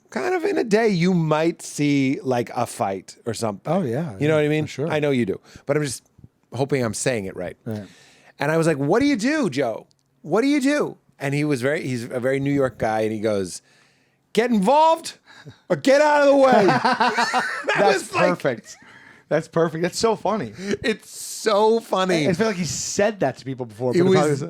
Speaker 1: Kind of in a day, you might see like a fight or something.
Speaker 3: Oh, yeah.
Speaker 1: You know what I mean?
Speaker 3: For sure.
Speaker 1: I know you do. But I'm just hoping I'm saying it right.
Speaker 3: Right.
Speaker 1: And I was like, what do you do, Joe? What do you do? And he's a very New York guy, and he goes, get involved or get out of the way.
Speaker 3: That's perfect. That's perfect. That's so funny.
Speaker 1: It's so funny.
Speaker 3: I feel like he said that to people before.
Speaker 1: It
Speaker 3: But
Speaker 1: was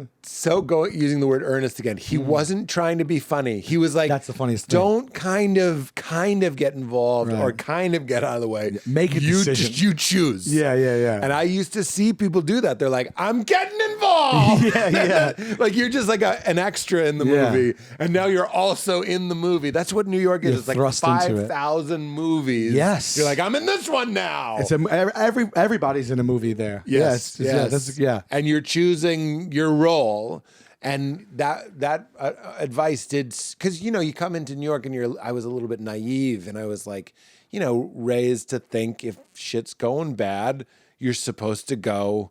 Speaker 1: using the word earnest again. He wasn't trying to be funny. He was like,
Speaker 3: that's the funniest thing.
Speaker 1: Don't kind of get involved or kind of get out of the way.
Speaker 3: Make a decision.
Speaker 1: You choose.
Speaker 3: Yeah.
Speaker 1: And I used to see people do that. They're like, I'm getting involved.
Speaker 3: Yeah.
Speaker 1: Like you're just like an extra in the movie. And now you're also in the movie. That's what New York is.
Speaker 3: You're
Speaker 1: It's like
Speaker 3: thrust into it.
Speaker 1: 5,000 movies.
Speaker 3: Yes.
Speaker 1: You're like, I'm in this one now.
Speaker 3: It's everybody's in a movie there.
Speaker 1: Yes.
Speaker 3: Yeah.
Speaker 1: And you're choosing your role. And that advice did, because, you come into New York and I was a little bit naive, and I was like, raised to think if shit's going bad, you're supposed to go,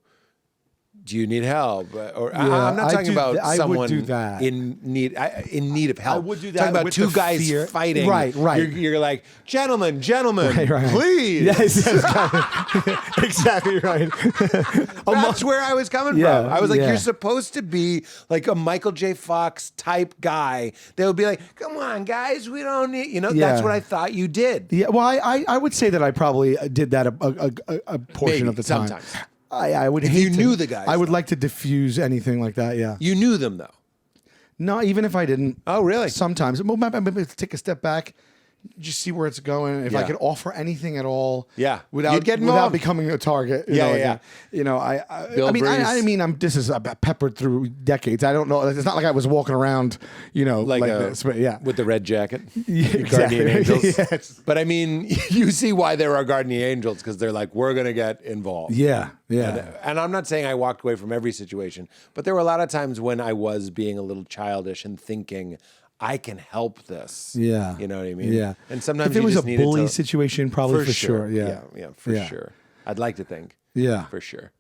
Speaker 1: do you need help? Or I'm not talking about someone
Speaker 3: would do that.
Speaker 1: in need of help.
Speaker 3: I would do that.
Speaker 1: I'm talking about
Speaker 3: with
Speaker 1: two
Speaker 3: the
Speaker 1: guys
Speaker 3: fear.
Speaker 1: fighting.
Speaker 3: Right.
Speaker 1: You're like, gentlemen,
Speaker 3: Right.
Speaker 1: please.
Speaker 3: Yes. Exactly right.
Speaker 1: That's where I was coming from. I was like, you're supposed to be like a Michael J. Fox type guy. They would be like, come on, guys, we don't need, that's what I thought you did.
Speaker 3: Yeah. Well, I would say that I probably did that a portion of the time.
Speaker 1: Sometimes.
Speaker 3: I would
Speaker 1: If
Speaker 3: hate
Speaker 1: you knew the guys,
Speaker 3: I would like to diffuse anything like that. Yeah.
Speaker 1: You knew them though.
Speaker 3: No, even if I didn't.
Speaker 1: Oh, really?
Speaker 3: Sometimes. Well, maybe take a step back, just see where it's going. If I could offer anything at all, without becoming a target. I mean, this is peppered through decades. I don't know. It's not like I was walking around, like this. But yeah,
Speaker 1: with the red jacket,
Speaker 3: exactly.
Speaker 1: Guardian Angels.
Speaker 3: Yes.
Speaker 1: But I mean, you see why there are Guardian Angels, because they're like, we're gonna get involved.
Speaker 3: Yeah.
Speaker 1: And I'm not saying I walked away from every situation, but there were a lot of times when I was being a little childish and thinking, I can help this.
Speaker 3: Yeah.
Speaker 1: You know what I mean?
Speaker 3: Yeah.
Speaker 1: And sometimes
Speaker 3: if it
Speaker 1: you
Speaker 3: was
Speaker 1: just
Speaker 3: a
Speaker 1: needed
Speaker 3: bully
Speaker 1: to,
Speaker 3: situation, probably for sure. Yeah.
Speaker 1: For sure. I'd like to think.
Speaker 3: Yeah.
Speaker 1: For sure.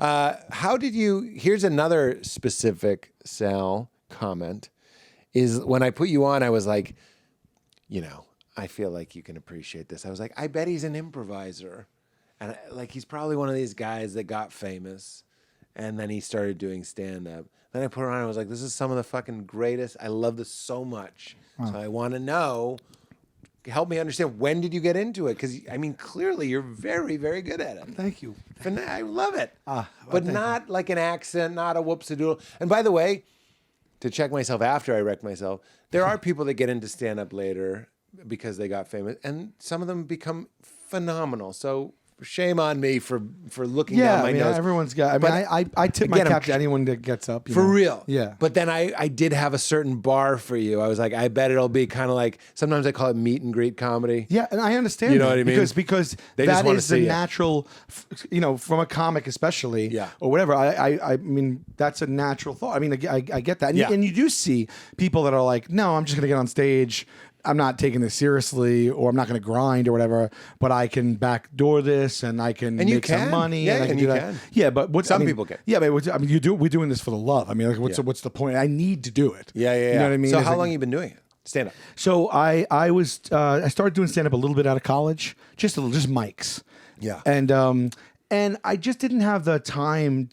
Speaker 1: How did you, here's another specific Sal comment. is when I put you on, I was like, you know, I feel like you can appreciate this. I was like, I bet he's an improviser. And like, he's probably one of these guys that got famous and then he started doing stand-up. Then I put her on and I was like, this is some of the fucking greatest. I love this so much. Wow. So I want to know, help me understand, when did you get into it? Because, I mean, clearly you're very, very good at it.
Speaker 3: Thank you.
Speaker 1: I love it.
Speaker 3: Well,
Speaker 1: but not like an accent, not a whoops-a-doodle. And by the way, to check myself after I wrecked myself, there are people that get into stand-up later because they got famous, and some of them become phenomenal. So shame on me for looking down my nose.
Speaker 3: Everyone's got. I tip my cap to anyone that gets up.
Speaker 1: For real.
Speaker 3: Yeah.
Speaker 1: But then I did have a certain bar for you. I was like, I bet it'll be kind of like, sometimes I call it meet and greet comedy.
Speaker 3: Yeah, and I understand.
Speaker 1: You know what I mean?
Speaker 3: Because
Speaker 1: they just
Speaker 3: that
Speaker 1: want
Speaker 3: is
Speaker 1: to see
Speaker 3: the
Speaker 1: it.
Speaker 3: natural, from a comic especially,
Speaker 1: Yeah.
Speaker 3: or whatever. I mean, that's a natural thought. I mean, I get that, and,
Speaker 1: Yeah.
Speaker 3: and you do see people that are like, no, I'm just gonna get on stage. I'm not taking this seriously, or I'm not going to grind or whatever, but I can backdoor this and I can make some money.
Speaker 1: Yeah,
Speaker 3: and I can
Speaker 1: and
Speaker 3: do
Speaker 1: you
Speaker 3: that.
Speaker 1: can.
Speaker 3: Yeah, but
Speaker 1: Some people can.
Speaker 3: Yeah, but we're doing this for the love. I mean, like, what's the point? I need to do it.
Speaker 1: Yeah.
Speaker 3: You know what I mean?
Speaker 1: So
Speaker 3: It's
Speaker 1: how
Speaker 3: like-
Speaker 1: long have you been doing it? Stand up.
Speaker 3: So I started doing stand up a little bit out of college, just mics.
Speaker 1: Yeah.
Speaker 3: And I just didn't have the time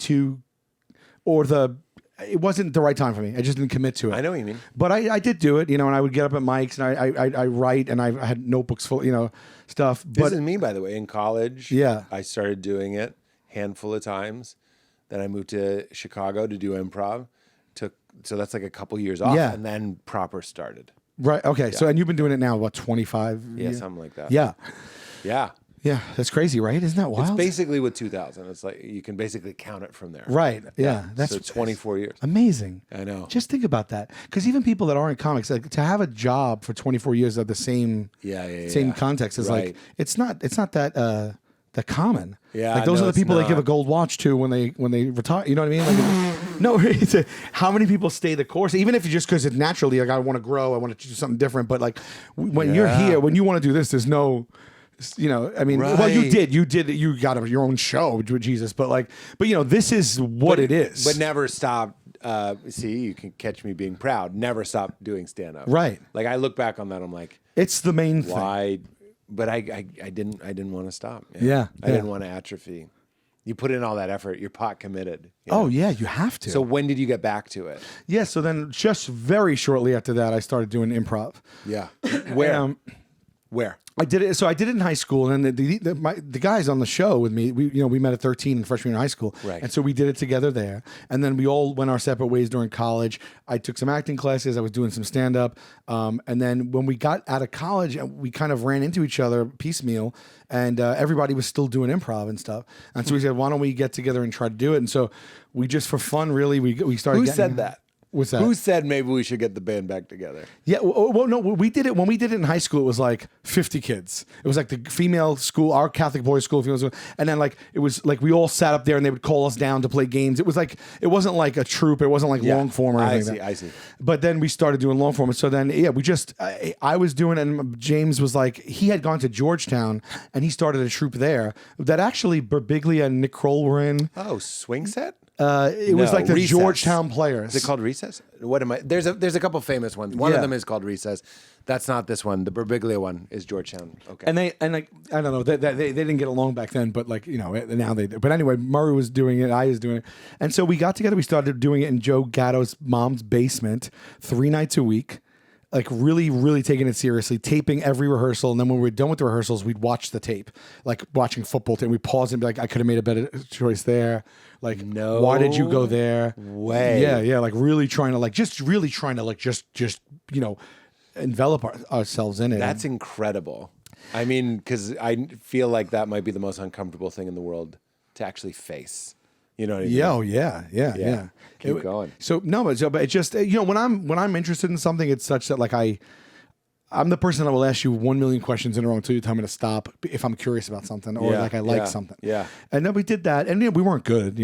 Speaker 3: it wasn't the right time for me. I just didn't commit to it.
Speaker 1: I know what you mean.
Speaker 3: But I did do it, and I would get up at mics and I write, and I had notebooks full, stuff.
Speaker 1: This
Speaker 3: But
Speaker 1: is me, by the way. In college,
Speaker 3: Yeah.
Speaker 1: I started doing it handful of times. Then I moved to Chicago to do improv. So that's like a couple years off,
Speaker 3: Yeah.
Speaker 1: and then proper started.
Speaker 3: right, okay. So and you've been doing it now, what, 25?
Speaker 1: Yeah,
Speaker 3: years?
Speaker 1: something like that.
Speaker 3: Yeah,
Speaker 1: Yeah.
Speaker 3: yeah. That's crazy, right? Isn't that wild?
Speaker 1: It's basically with 2000. It's like you can basically count it from there.
Speaker 3: Right. Yeah. That's
Speaker 1: so 24 years.
Speaker 3: amazing.
Speaker 1: I know.
Speaker 3: Just think about that, because even people that aren't comics, like to have a job for 24 years of the same
Speaker 1: Yeah.
Speaker 3: context is
Speaker 1: Right.
Speaker 3: like it's not that common.
Speaker 1: Yeah,
Speaker 3: like those
Speaker 1: no,
Speaker 3: are the
Speaker 1: it's
Speaker 3: people they give a
Speaker 1: not.
Speaker 3: gold watch to when they retire. You know what I mean? Like, no, how many people stay the course? Even if you just because it's naturally like I want to grow, I want to do something different. But like when you're
Speaker 1: Yeah.
Speaker 3: here, when you want to do this, there's no. I mean, well, you
Speaker 1: Right.
Speaker 3: did, you got your own show with Jesus, but this is what it is.
Speaker 1: But never stop. See, you can catch me being proud. Never stop doing stand up.
Speaker 3: Right.
Speaker 1: Like I look back on that, I'm like,
Speaker 3: It's the main thing.
Speaker 1: why? But I didn't want to stop.
Speaker 3: Yeah,
Speaker 1: I didn't want to atrophy. You put in all that effort. You're pot committed. you
Speaker 3: Oh
Speaker 1: know?
Speaker 3: yeah, you have to.
Speaker 1: So when did you get back to it?
Speaker 3: yeah, so then just very shortly after that, I started doing improv.
Speaker 1: Yeah. Where? Where?
Speaker 3: I did it. So I did it in high school, and then the guys on the show with me, we met at 13 in freshman year in high school,
Speaker 1: Right.
Speaker 3: And so we did it together there, and then we all went our separate ways during college. I took some acting classes. I was doing some stand up, and then when we got out of college, we kind of ran into each other piecemeal, and everybody was still doing improv and stuff. And so we said, why don't we get together and try to do it? And so we just for fun, really, we started.
Speaker 1: Who
Speaker 3: getting,
Speaker 1: said that?
Speaker 3: What's that?
Speaker 1: Who said maybe we should get the band back together?
Speaker 3: Yeah, well, no, we did it when we did it in high school. It was like 50 kids. It was like the female school, our Catholic boys' school, female school, and then like it was like we all sat up there and they would call us down to play games. It was like it wasn't like a troupe. It wasn't like long form or anything.
Speaker 1: I see.
Speaker 3: But then we started doing long form, and so then we just I was doing, and James was like he had gone to Georgetown and he started a troupe there that actually Birbiglia and Nick Kroll were in.
Speaker 1: Oh, swing set?
Speaker 3: It was
Speaker 1: No,
Speaker 3: like the
Speaker 1: Recess.
Speaker 3: Georgetown Players.
Speaker 1: Is it called Recess? What am I? There's a couple famous ones. One
Speaker 3: Yeah.
Speaker 1: of them is called Recess. That's not this one. The Birbiglia one is Georgetown. Okay.
Speaker 3: And like I don't know, they didn't get along back then, but like now they do. But anyway, Murray was doing it, I was doing it, and so we got together. We started doing it in Joe Gatto's mom's basement 3 nights a week. Like really, really taking it seriously, taping every rehearsal, and then when we were done with the rehearsals, we'd watch the tape, like watching football tape. We'd pause and be like, "I could have made a better choice there." Like,
Speaker 1: No
Speaker 3: why did you go there?
Speaker 1: way.
Speaker 3: Yeah, like really trying to just envelop ourselves in it.
Speaker 1: That's incredible. I mean, because I feel like that might be the most uncomfortable thing in the world to actually face. You know what I mean?
Speaker 3: Yeah, yeah.
Speaker 1: Keep going.
Speaker 3: So but it just when I'm interested in something, it's such that like I'm the person that will ask you 1 million questions in a row until you tell me to stop if I'm curious about something or like I like something.
Speaker 1: Yeah.
Speaker 3: And then we did that, and we weren't good,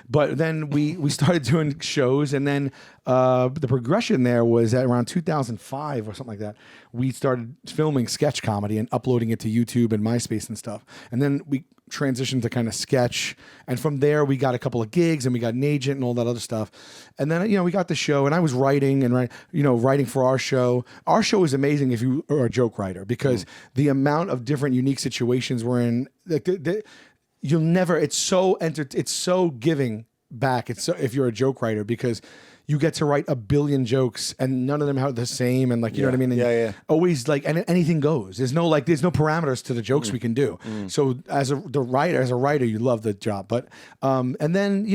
Speaker 3: but then we started doing shows, and then the progression there was at around 2005 or something like that. We started filming sketch comedy and uploading it to YouTube and MySpace and stuff, and then transitioned to kind of sketch. And from there, we got a couple of gigs and we got an agent and all that other stuff. And then, we got the show and I was writing and, writing for our show. Our show is amazing if you are a joke writer because the amount of different unique situations we're in, like you'll never, it's so giving back. It's so, if you're a joke writer because you get to write a billion jokes and none of them are the same. And like, you know what I mean? And always like, and anything goes. There's no parameters to the jokes we can do. So as a writer, you love the job. But, and then,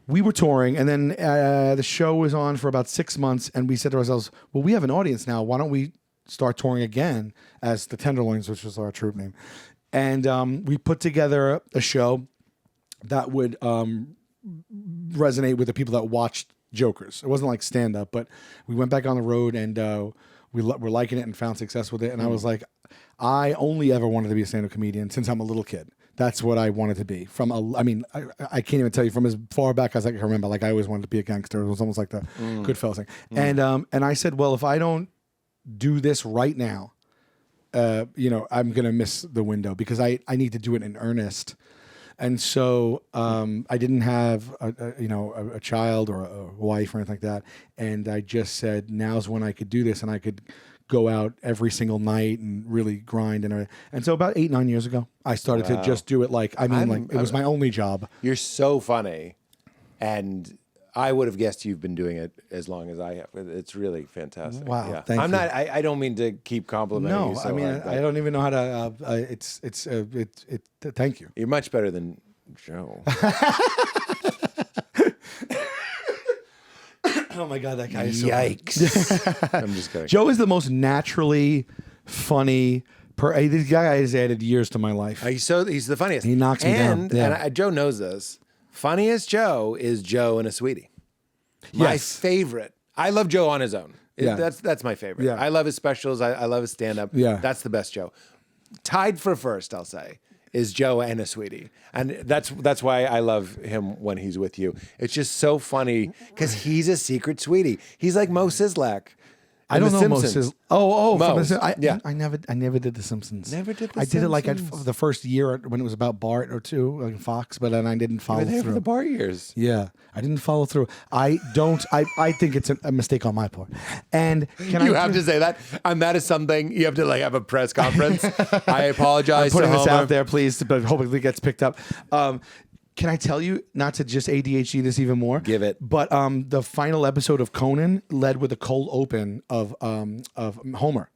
Speaker 3: we were touring and then the show was on for about 6 months and we said to ourselves, well, we have an audience now. Why don't we start touring again as the Tenderloins, which was our troupe name. And we put together a show that would resonate with the people that watched Jokers. It wasn't like stand up, but we went back on the road and we're liking it and found success with it. And I was like, I only ever wanted to be a stand up comedian since I'm a little kid. That's what I wanted to be. I can't even tell you from as far back as I can remember. Like I always wanted to be a gangster. It was almost like the Goodfellas thing. And I said, well, if I don't do this right now, I'm gonna miss the window because I need to do it in earnest. And so I didn't have a child or a wife or anything like that. And I just said, now's when I could do this and I could go out every single night and really grind and everything. And so about 8-9 years ago, I started to just do it it was my only job.
Speaker 1: You're so funny, and I would have guessed you've been doing it as long as I have. It's really fantastic.
Speaker 3: Wow,
Speaker 1: yeah.
Speaker 3: thank you.
Speaker 1: I don't mean to keep complimenting you. So
Speaker 3: I don't even know how to. Thank you.
Speaker 1: You're much better than Joe.
Speaker 3: Oh my God, that guy is so funny.
Speaker 1: Yikes! I'm just kidding.
Speaker 3: Joe is the most naturally funny. This guy has added years to my life.
Speaker 1: He's the funniest.
Speaker 3: He knocks me down. Yeah.
Speaker 1: And Joe knows this. Funniest Joe is Joe and a sweetie. My favorite. I love Joe on his own.
Speaker 3: Yeah.
Speaker 1: That's my favorite.
Speaker 3: Yeah.
Speaker 1: I love his specials. I love his stand-up.
Speaker 3: Yeah.
Speaker 1: That's the best Joe. Tied for first, I'll say, is Joe and a sweetie. And that's why I love him when he's with you. It's just so funny because he's a secret sweetie. He's like Mo Sislak.
Speaker 3: I don't know Moses. Oh,
Speaker 1: Moe's.
Speaker 3: I never did The Simpsons.
Speaker 1: Never did The
Speaker 3: I did it like
Speaker 1: Simpsons.
Speaker 3: the first year when it was about Bart or two, like Fox, but then I didn't follow
Speaker 1: You were there
Speaker 3: through.
Speaker 1: for the bar years.
Speaker 3: Yeah, I didn't follow through. I think it's a mistake on my part. And
Speaker 1: You have to say that. And that is something you have to have a press conference. I apologize.
Speaker 3: I'm putting
Speaker 1: to
Speaker 3: this
Speaker 1: Homer.
Speaker 3: out there, please, but hopefully it gets picked up. Can I tell you, not to just ADHD this even more?
Speaker 1: Give it.
Speaker 3: But the final episode of Conan led with a cold open of Homer.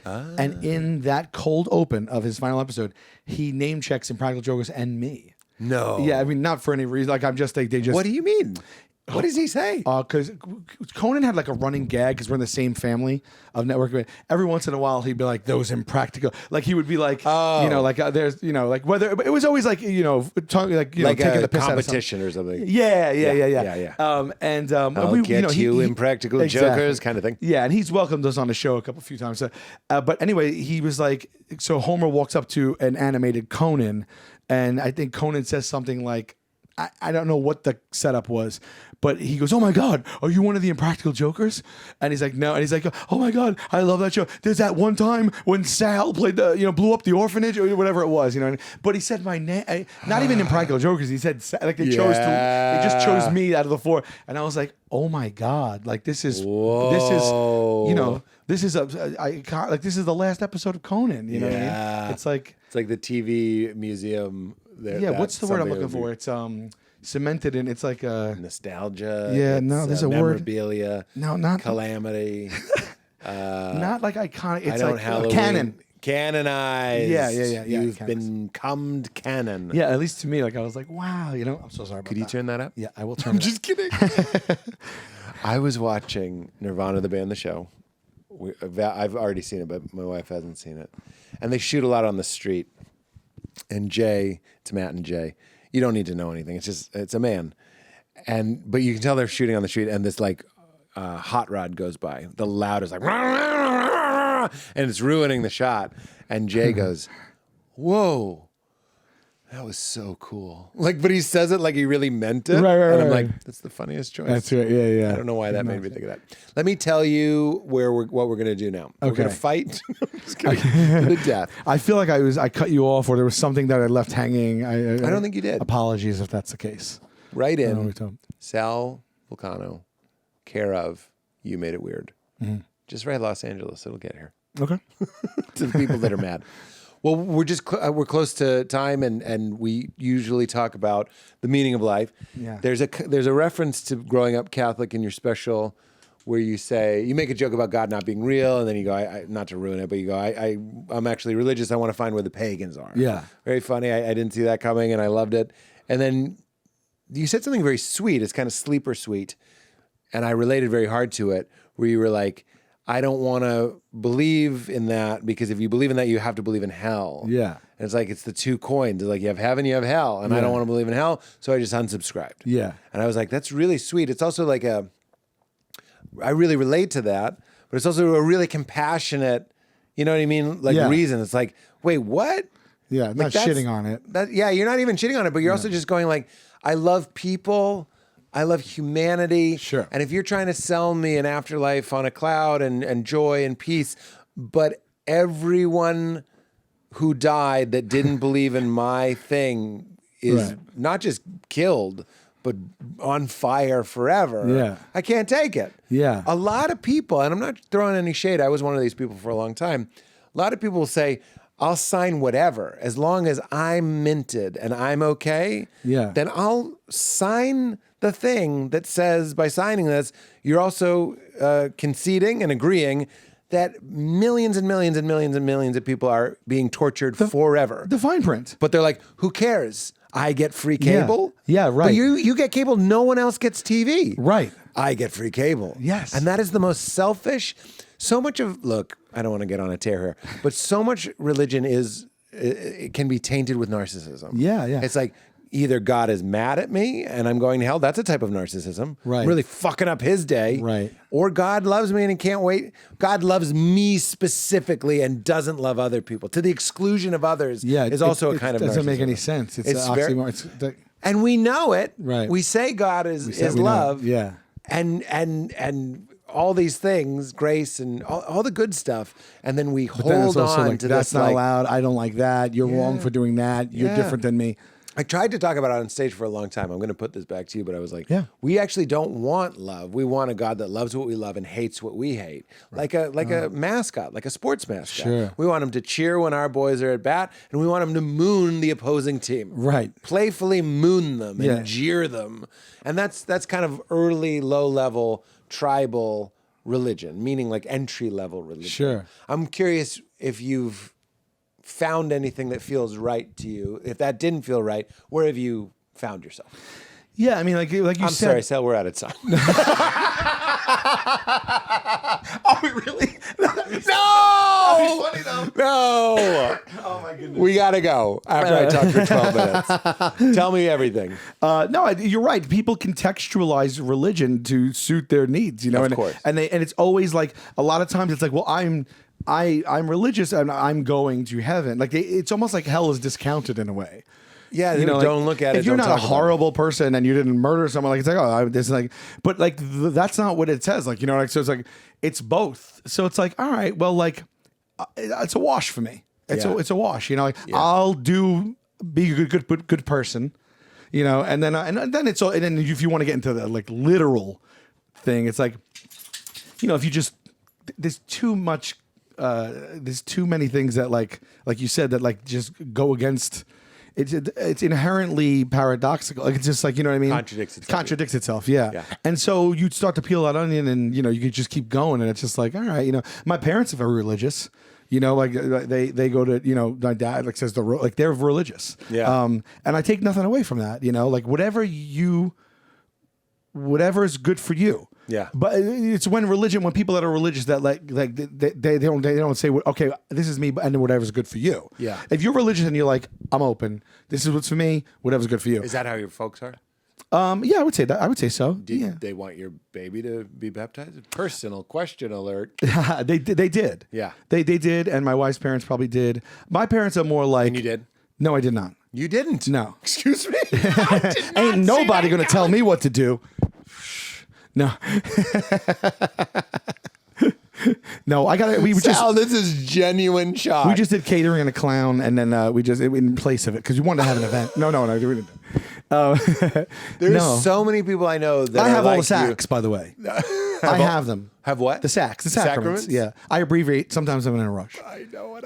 Speaker 3: And in that cold open of his final episode, he name checks Impractical Jokers and me.
Speaker 1: No.
Speaker 3: Yeah, I mean, not for any reason. Like, I'm just, they just.
Speaker 1: What do you mean? What does he say?
Speaker 3: Because Conan had like a running gag because we're in the same family of network. Every once in a while, he'd be like, "Those impractical." Like he would be like, there's, like whether it was always like, talking like, taking
Speaker 1: a
Speaker 3: the piss
Speaker 1: competition or something.
Speaker 3: Yeah.
Speaker 1: I'll get you Impractical Jokers kind of thing.
Speaker 3: Yeah, and he's welcomed us on the show a few times. But anyway, he was like, so Homer walks up to an animated Conan, and I think Conan says something like, I don't know what the setup was, but he goes, "Oh my God, are you one of the Impractical Jokers?" And he's like, "No." And he's like, "Oh my God, I love that show. There's that one time when Sal played blew up the orphanage or whatever it was, But he said my name, not even Impractical Jokers. He said they just chose me out of the four, and I was like, "Oh my God, like this is this is the last episode of Conan." You know what I mean? It's like
Speaker 1: the TV museum.
Speaker 3: What's the word I'm looking for? It's cemented in. It's like a
Speaker 1: nostalgia.
Speaker 3: Yeah, no, there's a word.
Speaker 1: Memorabilia.
Speaker 3: No, not
Speaker 1: calamity.
Speaker 3: Not like iconic. It's like
Speaker 1: Halloween.
Speaker 3: canon.
Speaker 1: Canonized.
Speaker 3: Yeah.
Speaker 1: You've been cummed canon.
Speaker 3: Yeah, at least to me, like I was like, wow. I'm so sorry.
Speaker 1: Could you turn that up?
Speaker 3: Yeah, I will turn.
Speaker 1: I'm just kidding. I was watching Nirvana, the band, the show. I've already seen it, but my wife hasn't seen it. And they shoot a lot on the street. And Jay, it's Matt and Jay. You don't need to know anything. It's a man, but you can tell they're shooting on the street, and this hot rod goes by, the loudest and it's ruining the shot. And Jay goes, "Whoa, That was so cool. Like, but he says it like he really meant it.
Speaker 3: Right,
Speaker 1: and I'm
Speaker 3: right.
Speaker 1: like, that's the funniest choice.
Speaker 3: That's right. Yeah, yeah.
Speaker 1: I don't know why that made me think of that. Let me tell you what we're going to do now. We're going to fight just kidding, to the death.
Speaker 3: I feel like I cut you off, or there was something that I left hanging. I
Speaker 1: don't think you did.
Speaker 3: Apologies if that's the case.
Speaker 1: Right in. Sal Vulcano, care of You Made It Weird.
Speaker 3: Mm-hmm.
Speaker 1: Just write Los Angeles. It'll get here.
Speaker 3: Okay.
Speaker 1: To the people that are mad. Well, we're close to time, and we usually talk about the meaning of life.
Speaker 3: Yeah.
Speaker 1: There's a reference to growing up Catholic in your special, where you make a joke about God not being real, and then you go, not to ruin it, but you go, I'm actually religious. I want to find where the pagans are.
Speaker 3: Yeah.
Speaker 1: Very funny. I didn't see that coming, and I loved it. And then you said something very sweet. It's kind of sleeper sweet, and I related very hard to it, where you were like, I don't want to believe in that, because if you believe in that, you have to believe in hell.
Speaker 3: Yeah.
Speaker 1: And it's like, it's the two coins. It's like, you have heaven, you have hell. And I don't want to believe in hell, so I just unsubscribed.
Speaker 3: Yeah.
Speaker 1: And I was like, that's really sweet. It's also like I really relate to that, but it's also a really compassionate, you know what I mean? Like reason. It's like, wait, what?
Speaker 3: Yeah, not shitting on it.
Speaker 1: You're not even shitting on it, but you're also just going like, I love people. I love humanity.
Speaker 3: Sure.
Speaker 1: And if you're trying to sell me an afterlife on a cloud and joy and peace, but everyone who died that didn't believe in my thing is not just killed, but on fire forever.
Speaker 3: Yeah.
Speaker 1: I can't take it.
Speaker 3: Yeah.
Speaker 1: A lot of people, and I'm not throwing any shade, I was one of these people for a long time. A lot of people will say, I'll sign whatever as long as I'm minted and I'm okay.
Speaker 3: Yeah.
Speaker 1: Then I'll sign the thing that says, by signing this, you're also conceding and agreeing that millions and millions and millions and millions of people are being tortured forever.
Speaker 3: The fine print.
Speaker 1: But they're like, who cares? I get free cable.
Speaker 3: Yeah, right.
Speaker 1: But you get cable. No one else gets TV.
Speaker 3: Right.
Speaker 1: I get free cable.
Speaker 3: Yes.
Speaker 1: And that is the most selfish. So much of, look, I don't want to get on a tear here, but so much religion it can be tainted with narcissism.
Speaker 3: Yeah, yeah.
Speaker 1: It's like, either God is mad at me and I'm going to hell. That's a type of narcissism.
Speaker 3: Right.
Speaker 1: I'm really fucking up his day.
Speaker 3: Right.
Speaker 1: Or God loves me and he can't wait. God loves me specifically and doesn't love other people to the exclusion of others.
Speaker 3: Yeah,
Speaker 1: is also a kind of narcissism.
Speaker 3: It doesn't make any sense. It's an oxymoron.
Speaker 1: And we know it.
Speaker 3: Right.
Speaker 1: We say God is
Speaker 3: we
Speaker 1: love.
Speaker 3: Yeah.
Speaker 1: And all these things, grace and all the good stuff, and then we hold on
Speaker 3: like,
Speaker 1: to
Speaker 3: that's
Speaker 1: this.
Speaker 3: not
Speaker 1: like,
Speaker 3: allowed. I don't like that. You're wrong for doing that. You're different than me.
Speaker 1: I tried to talk about it on stage for a long time. I'm going to put this back to you, but I was like,
Speaker 3: Yeah.
Speaker 1: we actually don't want love. We want a God that loves what we love and hates what we hate. Like a mascot, like a sports mascot.
Speaker 3: Sure.
Speaker 1: We want him to cheer when our boys are at bat, and we want him to moon the opposing team.
Speaker 3: Right.
Speaker 1: Playfully moon them and
Speaker 3: Yeah.
Speaker 1: jeer them. And that's kind of early, low-level, tribal religion, meaning like entry-level religion.
Speaker 3: Sure.
Speaker 1: I'm curious if you've found anything that feels right to you. If that didn't feel right, where have you found yourself?
Speaker 3: Yeah, I mean, like you
Speaker 1: I'm
Speaker 3: said.
Speaker 1: sorry, Sal, we're out of time.
Speaker 3: Oh, really?
Speaker 1: No!
Speaker 2: Funny though.
Speaker 1: No!
Speaker 2: Oh my goodness.
Speaker 1: We gotta go after I talk for 12 minutes. Tell me everything.
Speaker 3: No, you're right. People contextualize religion to suit their needs, you know.
Speaker 1: Of course.
Speaker 3: And it's always like, a lot of times it's like, well, I'm religious and I'm going to heaven. Like it's almost like hell is discounted in a way.
Speaker 1: Yeah,
Speaker 3: You know,
Speaker 1: don't
Speaker 3: like,
Speaker 1: look at it.
Speaker 3: If you're
Speaker 1: don't
Speaker 3: not a
Speaker 1: talk about
Speaker 3: horrible person and you didn't murder someone, like it's like, oh, this is like, but like that's not what it says. Like, you know, like so it's like it's both. So it's like, all right, well, like it's a wash for me. It's a wash. You know, like I'll be a good person. You know, and then it's all, and then if you want to get into the like literal thing, it's like, you know, if you just there's too much. There's too many things that like you said that like just go against. It's inherently paradoxical. Like it's just like, you know what I mean? Contradicts itself. Yeah. And so you'd start to peel that onion, and you know you could just keep going, and it's just like, all right, you know, my parents are very religious. You know, like they go to, you know, my dad like says like they're religious.
Speaker 1: Yeah.
Speaker 3: And I take nothing away from that. You know, like whatever is good for you.
Speaker 1: Yeah.
Speaker 3: But it's when people that are religious that like they don't say, okay, this is me, and then whatever's good for you.
Speaker 1: Yeah.
Speaker 3: If you're religious and you're like, I'm open, this is what's for me, whatever's good for you.
Speaker 1: Is that how your folks are?
Speaker 3: Yeah, I would say that. I would say so.
Speaker 1: Did they want your baby to be baptized? Personal question alert.
Speaker 3: They did.
Speaker 1: Yeah.
Speaker 3: They did, and my wife's parents probably did. My parents are more like.
Speaker 1: And you did?
Speaker 3: No, I did not.
Speaker 1: You didn't.
Speaker 3: No.
Speaker 1: Excuse me. I did not
Speaker 3: Ain't
Speaker 1: see
Speaker 3: nobody
Speaker 1: that
Speaker 3: going to tell me what to do. No. No, I got it.
Speaker 1: Sal, this is genuine shock.
Speaker 3: We just did catering and a clown, and then we just in place of it because we wanted to have an event. No, we didn't.
Speaker 1: There's so many people I know that
Speaker 3: I have
Speaker 1: are
Speaker 3: all
Speaker 1: like
Speaker 3: the sacks, by the way. I have them.
Speaker 1: Have what?
Speaker 3: The sacks. The sacraments. Yeah. I abbreviate. Sometimes I'm in a rush.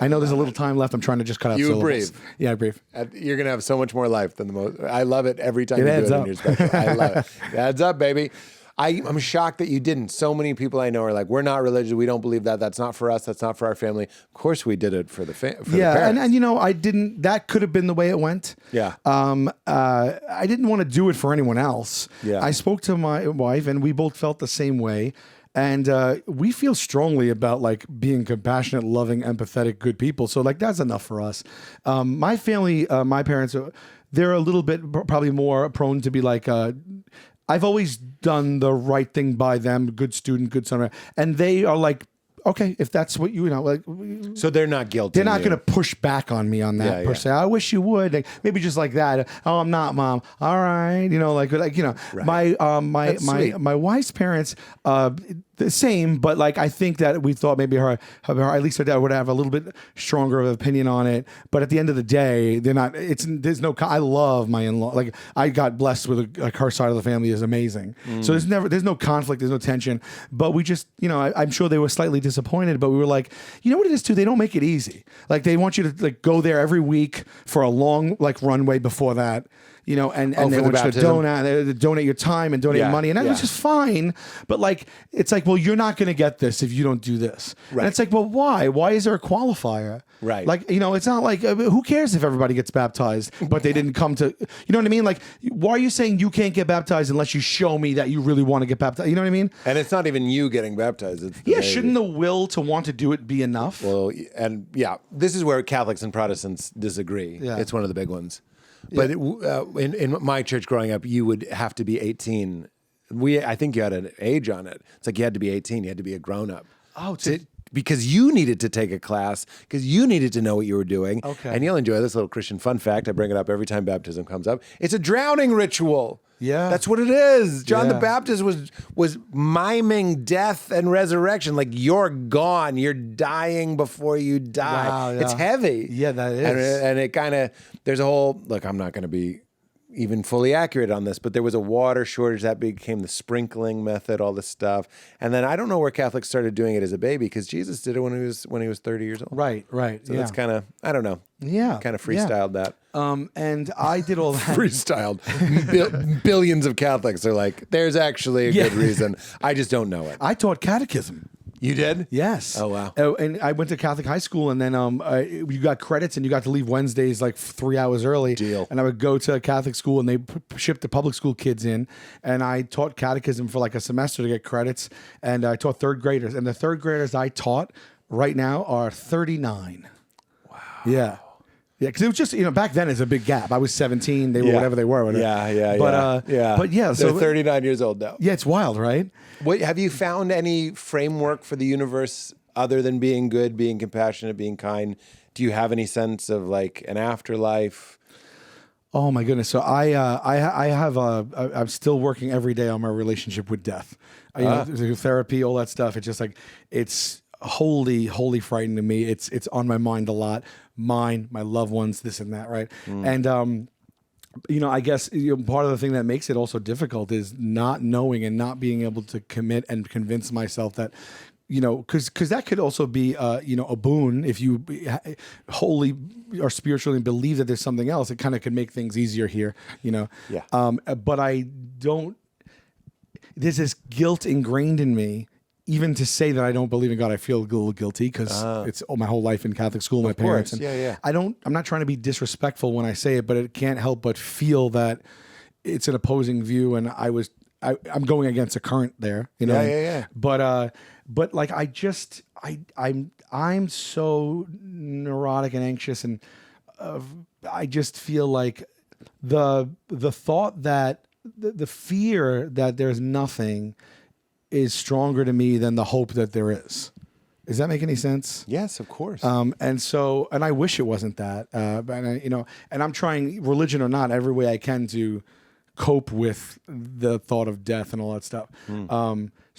Speaker 3: I know there's a little time left. I'm trying to just cut out
Speaker 1: You
Speaker 3: syllables.
Speaker 1: breathe.
Speaker 3: Yeah, I breathe.
Speaker 1: You're going to have so much more life than the most. I love it every time
Speaker 3: It
Speaker 1: you
Speaker 3: adds
Speaker 1: do it
Speaker 3: up.
Speaker 1: in your special. I love it. It adds up, baby. I'm shocked that you didn't. So many people I know are like, we're not religious. We don't believe that. That's not for us. That's not for our family. Of course we did it for the parents.
Speaker 3: and you know, I didn't. That could have been the way it went.
Speaker 1: Yeah.
Speaker 3: I didn't want to do it for anyone else.
Speaker 1: Yeah.
Speaker 3: I spoke to my wife, and we both felt the same way. And we feel strongly about like being compassionate, loving, empathetic, good people. So like that's enough for us. My family, my parents, they're a little bit probably more prone to be like. I've always done the right thing by them, good student, good son, and they are like, okay, if that's what you know, like,
Speaker 1: So they're not guilty.
Speaker 3: they're not going to push back on me on that per se. I wish you would, like, maybe just like that. Oh, I'm not, Mom. All right, you know, like you know,
Speaker 1: Right.
Speaker 3: my wife's parents, the same, but like I think that we thought maybe her at least her dad would have a little bit stronger of an opinion on it. But at the end of the day, they're not. There's no. I love my in-law. Like I got blessed with like her side of the family is amazing. So there's no conflict, there's no tension. But we just, you know, I'm sure they were slightly disappointed. But we were like, you know what it is too? They don't make it easy. Like they want you to like go there every week for a long like runway before that. You know, and they
Speaker 1: for the
Speaker 3: want you to
Speaker 1: baptism?
Speaker 3: donate your time and donate money, and that was just fine. But like, it's like, well, you're not going to get this if you don't do this.
Speaker 1: Right.
Speaker 3: And it's like, well, why? Why is there a qualifier?
Speaker 1: Right.
Speaker 3: Like, you know, it's not like who cares if everybody gets baptized, but they didn't come to. You know what I mean? Like, why are you saying you can't get baptized unless you show me that you really want to get baptized? You know what I mean?
Speaker 1: And it's not even you getting baptized. It's the baby.
Speaker 3: Shouldn't the will to want to do it be enough?
Speaker 1: Well, and this is where Catholics and Protestants disagree.
Speaker 3: Yeah.
Speaker 1: It's one of the big ones. But in my church growing up, you would have to be 18. I think you had an age on it. It's like you had to be 18. You had to be a grown up.
Speaker 3: Oh,
Speaker 1: because you needed to take a class, because you needed to know what you were doing.
Speaker 3: Okay.
Speaker 1: And you'll enjoy this little Christian fun fact. I bring it up every time baptism comes up. It's a drowning ritual.
Speaker 3: Yeah.
Speaker 1: That's what it is. John the
Speaker 3: Yeah.
Speaker 1: Baptist was miming death and resurrection. Like you're gone. You're dying before you die.
Speaker 3: Wow, yeah.
Speaker 1: It's heavy.
Speaker 3: Yeah, that is.
Speaker 1: And it kind of, there's a whole, look, I'm not going to be even fully accurate on this, but there was a water shortage that became the sprinkling method, all this stuff. And then I don't know where Catholics started doing it as a baby, because Jesus did it when he was 30 years old.
Speaker 3: Right.
Speaker 1: So that's kind of, I don't know.
Speaker 3: Yeah.
Speaker 1: Kind of freestyled that.
Speaker 3: And I did all that.
Speaker 1: Freestyled. Billions of Catholics are like, there's actually a good reason. I just don't know it.
Speaker 3: I taught catechism.
Speaker 1: You did?
Speaker 3: Yes.
Speaker 1: Oh, wow.
Speaker 3: And I went to Catholic high school, and then you got credits, and you got to leave Wednesdays like 3 hours early.
Speaker 1: Deal.
Speaker 3: And I would go to a Catholic school, and they shipped the public school kids in, and I taught catechism for like a semester to get credits, and I taught third graders, and the third graders I taught right now are 39. Wow. Yeah. Yeah, because it was just, you know, back then it's a big gap. I was 17, they were whatever they were. Whatever. But yeah,
Speaker 1: so
Speaker 3: so
Speaker 1: 39 years old now.
Speaker 3: yeah, it's wild, right?
Speaker 1: What, have you found any framework for the universe other than being good, being compassionate, being kind? Do you have any sense of like an afterlife?
Speaker 3: Oh my goodness! So I'm still working every day on my relationship with death. You know, therapy, all that stuff. It's just like it's holy frightening to me. It's on my mind a lot. Mine, my loved ones, this and that, right? And you know, I guess part of the thing that makes it also difficult is not knowing and not being able to commit and convince myself that, you know, because that could also be, you know, a boon if you wholly or spiritually believe that there's something else. It kind of could make things easier here, you know.
Speaker 1: Yeah.
Speaker 3: But I don't. There's this guilt ingrained in me. Even to say that I don't believe in God, I feel a little guilty because it's my whole life in Catholic school, my parents.
Speaker 1: Course.
Speaker 3: And
Speaker 1: Yeah.
Speaker 3: I'm not trying to be disrespectful when I say it, but it can't help but feel that it's an opposing view, and I'm going against a current there, you know.
Speaker 1: Yeah.
Speaker 3: But like I'm so neurotic and anxious, and I just feel like the thought that the fear that there's nothing is stronger to me than the hope that there is. Does that make any sense?
Speaker 1: Yes, of course.
Speaker 3: And I wish it wasn't that. And I'm trying, religion or not, every way I can to cope with the thought of death and all that stuff.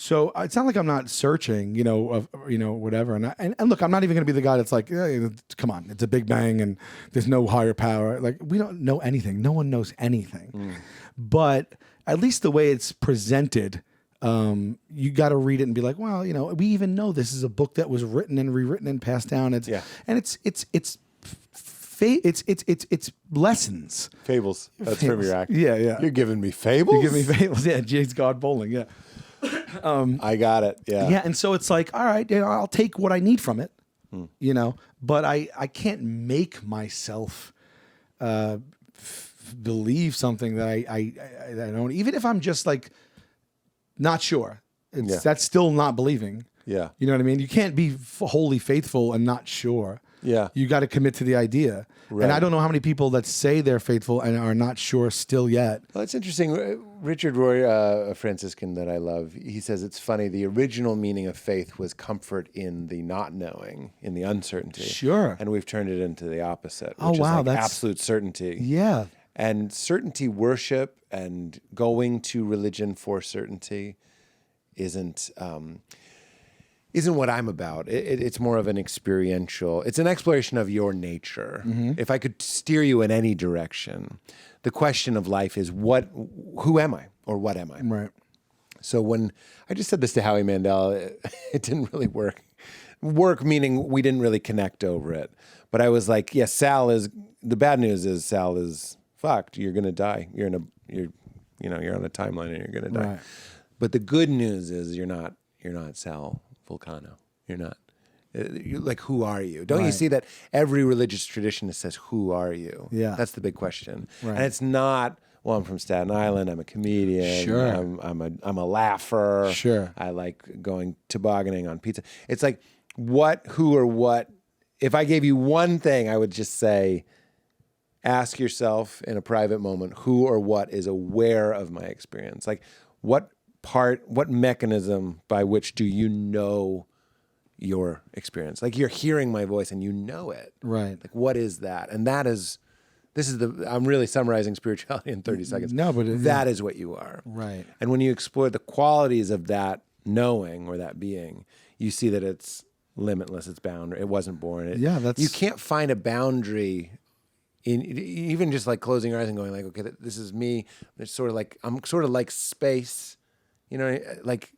Speaker 3: So it's not like I'm not searching, whatever. And look, I'm not even going to be the guy that's like, come on, it's a big bang and there's no higher power. Like, we don't know anything. No one knows anything. But at least the way it's presented, you got to read it and be like, well, we even know this is a book that was written and rewritten and passed down. It's lessons.
Speaker 1: Fables. That's
Speaker 3: Fables.
Speaker 1: from your act.
Speaker 3: Yeah.
Speaker 1: You're giving me fables?
Speaker 3: You give me fables. Yeah, James God Bowling. Yeah.
Speaker 1: I got it. Yeah.
Speaker 3: Yeah. And so it's like, all right, I'll take what I need from it, but I can't make myself believe something that I don't, even if I'm just like not sure. That's still not believing.
Speaker 1: Yeah.
Speaker 3: You know what I mean? You can't be wholly faithful and not sure.
Speaker 1: Yeah.
Speaker 3: You got to commit to the idea.
Speaker 1: Right.
Speaker 3: And I don't know how many people that say they're faithful and are not sure still yet.
Speaker 1: Well, it's interesting. Richard Roy, a Franciscan that I love, he says it's funny. The original meaning of faith was comfort in the not knowing, in the uncertainty.
Speaker 3: Sure.
Speaker 1: And we've turned it into the opposite, which
Speaker 3: Oh,
Speaker 1: is
Speaker 3: wow,
Speaker 1: like
Speaker 3: that's-
Speaker 1: absolute certainty.
Speaker 3: Yeah.
Speaker 1: And certainty worship and going to religion for certainty isn't what I'm about. It's more of an experiential. It's an exploration of your nature. If I could steer you in any direction, the question of life is who am I or what am I?
Speaker 3: Right.
Speaker 1: So when I just said this to Howie Mandel, it didn't really work. Work meaning we didn't really connect over it. But I was like, yes, the bad news is Sal is fucked. You're gonna die. You're on a timeline and you're gonna die.
Speaker 3: Right.
Speaker 1: But the good news is you're not Sal Vulcano. You're not. You're like, who are you? Don't you see that every religious tradition says, who are you?
Speaker 3: Yeah.
Speaker 1: That's the big question.
Speaker 3: Right.
Speaker 1: And it's not, well, I'm from Staten Island. I'm a comedian.
Speaker 3: Sure.
Speaker 1: I'm a laugher.
Speaker 3: Sure.
Speaker 1: I like going tobogganing on pizza. It's like, who or what? If I gave you one thing, I would just say, ask yourself in a private moment, who or what is aware of my experience? Like, what mechanism by which do you know your experience? Like, you're hearing my voice and you know it.
Speaker 3: Right.
Speaker 1: Like, what is that? And I'm really summarizing spirituality in 30 seconds.
Speaker 3: No, but
Speaker 1: that is what you are.
Speaker 3: Right.
Speaker 1: And when you explore the qualities of that knowing or that being, you see that it's limitless, it's bound. It wasn't born. You can't find a boundary in even just like closing your eyes and going like, okay, this is me. It's sort of like, I'm sort of like space, like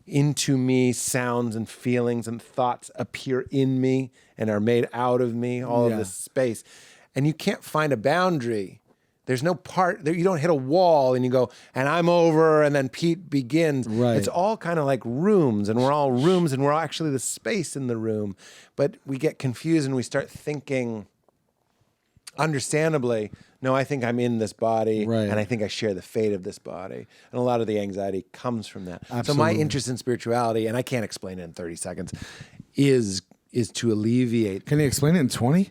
Speaker 1: into me, sounds and feelings and thoughts appear in me and are made out of me, all of this space. And you can't find a boundary. There's no part there. You don't hit a wall and you go, and I'm over, and then Pete begins.
Speaker 3: Right.
Speaker 1: It's all kind of like rooms, and we're all rooms, and we're all actually the space in the room. But we get confused and we start thinking, understandably, no, I think I'm in this body,
Speaker 3: right,
Speaker 1: and I think I share the fate of this body. And a lot of the anxiety comes from that.
Speaker 3: Absolutely.
Speaker 1: So my interest in spirituality, and I can't explain it in 30 seconds, is to alleviate.
Speaker 3: Can you explain it in 20?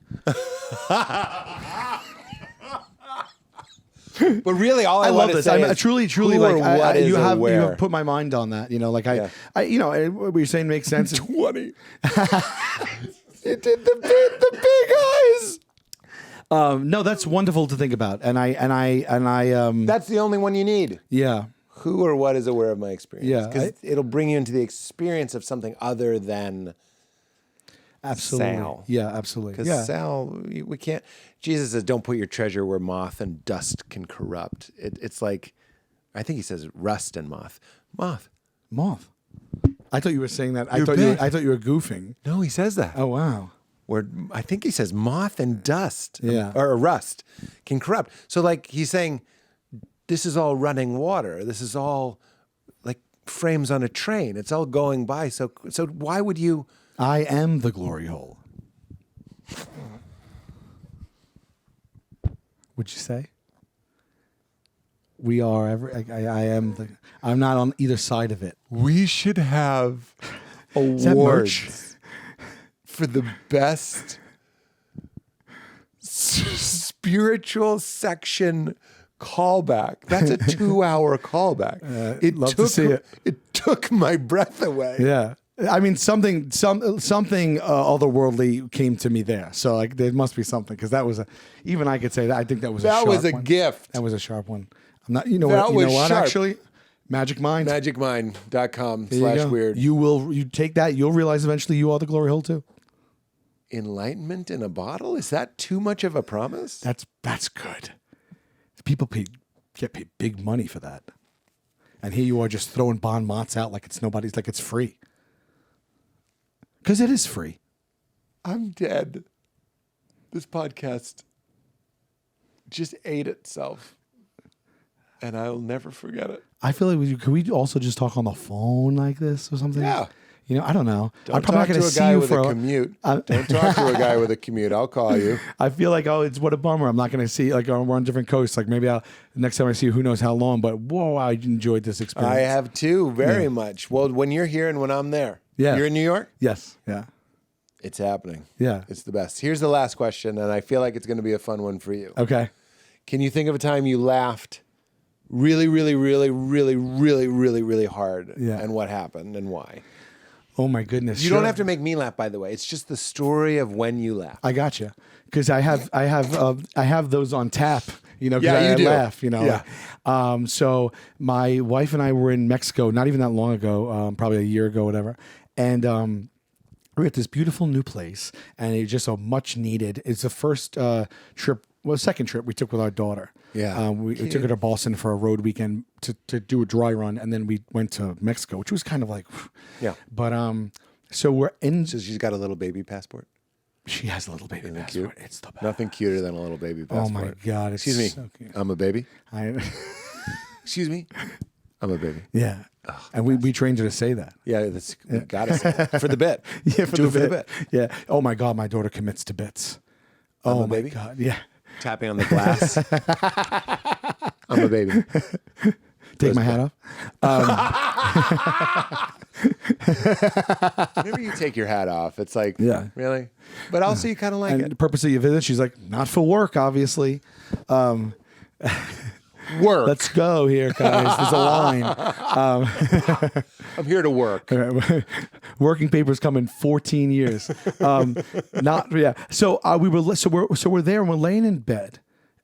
Speaker 1: But really, all I
Speaker 3: love
Speaker 1: want to
Speaker 3: this.
Speaker 1: say
Speaker 3: I'm
Speaker 1: is
Speaker 3: truly
Speaker 1: who
Speaker 3: like
Speaker 1: or what is
Speaker 3: you have
Speaker 1: aware.
Speaker 3: put my mind on that. What you're saying makes sense.
Speaker 1: 20. You did the big eyes.
Speaker 3: No, that's wonderful to think about, and I
Speaker 1: That's the only one you need.
Speaker 3: yeah.
Speaker 1: Who or what is aware of my experience?
Speaker 3: Yeah,
Speaker 1: Because it'll bring you into the experience of something other than
Speaker 3: Absolutely.
Speaker 1: Sal.
Speaker 3: Yeah, absolutely.
Speaker 1: Because
Speaker 3: Yeah.
Speaker 1: Sal, we can't. Jesus says, "Don't put your treasure where moth and dust can corrupt." It's like, I think he says rust and moth. Moth.
Speaker 3: I thought you were saying that.
Speaker 1: You're big.
Speaker 3: I thought you were goofing.
Speaker 1: No, he says that.
Speaker 3: Oh wow.
Speaker 1: Where I think he says moth and dust,
Speaker 3: Yeah.
Speaker 1: or rust can corrupt. So like he's saying, this is all running water. This is all like frames on a train. It's all going by. So why would you?
Speaker 3: I am the glory hole. Would you say? We are I am the. I'm not on either side of it.
Speaker 1: We should have
Speaker 3: that merch?
Speaker 1: awards for the best spiritual section callback. That's a 2-hour callback.
Speaker 3: Love to see it.
Speaker 1: It took my breath away.
Speaker 3: Yeah. I mean, something otherworldly came to me there. So like, there must be something because that was even I could say that. I think that was
Speaker 1: That
Speaker 3: a
Speaker 1: was
Speaker 3: sharp
Speaker 1: a
Speaker 3: one.
Speaker 1: gift.
Speaker 3: That was a sharp one. I'm not. You know
Speaker 1: That
Speaker 3: what? You
Speaker 1: was
Speaker 3: know what?
Speaker 1: sharp.
Speaker 3: Actually, Magic Mind. There you
Speaker 1: Magicmind.com/weird.
Speaker 3: go. You take that. You'll realize eventually you are the glory hole too.
Speaker 1: Enlightenment in a bottle? Is that too much of a promise?
Speaker 3: That's good. People get paid big money for that, and here you are just throwing bon mots out like it's nobody's, like it's free. Because it is free.
Speaker 1: I'm dead. This podcast just ate itself, and I'll never forget it.
Speaker 3: I feel like could we also just talk on the phone like this or something?
Speaker 1: Yeah.
Speaker 3: You know, I don't know.
Speaker 1: Don't
Speaker 3: I'm probably not
Speaker 1: talk
Speaker 3: going
Speaker 1: to a
Speaker 3: see
Speaker 1: guy
Speaker 3: you
Speaker 1: with
Speaker 3: for
Speaker 1: a commute. Don't talk to a guy with a commute. I'll call you.
Speaker 3: I feel like, oh, it's what a bummer. I'm not going to see, like, we're on different coasts. Like, maybe next time I see you, who knows how long, but whoa, I enjoyed this experience.
Speaker 1: I have too, very much. Well, when you're here and when I'm there.
Speaker 3: Yeah.
Speaker 1: You're in New York?
Speaker 3: Yes. Yeah.
Speaker 1: It's happening.
Speaker 3: Yeah.
Speaker 1: It's the best. Here's the last question, and I feel like it's going to be a fun one for you.
Speaker 3: Okay.
Speaker 1: Can you think of a time you laughed really, really, really, really, really, really, really hard?
Speaker 3: Yeah.
Speaker 1: And what happened and why?
Speaker 3: Oh my goodness.
Speaker 1: You
Speaker 3: Sure.
Speaker 1: don't have to make me laugh, by the way. It's just the story of when you laugh.
Speaker 3: I got you. Because I have those on tap, you know, because
Speaker 1: Yeah, you
Speaker 3: I
Speaker 1: do.
Speaker 3: laugh, you know.
Speaker 1: Yeah.
Speaker 3: So my wife and I were in Mexico, not even that long ago, probably a year ago, whatever. And we're at this beautiful new place, and it's just a much needed. It's the first second trip we took with our daughter.
Speaker 1: Yeah.
Speaker 3: We took her to Boston for a road weekend to do a dry run, and then we went to Mexico, which was kind of like,
Speaker 1: Yeah.
Speaker 3: But so we're in.
Speaker 1: So she's got a little baby passport.
Speaker 3: She has a little baby
Speaker 1: Isn't it
Speaker 3: passport.
Speaker 1: cute?
Speaker 3: It's the best.
Speaker 1: Nothing cuter than a little baby passport.
Speaker 3: Oh my God! It's
Speaker 1: Excuse me.
Speaker 3: so cute.
Speaker 1: I'm a baby. Excuse me. I'm a baby.
Speaker 3: Yeah. And we trained her to say that.
Speaker 1: Yeah, that's we gotta say it. For the bit.
Speaker 3: Yeah,
Speaker 1: Do it for the bit.
Speaker 3: Yeah. Oh my God, my daughter commits to bits.
Speaker 1: I'm
Speaker 3: Oh
Speaker 1: a
Speaker 3: my
Speaker 1: baby?
Speaker 3: God. Yeah.
Speaker 1: Tapping on the glass. I'm a baby.
Speaker 3: Take my hat off.
Speaker 1: Whenever you take your hat off, it's like,
Speaker 3: Yeah.
Speaker 1: really? But also you kind of like
Speaker 3: And
Speaker 1: it.
Speaker 3: the purpose of your visit, she's like, not for work, obviously.
Speaker 1: Work.
Speaker 3: Let's go here, guys. There's a line.
Speaker 1: I'm here to work.
Speaker 3: Working papers come in 14 years. So we're there and we're laying in bed,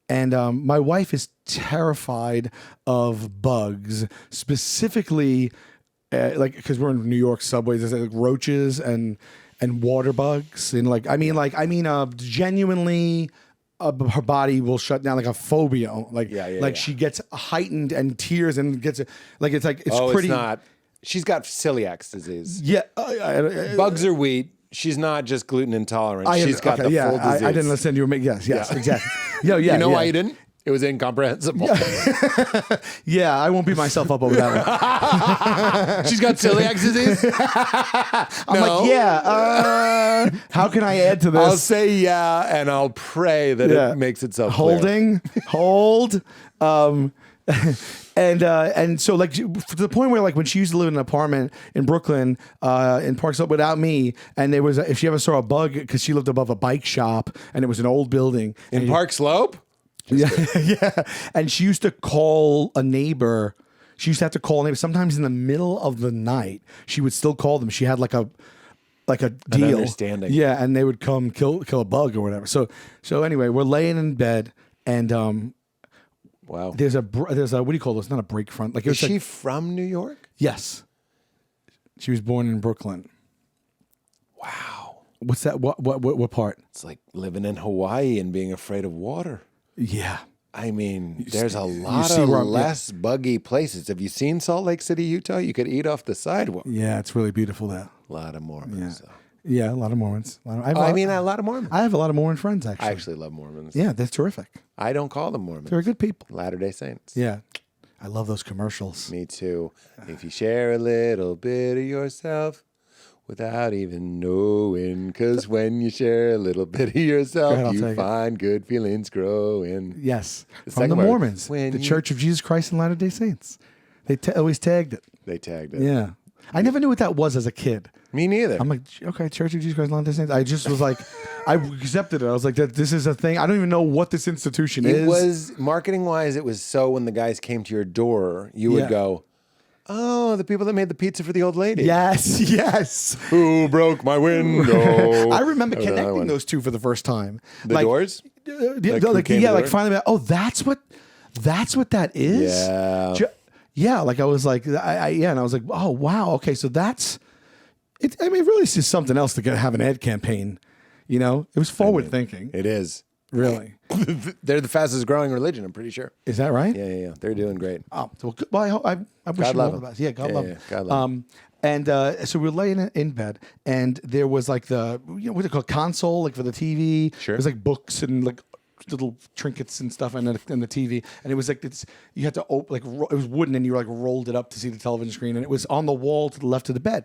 Speaker 3: and my wife is terrified of bugs, specifically like because we're in New York subways. There's like roaches and water bugs, and genuinely. Her body will shut down, like a phobia. Like she gets heightened and tears and gets it's pretty.
Speaker 1: It's not. She's got celiac disease.
Speaker 3: Yeah,
Speaker 1: Bugs are wheat. She's not just gluten intolerant. She's got the full disease.
Speaker 3: I didn't listen to you. Yes, exactly. Yeah,
Speaker 1: You know why you didn't? It was incomprehensible.
Speaker 3: Yeah, I won't beat myself up over that one.
Speaker 1: She's got celiac disease?
Speaker 3: I'm like, how can I add to this?
Speaker 1: I'll say yeah, and I'll pray that it makes itself clear.
Speaker 3: Hold. And so like to the point where like when she used to live in an apartment in Brooklyn in Park Slope without me, and there was if she ever saw a bug because she lived above a bike shop and it was an old building
Speaker 1: In Park Slope?
Speaker 3: yeah, and she used to call a neighbor. She used to have to call a neighbor sometimes in the middle of the night. She would still call them. She had like a deal,
Speaker 1: understanding.
Speaker 3: Yeah, and they would come kill a bug or whatever. So anyway, we're laying in bed and
Speaker 1: Wow.
Speaker 3: there's a what do you call this? Not a break front. Like
Speaker 1: Is she from New York?
Speaker 3: Yes, she was born in Brooklyn.
Speaker 1: Wow.
Speaker 3: What's that? What part?
Speaker 1: It's like living in Hawaii and being afraid of water.
Speaker 3: Yeah.
Speaker 1: I mean, there's a lot
Speaker 3: see
Speaker 1: of
Speaker 3: where I'm-
Speaker 1: less buggy places. Have you seen Salt Lake City, Utah? You could eat off the sidewalk.
Speaker 3: Yeah, it's really beautiful there.
Speaker 1: A lot of Mormons. though.
Speaker 3: Yeah, a lot of Mormons.
Speaker 1: a lot of Mormons.
Speaker 3: I have a lot of Mormon friends actually.
Speaker 1: I actually love Mormons.
Speaker 3: Yeah, they're terrific.
Speaker 1: I don't call them Mormons.
Speaker 3: They're good people.
Speaker 1: Latter-day Saints.
Speaker 3: Yeah. I love those commercials.
Speaker 1: Me too. If you share a little bit of yourself without even knowing, because when you share a little bit of yourself,
Speaker 3: Go ahead, I'll
Speaker 1: you
Speaker 3: take it.
Speaker 1: find good feelings growing.
Speaker 3: Yes.
Speaker 1: The
Speaker 3: From the
Speaker 1: second part,
Speaker 3: Mormons.
Speaker 1: when
Speaker 3: The
Speaker 1: you-
Speaker 3: Church of Jesus Christ and Latter-day Saints. They always tagged it.
Speaker 1: They tagged it.
Speaker 3: Yeah. I never knew what that was as a kid.
Speaker 1: Me neither.
Speaker 3: I'm like, okay, Church of Jesus Christ and Latter-day Saints. I just was like, I accepted it. I was like, this is a thing. I don't even know what this institution is.
Speaker 1: It was, marketing-wise, it was so when the guys came to your door, you would
Speaker 3: Yeah.
Speaker 1: go, Oh, the people that made the pizza for the old lady.
Speaker 3: Yes, yes.
Speaker 1: Who broke my window?
Speaker 3: I remember
Speaker 1: That was another
Speaker 3: connecting
Speaker 1: one.
Speaker 3: those two for the first time.
Speaker 1: The Doors?
Speaker 3: Yeah,
Speaker 1: who came to the Doors?
Speaker 3: finally. Oh, that's what that is.
Speaker 1: Yeah.
Speaker 3: Yeah, like I was like, and I was like, oh wow, okay, so that's it. I mean, it really is just something else to have an ad campaign. You know, it was forward thinking.
Speaker 1: It is.
Speaker 3: Really,
Speaker 1: They're the fastest growing religion, I'm pretty sure.
Speaker 3: is that right?
Speaker 1: Yeah. They're doing great.
Speaker 3: Oh, well, I wish
Speaker 1: God
Speaker 3: you all
Speaker 1: love
Speaker 3: the
Speaker 1: him.
Speaker 3: best. Yeah, God
Speaker 1: Yeah,
Speaker 3: love
Speaker 1: yeah,
Speaker 3: him.
Speaker 1: God love
Speaker 3: And so we were laying in bed, and there was like the what's it called, console, like for the TV.
Speaker 1: Sure.
Speaker 3: There's like books and like little trinkets and stuff, and the TV, and it was like you had to open it was wooden, and you like rolled it up to see the television screen, and it was on the wall to the left of the bed.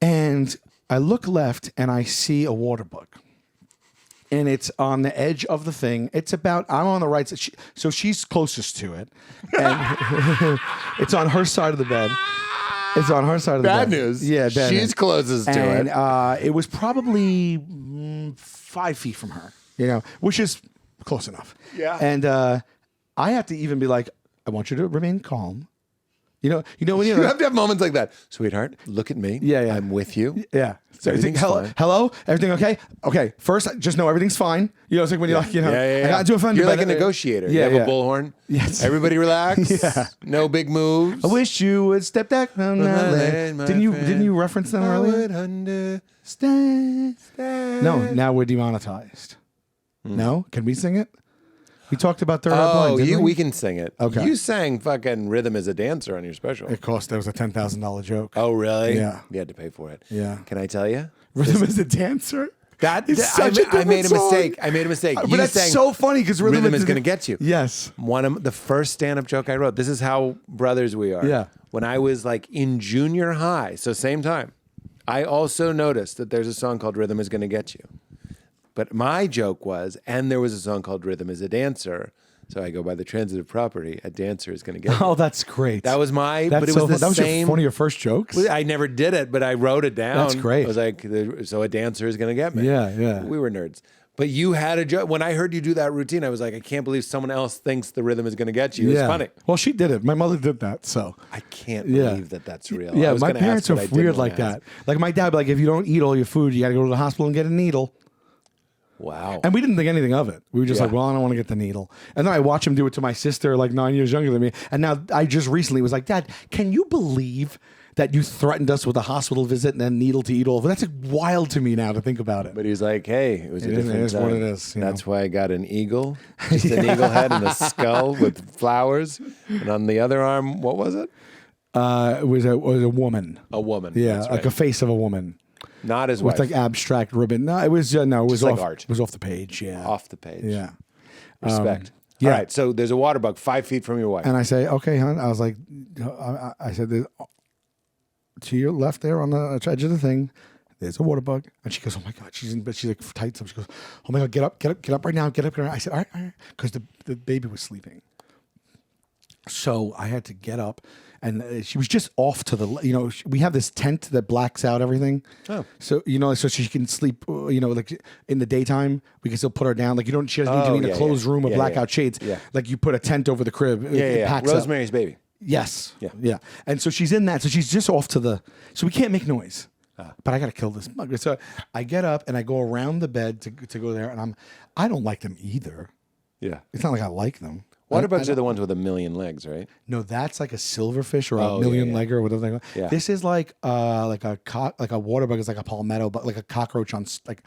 Speaker 3: And I look left, and I see a water bug. And it's on the edge of the thing. I'm on the right side. So she's closest to it. And it's on her side of the bed. It's on her side of the bed.
Speaker 1: Bad news.
Speaker 3: Yeah, bad news.
Speaker 1: She's closest to
Speaker 3: And
Speaker 1: it.
Speaker 3: it was probably 5 feet from her, which is close enough.
Speaker 1: Yeah.
Speaker 3: And I have to even be like, I want you to remain calm. You know when
Speaker 1: You
Speaker 3: you're
Speaker 1: have to have moments like that. Sweetheart, look at me.
Speaker 3: Yeah.
Speaker 1: I'm with you.
Speaker 3: Yeah. So
Speaker 1: Everything's fine.
Speaker 3: hello, everything okay? Okay. First, just know everything's fine. It's like when you're like,
Speaker 1: Yeah.
Speaker 3: I got into a fun.
Speaker 1: You're like a negotiator.
Speaker 3: Yeah,
Speaker 1: you have a bullhorn.
Speaker 3: Yes.
Speaker 1: Everybody relax.
Speaker 3: Yeah.
Speaker 1: No big moves.
Speaker 3: I wish you would step back from that leg. Didn't you reference them
Speaker 1: I
Speaker 3: earlier?
Speaker 1: would
Speaker 3: Understand. No, now we're demonetized. No, can we sing it? We talked about Third Eye Blind. Didn't
Speaker 1: we can sing it.
Speaker 3: Okay.
Speaker 1: You sang fucking Rhythm is a Dancer on your special.
Speaker 3: It cost. That was a $10,000 joke.
Speaker 1: Oh, really?
Speaker 3: Yeah.
Speaker 1: You had to pay for it.
Speaker 3: Yeah.
Speaker 1: Can I tell you?
Speaker 3: Rhythm is a Dancer.
Speaker 1: I made a mistake. I made a mistake.
Speaker 3: But
Speaker 1: You
Speaker 3: that's
Speaker 1: sang
Speaker 3: so funny because
Speaker 1: Rhythm is going to get you.
Speaker 3: Yes.
Speaker 1: One of the first stand-up joke I wrote. This is how brothers we are.
Speaker 3: Yeah.
Speaker 1: When I was like in junior high, so same time, I also noticed that there's a song called Rhythm is Going to Get You. But my joke was, and there was a song called Rhythm is a Dancer. So I go by the transitive property. A dancer is going to get you.
Speaker 3: Oh, that's great.
Speaker 1: That was my.
Speaker 3: That's
Speaker 1: but it was the
Speaker 3: that was
Speaker 1: same.
Speaker 3: one of your first jokes.
Speaker 1: I never did it, but I wrote it down.
Speaker 3: That's great.
Speaker 1: I was like, so a dancer is going to get me.
Speaker 3: Yeah.
Speaker 1: We were nerds. But you had a joke. When I heard you do that routine, I was like, I can't believe someone else thinks the rhythm is going to get you. It's funny.
Speaker 3: Well, she did it. My mother did that. So
Speaker 1: I can't
Speaker 3: Yeah.
Speaker 1: believe that that's real.
Speaker 3: yeah,
Speaker 1: I was
Speaker 3: my
Speaker 1: gonna
Speaker 3: parents
Speaker 1: ask,
Speaker 3: are
Speaker 1: but I didn't
Speaker 3: weird
Speaker 1: wanna
Speaker 3: like
Speaker 1: ask.
Speaker 3: that. Like my dad, would be like, if you don't eat all your food, you got to go to the hospital and get a needle.
Speaker 1: Wow.
Speaker 3: And we didn't think anything of it. We were just
Speaker 1: Yeah.
Speaker 3: like, well, I don't want to get the needle. And then I watch him do it to my sister, like 9 years younger than me. And now I just recently was like, Dad, can you believe that you threatened us with a hospital visit and then needle to eat all of it? That's wild to me now to think about it.
Speaker 1: But he's like, hey, it was a
Speaker 3: It is-
Speaker 1: different
Speaker 3: it is
Speaker 1: time.
Speaker 3: what it is, you
Speaker 1: That's
Speaker 3: know.
Speaker 1: why I got an eagle, just an eagle head and a skull with flowers. And on the other arm, what was it?
Speaker 3: It was a woman.
Speaker 1: A woman.
Speaker 3: Yeah,
Speaker 1: That's
Speaker 3: like
Speaker 1: right.
Speaker 3: a face of a woman.
Speaker 1: Not his
Speaker 3: With
Speaker 1: wife.
Speaker 3: like abstract ribbon. No, it was it was
Speaker 1: like
Speaker 3: off,
Speaker 1: art.
Speaker 3: It was off the page. Yeah,
Speaker 1: Off the page.
Speaker 3: Yeah,
Speaker 1: Respect.
Speaker 3: yeah.
Speaker 1: All right. So there's a water bug 5 feet from your wife.
Speaker 3: and I say, okay, hon. I was like, I said, to your left there on the edge of the thing, there's a water bug. And she goes, oh my God, she's in bed. She's like tight. So she goes, oh my God, get up right now, get up. I said, all right, because the baby was sleeping. So I had to get up, and she was just off to the, we have this tent that blacks out everything.
Speaker 1: Oh.
Speaker 3: So, so she can sleep, like in the daytime, we can still put her down. Like she doesn't need to be in a closed room with
Speaker 1: Yeah,
Speaker 3: blackout
Speaker 1: yeah.
Speaker 3: shades.
Speaker 1: Yeah.
Speaker 3: Like you put a tent over the crib.
Speaker 1: yeah.
Speaker 3: It packs up.
Speaker 1: Rosemary's Baby.
Speaker 3: Yes.
Speaker 1: Yeah.
Speaker 3: Yeah. And so she's in that. So she's just off to so we can't make noise. But I got to kill this bug. So I get up and I go around the bed to go there. And I don't like them either.
Speaker 1: Yeah.
Speaker 3: It's not like I like them.
Speaker 1: Water
Speaker 3: I
Speaker 1: bugs are
Speaker 3: don't-
Speaker 1: the ones with a million legs, right?
Speaker 3: No, that's like a silverfish or
Speaker 1: Oh,
Speaker 3: a million
Speaker 1: yeah.
Speaker 3: legger or whatever they call it.
Speaker 1: Yeah.
Speaker 3: This is like a water bug is like a palmetto, but like a cockroach on like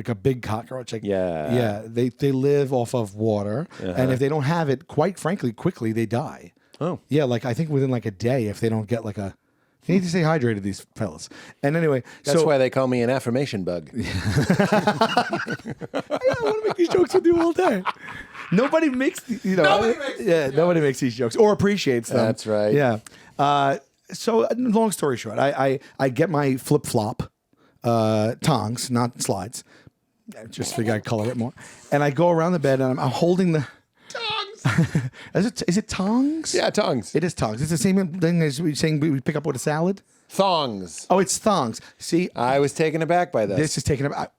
Speaker 3: a big cockroach. Like,
Speaker 1: Yeah.
Speaker 3: Yeah. They live off of water. And if they don't have it, quite frankly, quickly, they die.
Speaker 1: Oh.
Speaker 3: Yeah, like I think within like a day, if they don't get like they need to stay hydrated, these fellas. And anyway,
Speaker 1: That's
Speaker 3: so
Speaker 1: why they call me an affirmation bug.
Speaker 3: I want to make these jokes with you all day. Nobody makes nobody makes these jokes or appreciates them.
Speaker 1: That's right.
Speaker 3: Yeah. So long story short, I get my flip flop tongs, not slides. I just figure I'd color it more, and I go around the bed and I'm holding the
Speaker 1: Tongs.
Speaker 3: is it tongs?
Speaker 1: Yeah, tongs.
Speaker 3: It is tongs. It's the same thing as we saying we pick up with a salad.
Speaker 1: Thongs.
Speaker 3: Oh, it's thongs. See,
Speaker 1: I was taken aback by this.
Speaker 3: this is taking up.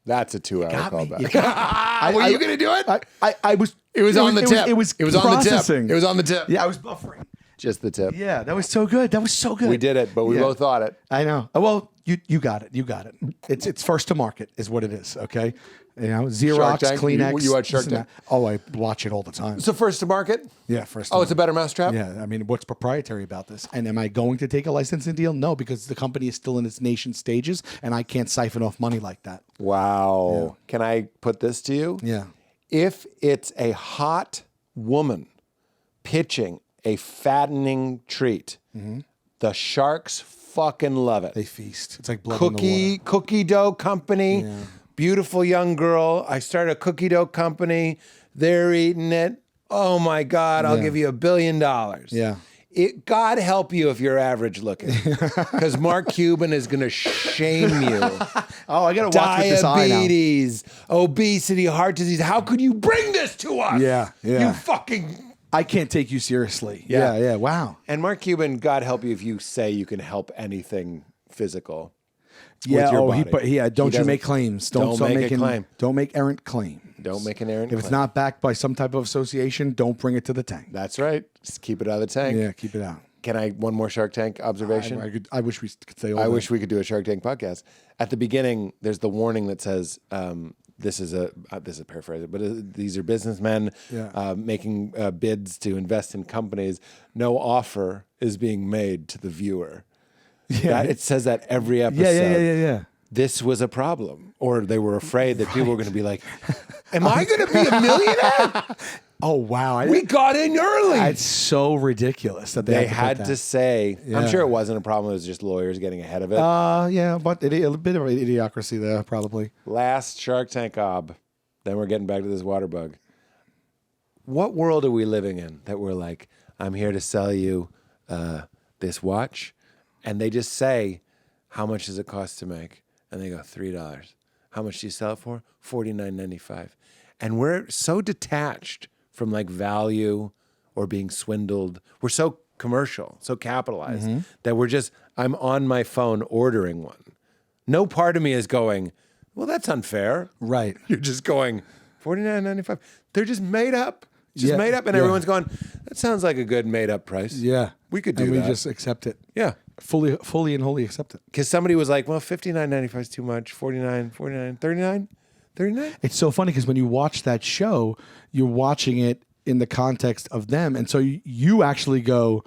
Speaker 1: That's a 2-hour
Speaker 3: Got me.
Speaker 1: callback.
Speaker 3: You got me.
Speaker 1: Were you going to do it?
Speaker 3: I was.
Speaker 1: It was on the tip.
Speaker 3: It was
Speaker 1: on the tip.
Speaker 3: processing.
Speaker 1: It was on the tip.
Speaker 3: Yeah, I was buffering.
Speaker 1: Just the tip.
Speaker 3: Yeah, that was so good. That was so good.
Speaker 1: We did it, but we both thought it.
Speaker 3: I know. Well, you got it. You got it. It's first to market is what it is. Okay. You know,
Speaker 1: Shark
Speaker 3: Xerox,
Speaker 1: Tank?
Speaker 3: Kleenex.
Speaker 1: You watch Shark
Speaker 3: this and
Speaker 1: Tank?
Speaker 3: that. Oh, I watch it all the time.
Speaker 1: So first to market?
Speaker 3: Yeah, first.
Speaker 1: Oh, it's a better mousetrap?
Speaker 3: Yeah, I mean, what's proprietary about this? And am I going to take a licensing deal? No, because the company is still in its nascent stages, and I can't siphon off money like that.
Speaker 1: Wow.
Speaker 3: Yeah.
Speaker 1: Can I put this to you?
Speaker 3: Yeah.
Speaker 1: If it's a hot woman pitching a fattening treat, the sharks fucking love it.
Speaker 3: They feast. It's like blood in the water.
Speaker 1: Cookie dough company, beautiful young girl. I started a cookie dough company. They're eating it. Oh my God, I'll give you $1 billion.
Speaker 3: Yeah.
Speaker 1: God help you if you're average looking, because Mark Cuban is going to shame you.
Speaker 3: Oh, I got to watch with this eye now.
Speaker 1: Diabetes, obesity, heart disease. How could you bring this to us?
Speaker 3: Yeah.
Speaker 1: You fucking...
Speaker 3: I can't take you seriously.
Speaker 1: Yeah.
Speaker 3: Yeah. Wow.
Speaker 1: And Mark Cuban, God help you if you say you can help anything physical.
Speaker 3: Yeah.
Speaker 1: with your
Speaker 3: Oh,
Speaker 1: body.
Speaker 3: don't you
Speaker 1: doesn't-
Speaker 3: make claims.
Speaker 1: Don't
Speaker 3: start
Speaker 1: make a
Speaker 3: making,
Speaker 1: claim.
Speaker 3: Don't make errant claim.
Speaker 1: Don't make an errant
Speaker 3: If it's
Speaker 1: claim.
Speaker 3: not backed by some type of association, don't bring it to the tank.
Speaker 1: That's right. Just keep it out of the tank.
Speaker 3: Yeah, keep it out.
Speaker 1: Can I one more Shark Tank observation?
Speaker 3: I wish we could say all
Speaker 1: I
Speaker 3: that.
Speaker 1: wish we could do a Shark Tank podcast. At the beginning, there's the warning that says, this is a paraphrase, but these are businessmen making bids to invest in companies. No offer is being made to the viewer.
Speaker 3: Yeah.
Speaker 1: It says that every episode.
Speaker 3: Yeah.
Speaker 1: This was a problem, or they were afraid that people were going to be like, "Am I going to be a millionaire?"
Speaker 3: Oh, wow.
Speaker 1: We got in early.
Speaker 3: It's so ridiculous that
Speaker 1: They
Speaker 3: had
Speaker 1: had
Speaker 3: to put
Speaker 1: to
Speaker 3: that.
Speaker 1: say.
Speaker 3: Yeah.
Speaker 1: I'm sure it wasn't a problem. It was just lawyers getting ahead of it.
Speaker 3: Yeah, but a bit of idiocracy there, probably.
Speaker 1: Last Shark Tank ob. Then we're getting back to this water bug. What world are we living in that we're like, I'm here to sell you this watch, and they just say, how much does it cost to make? And they go, $3. How much do you sell it for? $49.95. And we're so detached from like value or being swindled. We're so commercial, so capitalized that I'm on my phone ordering one. No part of me is going, well, that's unfair.
Speaker 3: Right.
Speaker 1: You're just going $49.95. They're just made up.
Speaker 3: Yeah,
Speaker 1: Made up, and
Speaker 3: yeah.
Speaker 1: everyone's going, that sounds like a good made up price.
Speaker 3: Yeah.
Speaker 1: We could do
Speaker 3: and
Speaker 1: that.
Speaker 3: we just accept it.
Speaker 1: Yeah.
Speaker 3: Fully and wholly accept it.
Speaker 1: Because somebody was like, well, $59.95 is too much. $49, $39, $39.
Speaker 3: It's so funny because when you watch that show, you're watching it in the context of them. And so you actually go,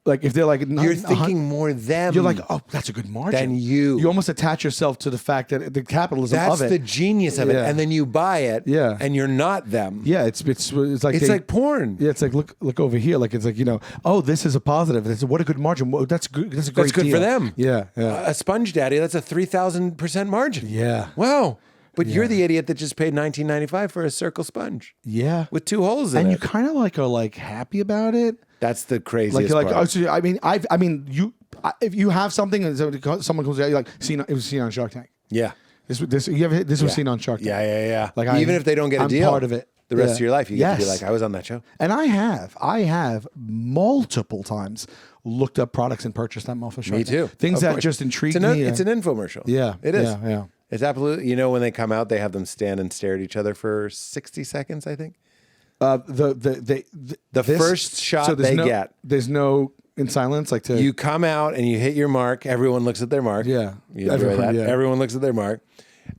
Speaker 3: like, if they're like,
Speaker 1: You're thinking more them.
Speaker 3: you're like, oh, that's a good margin.
Speaker 1: Than you.
Speaker 3: You almost attach yourself to the fact that the capitalism
Speaker 1: That's
Speaker 3: of it.
Speaker 1: the genius of it.
Speaker 3: Yeah.
Speaker 1: And then you buy it.
Speaker 3: Yeah.
Speaker 1: And you're not them.
Speaker 3: Yeah, it's like
Speaker 1: It's like porn.
Speaker 3: Yeah, it's like look over here. Like it's like, oh, this is a positive. What a good margin. Whoa, that's good. That's a great
Speaker 1: That's good
Speaker 3: deal.
Speaker 1: for them.
Speaker 3: Yeah, yeah.
Speaker 1: A Sponge Daddy, that's a 3,000% margin.
Speaker 3: Yeah.
Speaker 1: Wow. But you're the idiot that just paid $19.95 for a circle sponge
Speaker 3: Yeah.
Speaker 1: with 2 holes in
Speaker 3: And
Speaker 1: it.
Speaker 3: you kind of like are like happy about it.
Speaker 1: That's the
Speaker 3: Like
Speaker 1: craziest
Speaker 3: you're like,
Speaker 1: part.
Speaker 3: oh, so, if you have something and someone comes out, you're like, it was seen on Shark Tank.
Speaker 1: Yeah.
Speaker 3: This was seen on Shark Tank.
Speaker 1: Yeah.
Speaker 3: Like
Speaker 1: Even if they don't get a
Speaker 3: I'm
Speaker 1: deal,
Speaker 3: part of it.
Speaker 1: the rest
Speaker 3: Yeah.
Speaker 1: of your life, you get to be
Speaker 3: Yes.
Speaker 1: like, I was on that show.
Speaker 3: And I have multiple times looked up products and purchased them off of Shark
Speaker 1: Me
Speaker 3: Tank.
Speaker 1: too.
Speaker 3: Things
Speaker 1: Of
Speaker 3: that
Speaker 1: course.
Speaker 3: just intrigue
Speaker 1: it's
Speaker 3: me.
Speaker 1: It's an infomercial.
Speaker 3: Yeah.
Speaker 1: It is.
Speaker 3: Yeah.
Speaker 1: It's absolutely, when they come out, they have them stand and stare at each other for 60 seconds, I think.
Speaker 3: The
Speaker 1: first shot they get.
Speaker 3: There's no in silence, like to
Speaker 1: You come out and you hit your mark. Everyone looks at their mark.
Speaker 3: Yeah.
Speaker 1: You enjoy
Speaker 3: Everyone,
Speaker 1: that.
Speaker 3: yeah.
Speaker 1: Everyone looks at their mark.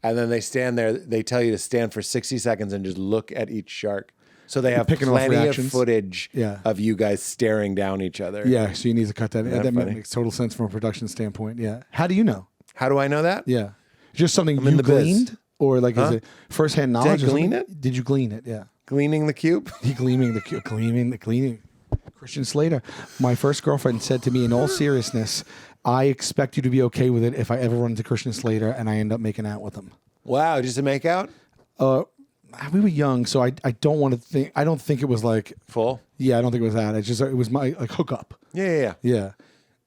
Speaker 1: And then they stand there. They tell you to stand for 60 seconds and just look at each shark. So they have
Speaker 3: picking off
Speaker 1: plenty of
Speaker 3: reactions.
Speaker 1: footage
Speaker 3: Yeah.
Speaker 1: of you guys staring down each other.
Speaker 3: Yeah, so you need to cut that.
Speaker 1: that
Speaker 3: That
Speaker 1: funny?
Speaker 3: makes total sense from a production standpoint. Yeah. How do you know?
Speaker 1: How do I know that?
Speaker 3: Yeah. Just something
Speaker 1: in
Speaker 3: you
Speaker 1: the biz.
Speaker 3: gleaned? Or like is it firsthand knowledge? or
Speaker 1: glean
Speaker 3: something?
Speaker 1: it?
Speaker 3: Did you glean it? Yeah.
Speaker 1: Gleaning the cube?
Speaker 3: He gleaming. Christian Slater. My first girlfriend said to me in all seriousness, I expect you to be okay with it if I ever run into Christian Slater and I end up making out with him.
Speaker 1: Wow, just a make out?
Speaker 3: We were young, so I don't want to think. I don't think it was like.
Speaker 1: Full?
Speaker 3: Yeah, I don't think it was that. It was my like hookup.
Speaker 1: Yeah.
Speaker 3: Yeah.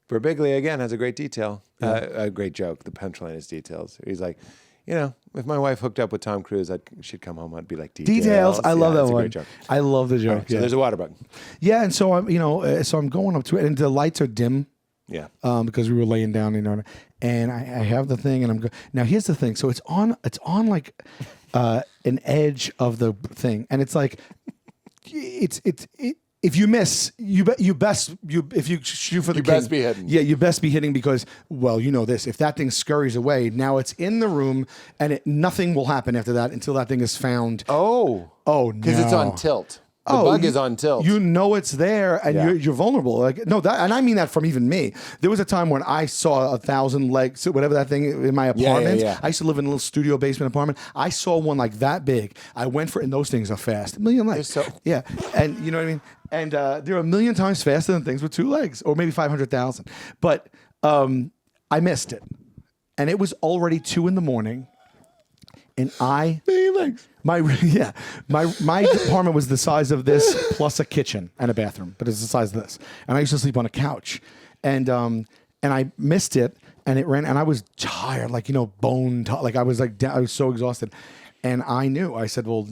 Speaker 1: Birbiglia, again, has a great detail. A great joke. The punchline is details. He's like, if my wife hooked up with Tom Cruise, she'd come home, I'd be like, details.
Speaker 3: I love that
Speaker 1: it's
Speaker 3: one.
Speaker 1: A great joke.
Speaker 3: I love the
Speaker 1: All
Speaker 3: joke.
Speaker 1: right, so
Speaker 3: yeah.
Speaker 1: there's a water bug.
Speaker 3: Yeah, and so I'm going up to it, and the lights are dim.
Speaker 1: Yeah.
Speaker 3: Because we were laying down, and I have the thing, and I'm going. Now here's the thing. So it's on like an edge of the thing, and it's like, if you miss, if you shoot for the
Speaker 1: You
Speaker 3: king,
Speaker 1: best be hitting.
Speaker 3: Yeah, you best be hitting because, well, you know this. If that thing scurries away, now it's in the room, and nothing will happen after that until that thing is found.
Speaker 1: Oh,
Speaker 3: no,
Speaker 1: because it's on tilt. The bug is on tilt.
Speaker 3: You know it's there, and
Speaker 1: Yeah.
Speaker 3: you're vulnerable. Like no, that, and I mean that from even me. There was a time when I saw 1,000 legs, whatever that thing in my apartment.
Speaker 1: yeah.
Speaker 3: I used to live in a little studio basement apartment. I saw one like that big. I went for, and those things are fast, 1,000,000 legs. Yeah, and you know what I mean. And they're 1,000,000 times faster than things with 2 legs, or maybe 500,000. But I missed it, and it was already 2 a.m. And my apartment was the size of this plus a kitchen and a bathroom, but it's the size of this. And I used to sleep on a couch, and I missed it, and it ran, and I was tired, like bone, like I was so exhausted, and I knew. I said, well,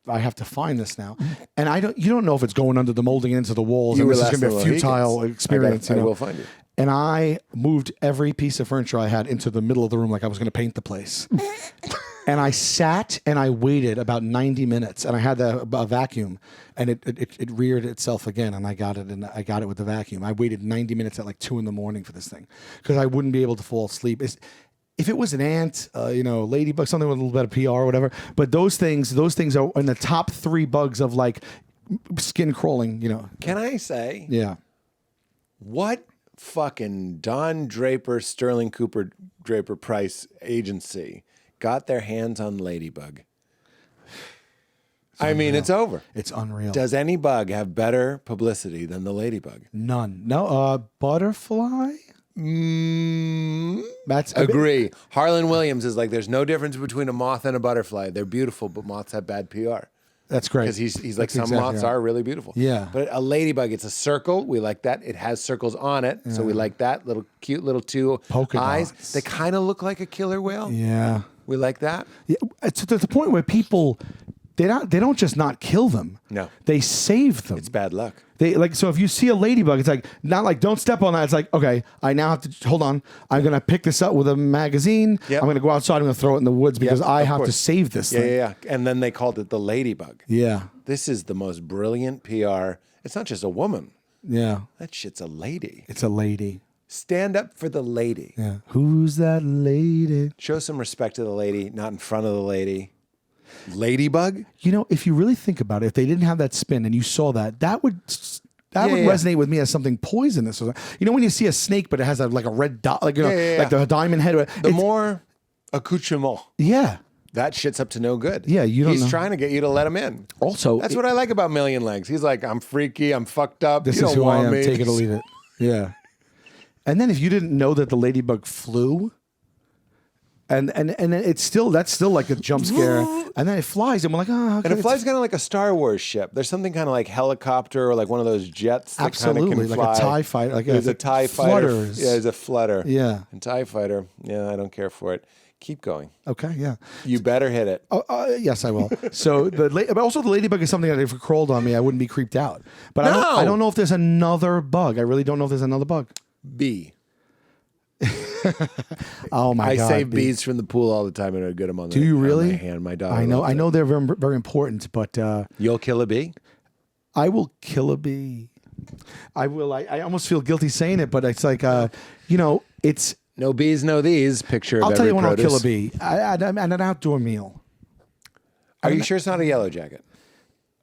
Speaker 3: I have to find this now, and you don't know if it's going under the molding into the walls, and this is going to be a futile experience.
Speaker 1: I will find it.
Speaker 3: And I moved every piece of furniture I had into the middle of the room like I was going to paint the place. And I sat and I waited about 90 minutes, and I had a vacuum, and it reared itself again, and I got it, and I got it with the vacuum. I waited 90 minutes at like 2 a.m. for this thing because I wouldn't be able to fall asleep. If it was an ant, ladybug, something with a little bit of PR or whatever, but those things are in the top 3 bugs of like skin crawling.
Speaker 1: Can I say?
Speaker 3: Yeah.
Speaker 1: What fucking Don Draper, Sterling Cooper Draper Price agency got their hands on ladybug? I mean, it's over.
Speaker 3: It's unreal.
Speaker 1: Does any bug have better publicity than the ladybug?
Speaker 3: None. No. Butterfly. That's
Speaker 1: Agree. Harlan Williams is like, there's no difference between a moth and a butterfly. They're beautiful, but moths have bad PR.
Speaker 3: That's great.
Speaker 1: Because he's like,
Speaker 3: That's
Speaker 1: some
Speaker 3: exactly
Speaker 1: moths
Speaker 3: right.
Speaker 1: are really beautiful.
Speaker 3: Yeah.
Speaker 1: But a ladybug, it's a circle. We like that. It has circles on it. So we like that. Little cute little 2
Speaker 3: Polka
Speaker 1: eyes.
Speaker 3: dots.
Speaker 1: They kind of look like a killer whale.
Speaker 3: Yeah.
Speaker 1: We like that.
Speaker 3: Yeah. It's to the point where people, they don't just not kill them.
Speaker 1: No.
Speaker 3: They save them.
Speaker 1: It's bad luck.
Speaker 3: So if you see a ladybug, it's like, not like, don't step on that. It's like, okay, I now have to, hold on. I'm going to pick this up with a magazine.
Speaker 1: Yep.
Speaker 3: I'm going to go outside. I'm going to throw it in the woods because I
Speaker 1: of
Speaker 3: have to
Speaker 1: course.
Speaker 3: save this thing.
Speaker 1: Yeah. And then they called it the ladybug.
Speaker 3: Yeah.
Speaker 1: This is the most brilliant PR. It's not just a woman.
Speaker 3: Yeah.
Speaker 1: That shit's a lady.
Speaker 3: It's a lady.
Speaker 1: Stand up for the lady.
Speaker 3: Yeah. Who's that lady?
Speaker 1: Show some respect to the lady, not in front of the lady. Ladybug?
Speaker 3: If you really think about it, if they didn't have that spin and you saw that would resonate with me as something poisonous. When you see a snake, but it has like a red dot, like like the diamond head.
Speaker 1: The more accoutrement.
Speaker 3: Yeah.
Speaker 1: That shit's up to no good.
Speaker 3: Yeah, you don't
Speaker 1: He's
Speaker 3: know.
Speaker 1: trying to get you to let him in.
Speaker 3: Also,
Speaker 1: That's what I like about Million Legs. He's like, I'm freaky, I'm fucked up.
Speaker 3: this
Speaker 1: you
Speaker 3: is
Speaker 1: don't
Speaker 3: who I
Speaker 1: want
Speaker 3: am.
Speaker 1: me.
Speaker 3: Take it or leave it. Yeah. And then if you didn't know that the ladybug flew, and that's still like a jump scare, and then it flies, and we're like, oh,
Speaker 1: And it flies kind of like a Star Wars ship. There's something kind of like helicopter or like one of those jets that kind of
Speaker 3: absolutely
Speaker 1: can
Speaker 3: like
Speaker 1: fly.
Speaker 3: a TIE fighter. Like
Speaker 1: There's a TIE fighter.
Speaker 3: flutters.
Speaker 1: Yeah, there's a flutter.
Speaker 3: Yeah.
Speaker 1: And TIE fighter. Yeah, I don't care for it. Keep going.
Speaker 3: Okay. Yeah.
Speaker 1: You better hit it.
Speaker 3: Yes, I will. So but also the ladybug is something that if it crawled on me, I wouldn't be creeped out. But I don't know if there's another bug. I really don't know if there's another bug.
Speaker 1: Bee.
Speaker 3: Oh my God!
Speaker 1: I save bees from the pool all the time and I get them on.
Speaker 3: Do you really?
Speaker 1: On my hand, my daughter.
Speaker 3: I know.
Speaker 1: loves
Speaker 3: I
Speaker 1: it.
Speaker 3: know they're very, very important, but
Speaker 1: You'll kill a bee.
Speaker 3: I will kill a bee. I will. I almost feel guilty saying it, but it's like it's.
Speaker 1: No bees, no these. Picture of
Speaker 3: I'll tell
Speaker 1: every
Speaker 3: you when
Speaker 1: produce.
Speaker 3: I'll kill a bee. At an outdoor meal.
Speaker 1: Are you sure it's not a yellow jacket?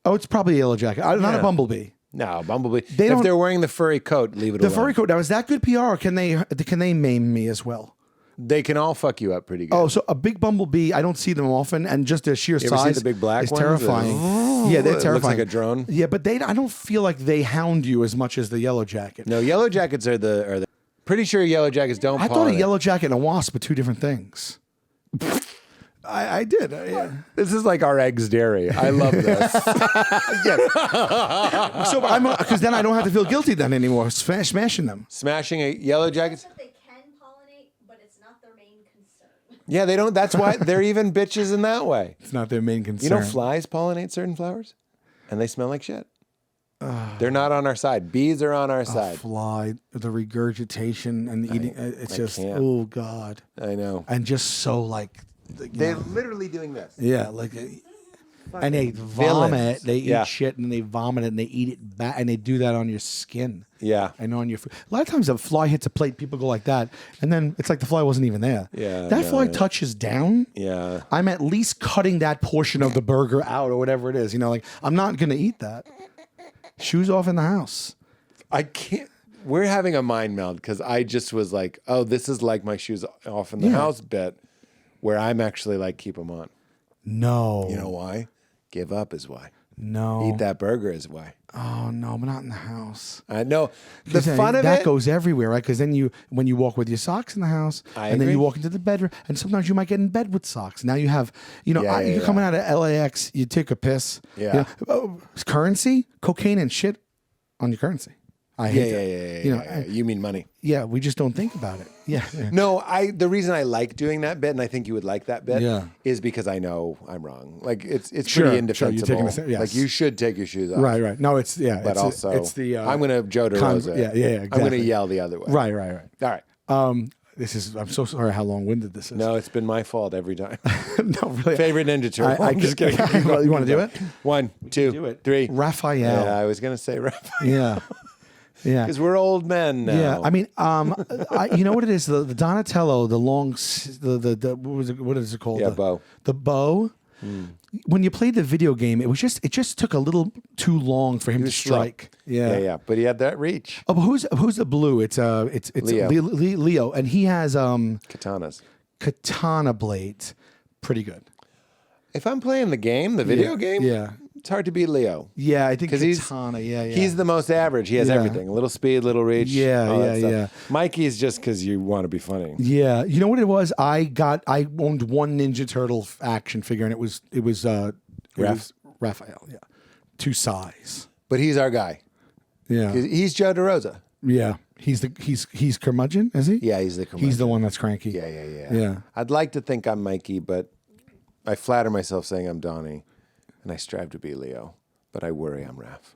Speaker 3: Oh, it's probably a yellow jacket. Not a bumblebee.
Speaker 1: No, bumblebee.
Speaker 3: They
Speaker 1: if
Speaker 3: don't-
Speaker 1: they're wearing the furry coat, leave it
Speaker 3: The
Speaker 1: alone.
Speaker 3: furry coat. Now, is that good PR, or can they maim me as well?
Speaker 1: They can all fuck you up pretty good.
Speaker 3: Oh, so a big bumblebee, I don't see them often, and just their sheer
Speaker 1: You ever see
Speaker 3: size
Speaker 1: the big black
Speaker 3: is
Speaker 1: ones?
Speaker 3: terrifying. Yeah, they're
Speaker 1: It
Speaker 3: terrifying.
Speaker 1: looks like a drone.
Speaker 3: Yeah, but I don't feel like they hound you as much as the yellow jacket.
Speaker 1: No, yellow jackets are the. Pretty sure yellow jackets don't.
Speaker 3: I thought a
Speaker 1: pollinate.
Speaker 3: yellow jacket and a wasp are two different things. I did. Yeah.
Speaker 1: This is like our eggs dairy. I love this.
Speaker 3: So because then I don't have to feel guilty then anymore, smashing them.
Speaker 1: Smashing a yellow jacket.
Speaker 5: They can pollinate, but it's not their main concern.
Speaker 1: Yeah, they don't. That's why they're even bitches in that way.
Speaker 3: It's not their main concern.
Speaker 1: You know, flies pollinate certain flowers, and they smell like shit. They're not on our side. Bees are on our side.
Speaker 3: Fly, the regurgitation and the eating. It's
Speaker 1: I
Speaker 3: just,
Speaker 1: can't.
Speaker 3: oh God.
Speaker 1: I know.
Speaker 3: And just so like,
Speaker 1: They're literally doing this.
Speaker 3: yeah, like and they vomit.
Speaker 1: villains.
Speaker 3: They eat
Speaker 1: Yeah.
Speaker 3: shit and they vomit it and they eat it back and they do that on your skin.
Speaker 1: Yeah.
Speaker 3: And on your food. A lot of times a fly hits a plate, people go like that, and then it's like the fly wasn't even there.
Speaker 1: Yeah,
Speaker 3: That
Speaker 1: no,
Speaker 3: fly
Speaker 1: yeah.
Speaker 3: touches down.
Speaker 1: Yeah.
Speaker 3: I'm at least cutting that portion of the burger out or whatever it is. You know, like I'm not gonna eat that. Shoes off in the house.
Speaker 1: I can't. We're having a mind meld because I just was like, oh, this is like my shoes off in the house bit, where I'm actually like, keep them on.
Speaker 3: No.
Speaker 1: You know why? Give up is why.
Speaker 3: No.
Speaker 1: Eat that burger is why.
Speaker 3: Oh no, but not in the house.
Speaker 1: I know. The
Speaker 3: 'Cause
Speaker 1: fun of
Speaker 3: that
Speaker 1: it.
Speaker 3: goes everywhere, right? Because then when you walk with your socks in the house,
Speaker 1: I
Speaker 3: and then you
Speaker 1: agree.
Speaker 3: walk into the bedroom, and sometimes you might get in bed with socks. Now you have,
Speaker 1: Yeah,
Speaker 3: you're coming out of LAX, you take a piss.
Speaker 1: Yeah.
Speaker 3: Currency, cocaine, and shit on your currency. I hate that.
Speaker 1: Yeah.
Speaker 3: You know,
Speaker 1: yeah. You mean money?
Speaker 3: Yeah, we just don't think about it. Yeah.
Speaker 1: No, the reason I like doing that bit, and I think you would like that bit,
Speaker 3: Yeah.
Speaker 1: is because I know I'm wrong. Like it's
Speaker 3: Sure,
Speaker 1: pretty
Speaker 3: sure,
Speaker 1: indefensible.
Speaker 3: you're taking a stand, yes.
Speaker 1: Like you should take your shoes off.
Speaker 3: Right. No, it's
Speaker 1: But also,
Speaker 3: it's the
Speaker 1: I'm going to Joe DeRosa.
Speaker 3: yeah,
Speaker 1: I'm going to
Speaker 3: exactly.
Speaker 1: yell the other way.
Speaker 3: Right.
Speaker 1: All right.
Speaker 3: I'm so sorry how long-winded this is.
Speaker 1: No, it's been my fault every time.
Speaker 3: No, really.
Speaker 1: Favorite Ninja Turtle.
Speaker 3: I
Speaker 1: I'm just kidding.
Speaker 3: You want to do it?
Speaker 1: 1, 2, 3.
Speaker 3: Raphael.
Speaker 1: Yeah, I was going to say Raphael.
Speaker 3: Yeah. Yeah.
Speaker 1: Because we're old men now.
Speaker 3: Yeah, I mean, you know what it is? The Donatello, the long, what is it called?
Speaker 1: Yeah,
Speaker 3: the
Speaker 1: bow.
Speaker 3: The bow. When you played the video game, it just took a little too long for him to
Speaker 1: was slow.
Speaker 3: strike. Yeah.
Speaker 1: But he had that reach.
Speaker 3: Oh, but who's the blue? It's
Speaker 1: Leo.
Speaker 3: Leo, and he has
Speaker 1: Katanas.
Speaker 3: katana blades. Pretty good.
Speaker 1: If I'm playing the game, the video game,
Speaker 3: Yeah.
Speaker 1: it's hard to beat Leo.
Speaker 3: Yeah, I think
Speaker 1: 'Cause he's-
Speaker 3: katana. Yeah.
Speaker 1: He's the most average. He has
Speaker 3: Yeah.
Speaker 1: everything. A little speed, little reach.
Speaker 3: Yeah,
Speaker 1: all that
Speaker 3: yeah,
Speaker 1: stuff. Mikey's just because you want to be funny.
Speaker 3: Yeah, you know what it was? I owned one Ninja Turtle action figure, and it was Raphael. Yeah, to size.
Speaker 1: But he's our guy. 'Cause
Speaker 3: Yeah,
Speaker 1: he's Joe DeRosa.
Speaker 3: yeah. He's curmudgeon, is he?
Speaker 1: Yeah, he's the curmudgeon.
Speaker 3: He's the one that's cranky.
Speaker 1: Yeah.
Speaker 3: Yeah.
Speaker 1: I'd like to think I'm Mikey, but I flatter myself saying I'm Donnie, and I strive to be Leo, but I worry I'm Raph.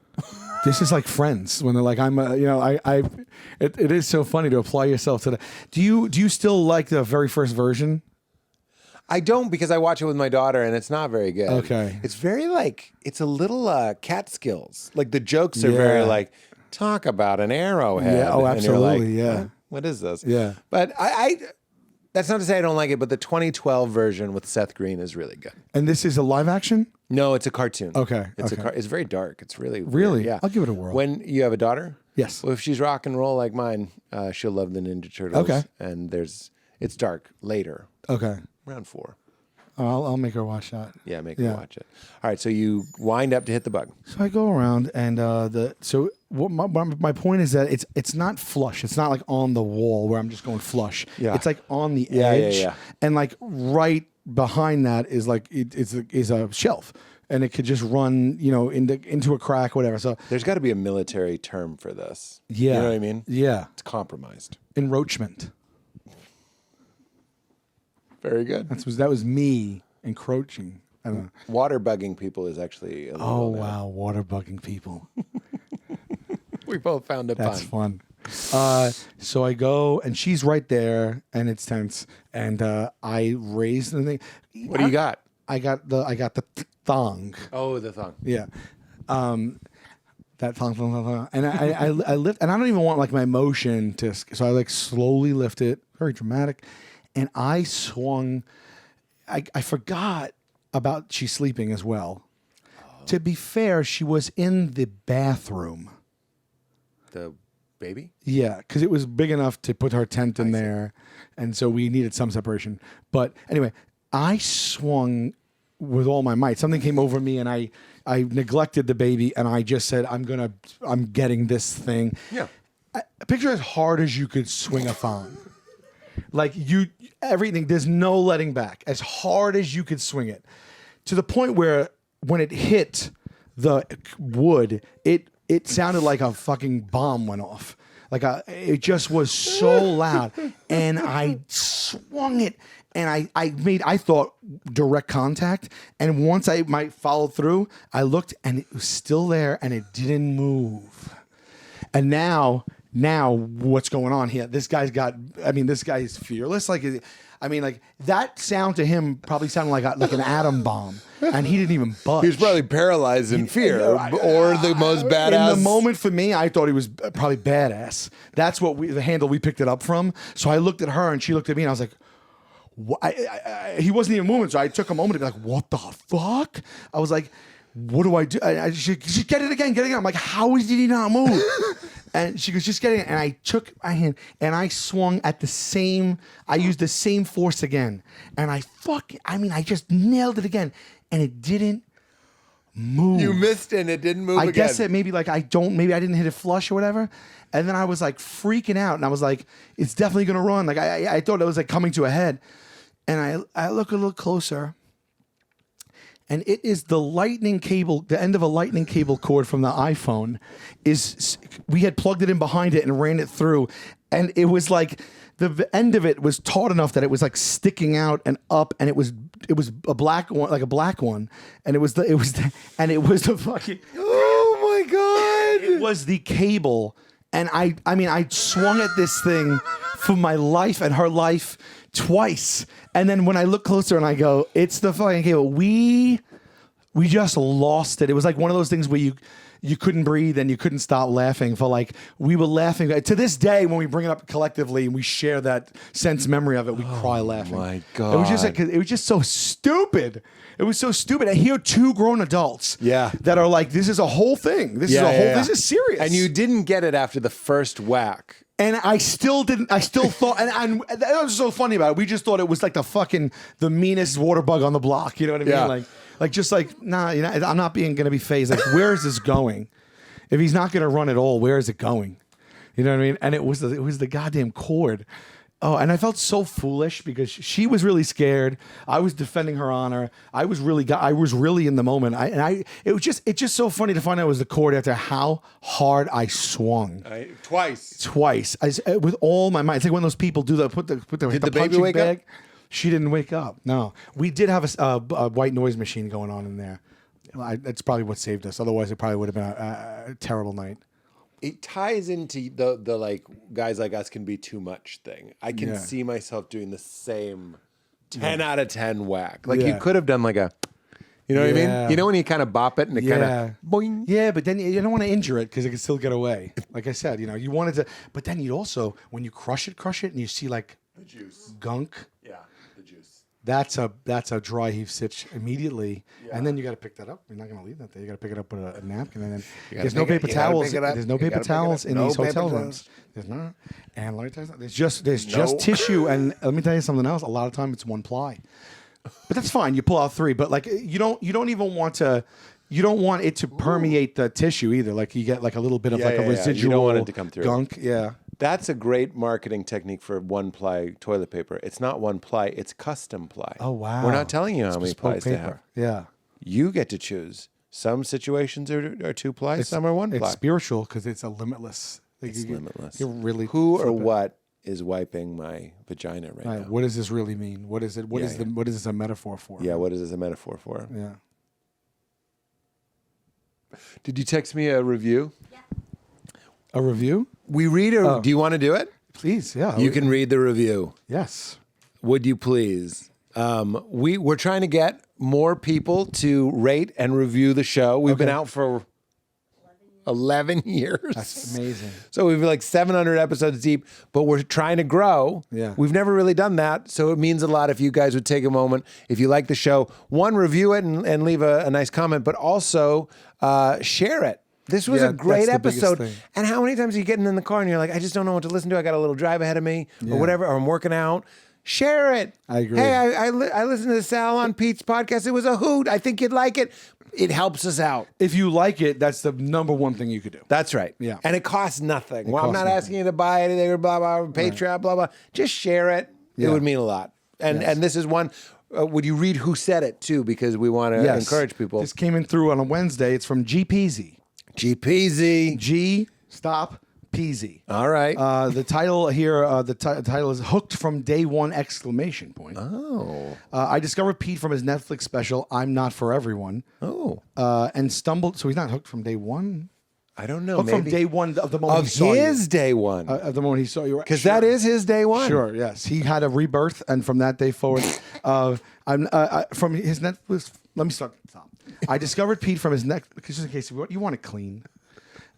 Speaker 3: This is like Friends when they're like, it is so funny to apply yourself to that. Do you still like the very first version?
Speaker 1: I don't because I watch it with my daughter and it's not very good.
Speaker 3: Okay.
Speaker 1: It's very it's a little Catskills. Like the jokes are very
Speaker 3: Yeah.
Speaker 1: like, talk about an arrowhead.
Speaker 3: Yeah, oh,
Speaker 1: And you're like,
Speaker 3: absolutely, yeah.
Speaker 1: What is this?
Speaker 3: Yeah.
Speaker 1: But I that's not to say I don't like it, but the 2012 version with Seth Green is really good.
Speaker 3: And this is a live action?
Speaker 1: No, it's a cartoon.
Speaker 3: Okay,
Speaker 1: It's
Speaker 3: okay.
Speaker 1: it's very dark. It's really
Speaker 3: Really?
Speaker 1: weird. Yeah.
Speaker 3: I'll give it a whirl.
Speaker 1: When you have a daughter?
Speaker 3: Yes.
Speaker 1: Well, if she's rock and roll like mine, she'll love the Ninja Turtles.
Speaker 3: Okay.
Speaker 1: And it's dark later,
Speaker 3: Okay.
Speaker 1: around 4.
Speaker 3: I'll make her watch that.
Speaker 1: Yeah, make her watch it. All right, so you wind up to hit the bug.
Speaker 3: So I go around, and what my point is that it's not flush. It's not like on the wall where I'm just going flush.
Speaker 1: Yeah.
Speaker 3: It's like on the
Speaker 1: Yeah,
Speaker 3: edge,
Speaker 1: yeah.
Speaker 3: and like right behind that is like is a shelf, and it could just run into a crack, whatever. So
Speaker 1: There's got to be a military term for this.
Speaker 3: yeah,
Speaker 1: You know what I mean?
Speaker 3: Yeah,
Speaker 1: It's compromised.
Speaker 3: encroachment.
Speaker 1: Very good.
Speaker 3: That was me encroaching. I don't know.
Speaker 1: Water bugging people is actually illegal
Speaker 3: Oh
Speaker 1: now.
Speaker 3: wow, water bugging people.
Speaker 1: We both found a
Speaker 3: That's
Speaker 1: pun.
Speaker 3: fun. So I go, and she's right there, and it's tense. And I raise the thing.
Speaker 1: What do you got?
Speaker 3: I got the thong.
Speaker 1: Oh, the thong.
Speaker 3: Yeah. That thong. And I lift, and I don't even want like my motion to. So I like slowly lift it, very dramatic, and I swung. I forgot about she's sleeping as well. Oh. To be fair, she was in the bathroom.
Speaker 1: The baby?
Speaker 3: Yeah, because it was big enough to put her tent in there, and so we needed some separation. But anyway, I swung with all my might. Something came over me, and I neglected the baby, and I just said, I'm getting this thing.
Speaker 1: Yeah.
Speaker 3: Picture as hard as you could swing a thong. Like everything, there's no letting back. As hard as you could swing it. To the point where when it hit the wood, it sounded like a fucking bomb went off. It just was so loud. And I swung it, and I thought direct contact. And once I might follow through, I looked, and it was still there, and it didn't move. And now now what's going on here? This guy's got. I mean, this guy is fearless. Like, I mean, like that sound to him probably sounded like an atom bomb, and he didn't even budge.
Speaker 1: He was probably paralyzed in fear, or the most badass.
Speaker 3: In the moment for me, I thought he was probably badass. That's what the handle we picked it up from. So I looked at her, and she looked at me, and I was like. He wasn't even moving, so I took a moment to be like, "What the fuck?" I was like, "What do I do?" I should get it again, get it again. I'm like, "How did he not move?" And she goes, "Just get it." And I took my hand and I swung at the same. I used the same force again, and I just nailed it again, and it didn't move.
Speaker 1: You missed and it didn't move.
Speaker 3: I
Speaker 1: again.
Speaker 3: guess that maybe I didn't hit it flush or whatever. And then I was like freaking out, and I was like, "It's definitely gonna run." Like I thought it was like coming to a head. And I look a little closer, and it is the lightning cable, the end of a lightning cable cord from the iPhone. We had plugged it in behind it and ran it through, and it was like the end of it was taut enough that it was like sticking out and up, and it was a black one, like a black one, and it was the fucking.
Speaker 1: Oh my god!
Speaker 3: It was the cable, and I swung at this thing for my life and her life twice. And then when I look closer and I go, it's the fucking cable. We just lost it. It was like one of those things where you couldn't breathe and you couldn't stop laughing for like, we were laughing. To this day, when we bring it up collectively and we share that sense memory of it, we cry laughing.
Speaker 1: My God.
Speaker 3: It was just so stupid. It was so stupid. I hear two grown adults that are like, this is a whole thing. This is serious.
Speaker 1: And you didn't get it after the first whack.
Speaker 3: And I still didn't. I still thought, and that was so funny about it. We just thought it was like the meanest water bug on the block. You know what I mean?
Speaker 1: Yeah.
Speaker 3: Nah. You know, I'm not gonna be phased. Like, where is this going? If he's not gonna run at all, where is it going? You know what I mean? And it was the goddamn cord. Oh, and I felt so foolish because she was really scared. I was defending her honor. I was really in the moment. It's just so funny to find out it was the cord after how hard I swung.
Speaker 1: Twice.
Speaker 3: With all my might. It's like when those people do put the
Speaker 1: baby
Speaker 3: punching
Speaker 1: wake
Speaker 3: bag.
Speaker 1: up?
Speaker 3: She didn't wake up. No, we did have a white noise machine going on in there. That's probably what saved us. Otherwise, it probably would have been a terrible night.
Speaker 1: It ties into the like guys like us can be too much thing. I can see myself doing the same 10 out of 10 whack. Like you could have done like a, you know what I mean? You know when you kind of bop it and it kind of boing.
Speaker 3: Yeah, but then you don't want to injure it because it can still get away. Like I said, you wanted to, but then you'd also, when you crush it and you see like
Speaker 1: The juice.
Speaker 3: gunk.
Speaker 1: Yeah, the juice.
Speaker 3: That's a dry heave stitch immediately, and then you got to pick that up. You're not going to leave that there. You got to pick it up with a napkin, and then there's no paper towels. There's no paper towels in these hotel rooms. There's not. And let me tell you something. There's just tissue, and let me tell you something else. A lot of time it's one ply, but that's fine. You pull out three, but like you don't even want to. You don't want it to permeate the tissue either. Like you get like a little bit of a residual.
Speaker 1: You don't want it to come through.
Speaker 3: Gunk. Yeah.
Speaker 1: That's a great marketing technique for one-ply toilet paper. It's not one-ply, it's custom ply.
Speaker 3: Oh, wow.
Speaker 1: We're not telling you how many
Speaker 3: Bespoke
Speaker 1: plies to have.
Speaker 3: Yeah.
Speaker 1: You get to choose. Some situations are two-ply, some are one-ply.
Speaker 3: It's spiritual because it's a limitless. Like
Speaker 1: It's limitless.
Speaker 3: You're really
Speaker 1: Who or what is wiping my vagina right now?
Speaker 3: What does this really mean? What is it? What is this a metaphor for?
Speaker 1: Yeah, what is this a metaphor for?
Speaker 3: Yeah.
Speaker 1: Did you text me a review?
Speaker 5: Yeah.
Speaker 3: A review?
Speaker 1: We read a... Do you want to do it?
Speaker 3: Please, yeah.
Speaker 1: You can read the review.
Speaker 3: Yes.
Speaker 1: Would you please? We're trying to get more people to rate and review the show. We've been out for 11 years.
Speaker 3: That's amazing.
Speaker 1: So we've been like 700 episodes deep, but we're trying to grow.
Speaker 3: Yeah.
Speaker 1: We've never really done that. So it means a lot if you guys would take a moment, if you like the show, one, review it and leave a nice comment, but also share it. This was a great episode. And how many times are you getting in the car and you're like, I just don't know what to listen to. I got a little drive ahead of me or whatever, or I'm working out. Share it.
Speaker 3: I agree.
Speaker 1: Hey, I listened to the Sal on Pete's podcast. It was a hoot. I think you'd like it. It helps us out.
Speaker 3: If you like it, that's the number one thing you could do.
Speaker 1: That's right.
Speaker 3: Yeah.
Speaker 1: And it costs nothing. I'm not asking you to buy anything or blah, blah, Patreon, blah, blah. Just share it. It would mean a lot. And this is one. Would you read who said it, too? Because we want to encourage people.
Speaker 3: This came in through on a Wednesday. It's from G Peasy.
Speaker 1: G Peasy.
Speaker 3: G, stop, Peasy.
Speaker 1: All right.
Speaker 3: The title here, the title is Hooked from Day One, exclamation point.
Speaker 1: Oh.
Speaker 3: I discovered Pete from his Netflix special, I'm Not For Everyone.
Speaker 1: Oh.
Speaker 3: And stumbled, so he's not hooked from day one?
Speaker 1: I don't know.
Speaker 3: Look, from
Speaker 1: maybe
Speaker 3: day one of the moment
Speaker 1: of
Speaker 3: he saw
Speaker 1: his
Speaker 3: you.
Speaker 1: day one.
Speaker 3: Of the moment he saw you.
Speaker 1: Because that is his day one.
Speaker 3: Sure, yes. He had a rebirth, and from that day forward, from his Netflix. Let me start at the top. I discovered Pete from his neck. Just in case you want it clean.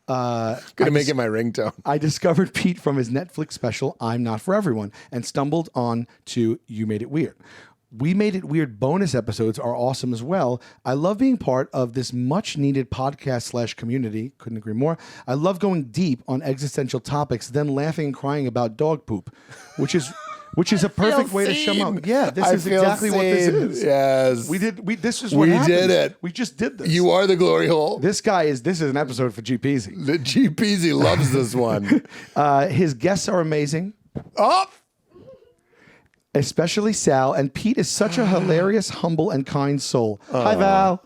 Speaker 1: Gonna make it my ringtone.
Speaker 3: I discovered Pete from his Netflix special, I'm Not For Everyone, and stumbled on to You Made It Weird. We Made It Weird bonus episodes are awesome as well. I love being part of this much needed podcast / community. Couldn't agree more. I love going deep on existential topics, then laughing and crying about dog poop, which is a perfect way to show up. Yeah, this is exactly what this is.
Speaker 1: Yes.
Speaker 3: This is what happened.
Speaker 1: did it.
Speaker 3: We just did this.
Speaker 1: You are the glory hole.
Speaker 3: This is an episode for GPZ.
Speaker 1: The GPZ loves this one.
Speaker 3: His guests are amazing.
Speaker 1: Oh!
Speaker 3: Especially Sal, and Pete is such a hilarious, humble, and kind soul. Hi, Val.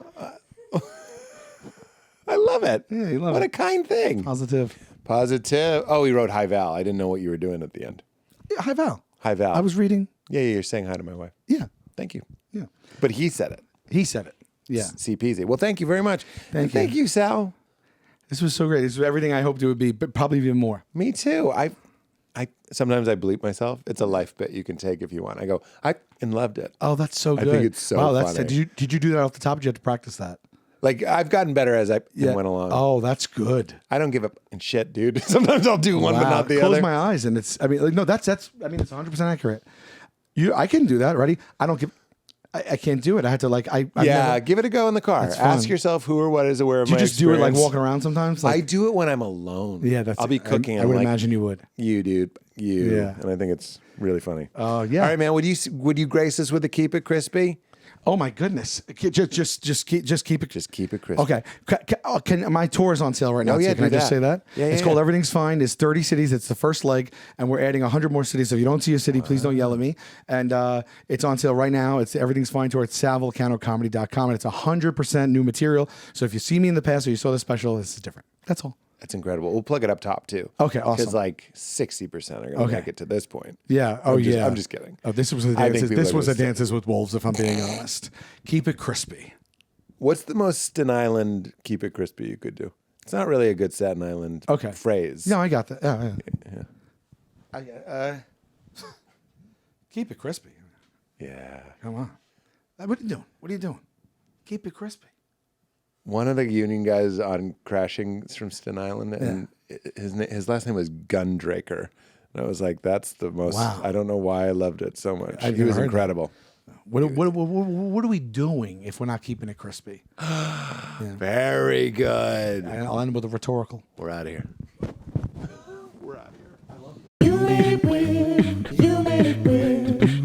Speaker 1: I love it.
Speaker 3: Yeah, you love
Speaker 1: what
Speaker 3: it.
Speaker 1: a kind thing.
Speaker 3: Positive.
Speaker 1: Oh, he wrote hi, Val. I didn't know what you were doing at the end.
Speaker 3: Yeah, hi, Val.
Speaker 1: Hi, Val.
Speaker 3: I was reading.
Speaker 1: Yeah, you're saying hi to my wife.
Speaker 3: Yeah,
Speaker 1: Thank you.
Speaker 3: yeah.
Speaker 1: But he said it.
Speaker 3: He said it. Yeah.
Speaker 1: CPZ. Well, thank you very much.
Speaker 3: Thank
Speaker 1: Thank you, Sal.
Speaker 3: This was so great. This was everything I hoped it would be, but probably even more.
Speaker 1: Me too. I sometimes I bleep myself. It's a life bit you can take if you want. I go, I loved it.
Speaker 3: Oh, that's so
Speaker 1: I
Speaker 3: good.
Speaker 1: think it's so funny.
Speaker 3: Did you do that off the top? Or did you have to practice that?
Speaker 1: Like I've gotten better as I went along.
Speaker 3: Oh, that's good.
Speaker 1: I don't give up in shit, dude. Sometimes I'll do one, but not the
Speaker 3: Close
Speaker 1: other.
Speaker 3: my eyes, and it's. I mean, like, no, that's. I mean, it's 100% accurate. I can do that. Ready? I don't give. I can't do it. I had to like.
Speaker 1: Give it a go in the car.
Speaker 3: It's
Speaker 1: Ask
Speaker 3: fun.
Speaker 1: yourself who or what is aware of
Speaker 3: Do you
Speaker 1: my
Speaker 3: just do it like
Speaker 1: experience.
Speaker 3: walking around sometimes?
Speaker 1: I
Speaker 3: Like,
Speaker 1: do it when I'm alone.
Speaker 3: Yeah, that's.
Speaker 1: I'll be cooking.
Speaker 3: I
Speaker 1: I'm
Speaker 3: would
Speaker 1: like,
Speaker 3: imagine you would.
Speaker 1: You, dude. You.
Speaker 3: Yeah.
Speaker 1: And I think it's really funny.
Speaker 3: Oh, yeah.
Speaker 1: All right, man. Would you grace us with a keep it crispy?
Speaker 3: Oh my goodness! Just keep it.
Speaker 1: Just keep it crispy.
Speaker 3: Okay. Can my tour is on sale right now?
Speaker 1: Oh, yeah,
Speaker 3: too. Can
Speaker 1: do
Speaker 3: I just
Speaker 1: that.
Speaker 3: say that?
Speaker 1: Yeah,
Speaker 3: it's
Speaker 1: yeah,
Speaker 3: called
Speaker 1: yeah.
Speaker 3: Everything's Fine. It's 30 cities. It's the first leg, and we're adding 100 more cities. So if you don't see a city, please don't yell at me. And it's on sale right now. It's the Everything's Fine tour. It's salvulcanocomedy.com, and it's 100% new material. So if you see me in the past or you saw the special, this is different. That's all.
Speaker 1: That's incredible. We'll plug it up top too.
Speaker 3: Okay, awesome.
Speaker 1: Because like 60% are going to make it to this point.
Speaker 3: Yeah. Oh,
Speaker 1: I'm
Speaker 3: yeah.
Speaker 1: just kidding.
Speaker 3: Oh, this was a
Speaker 1: I think
Speaker 3: dances.
Speaker 1: people
Speaker 3: This
Speaker 1: are
Speaker 3: was
Speaker 1: gonna
Speaker 3: a dances with wolves. If I'm being honest, keep it crispy.
Speaker 1: What's the most Staten Island keep it crispy you could do? It's not really a good Staten Island phrase.
Speaker 3: No, I got that. Yeah. Keep it crispy.
Speaker 1: Yeah.
Speaker 3: Come on. What are you doing? What are you doing? Keep it crispy.
Speaker 1: One of the union guys on Crashing is from Staten Island, and his last name was Gundraker. And I was like, that's the most.
Speaker 3: Wow.
Speaker 1: I don't know why I loved it so much.
Speaker 3: I've
Speaker 1: He
Speaker 3: never
Speaker 1: was
Speaker 3: heard
Speaker 1: incredible.
Speaker 3: What are we doing if we're not keeping it crispy?
Speaker 1: Very good.
Speaker 3: And I'll end with a rhetorical.
Speaker 1: We're out of here.
Speaker 6: You made it weird. You made it weird.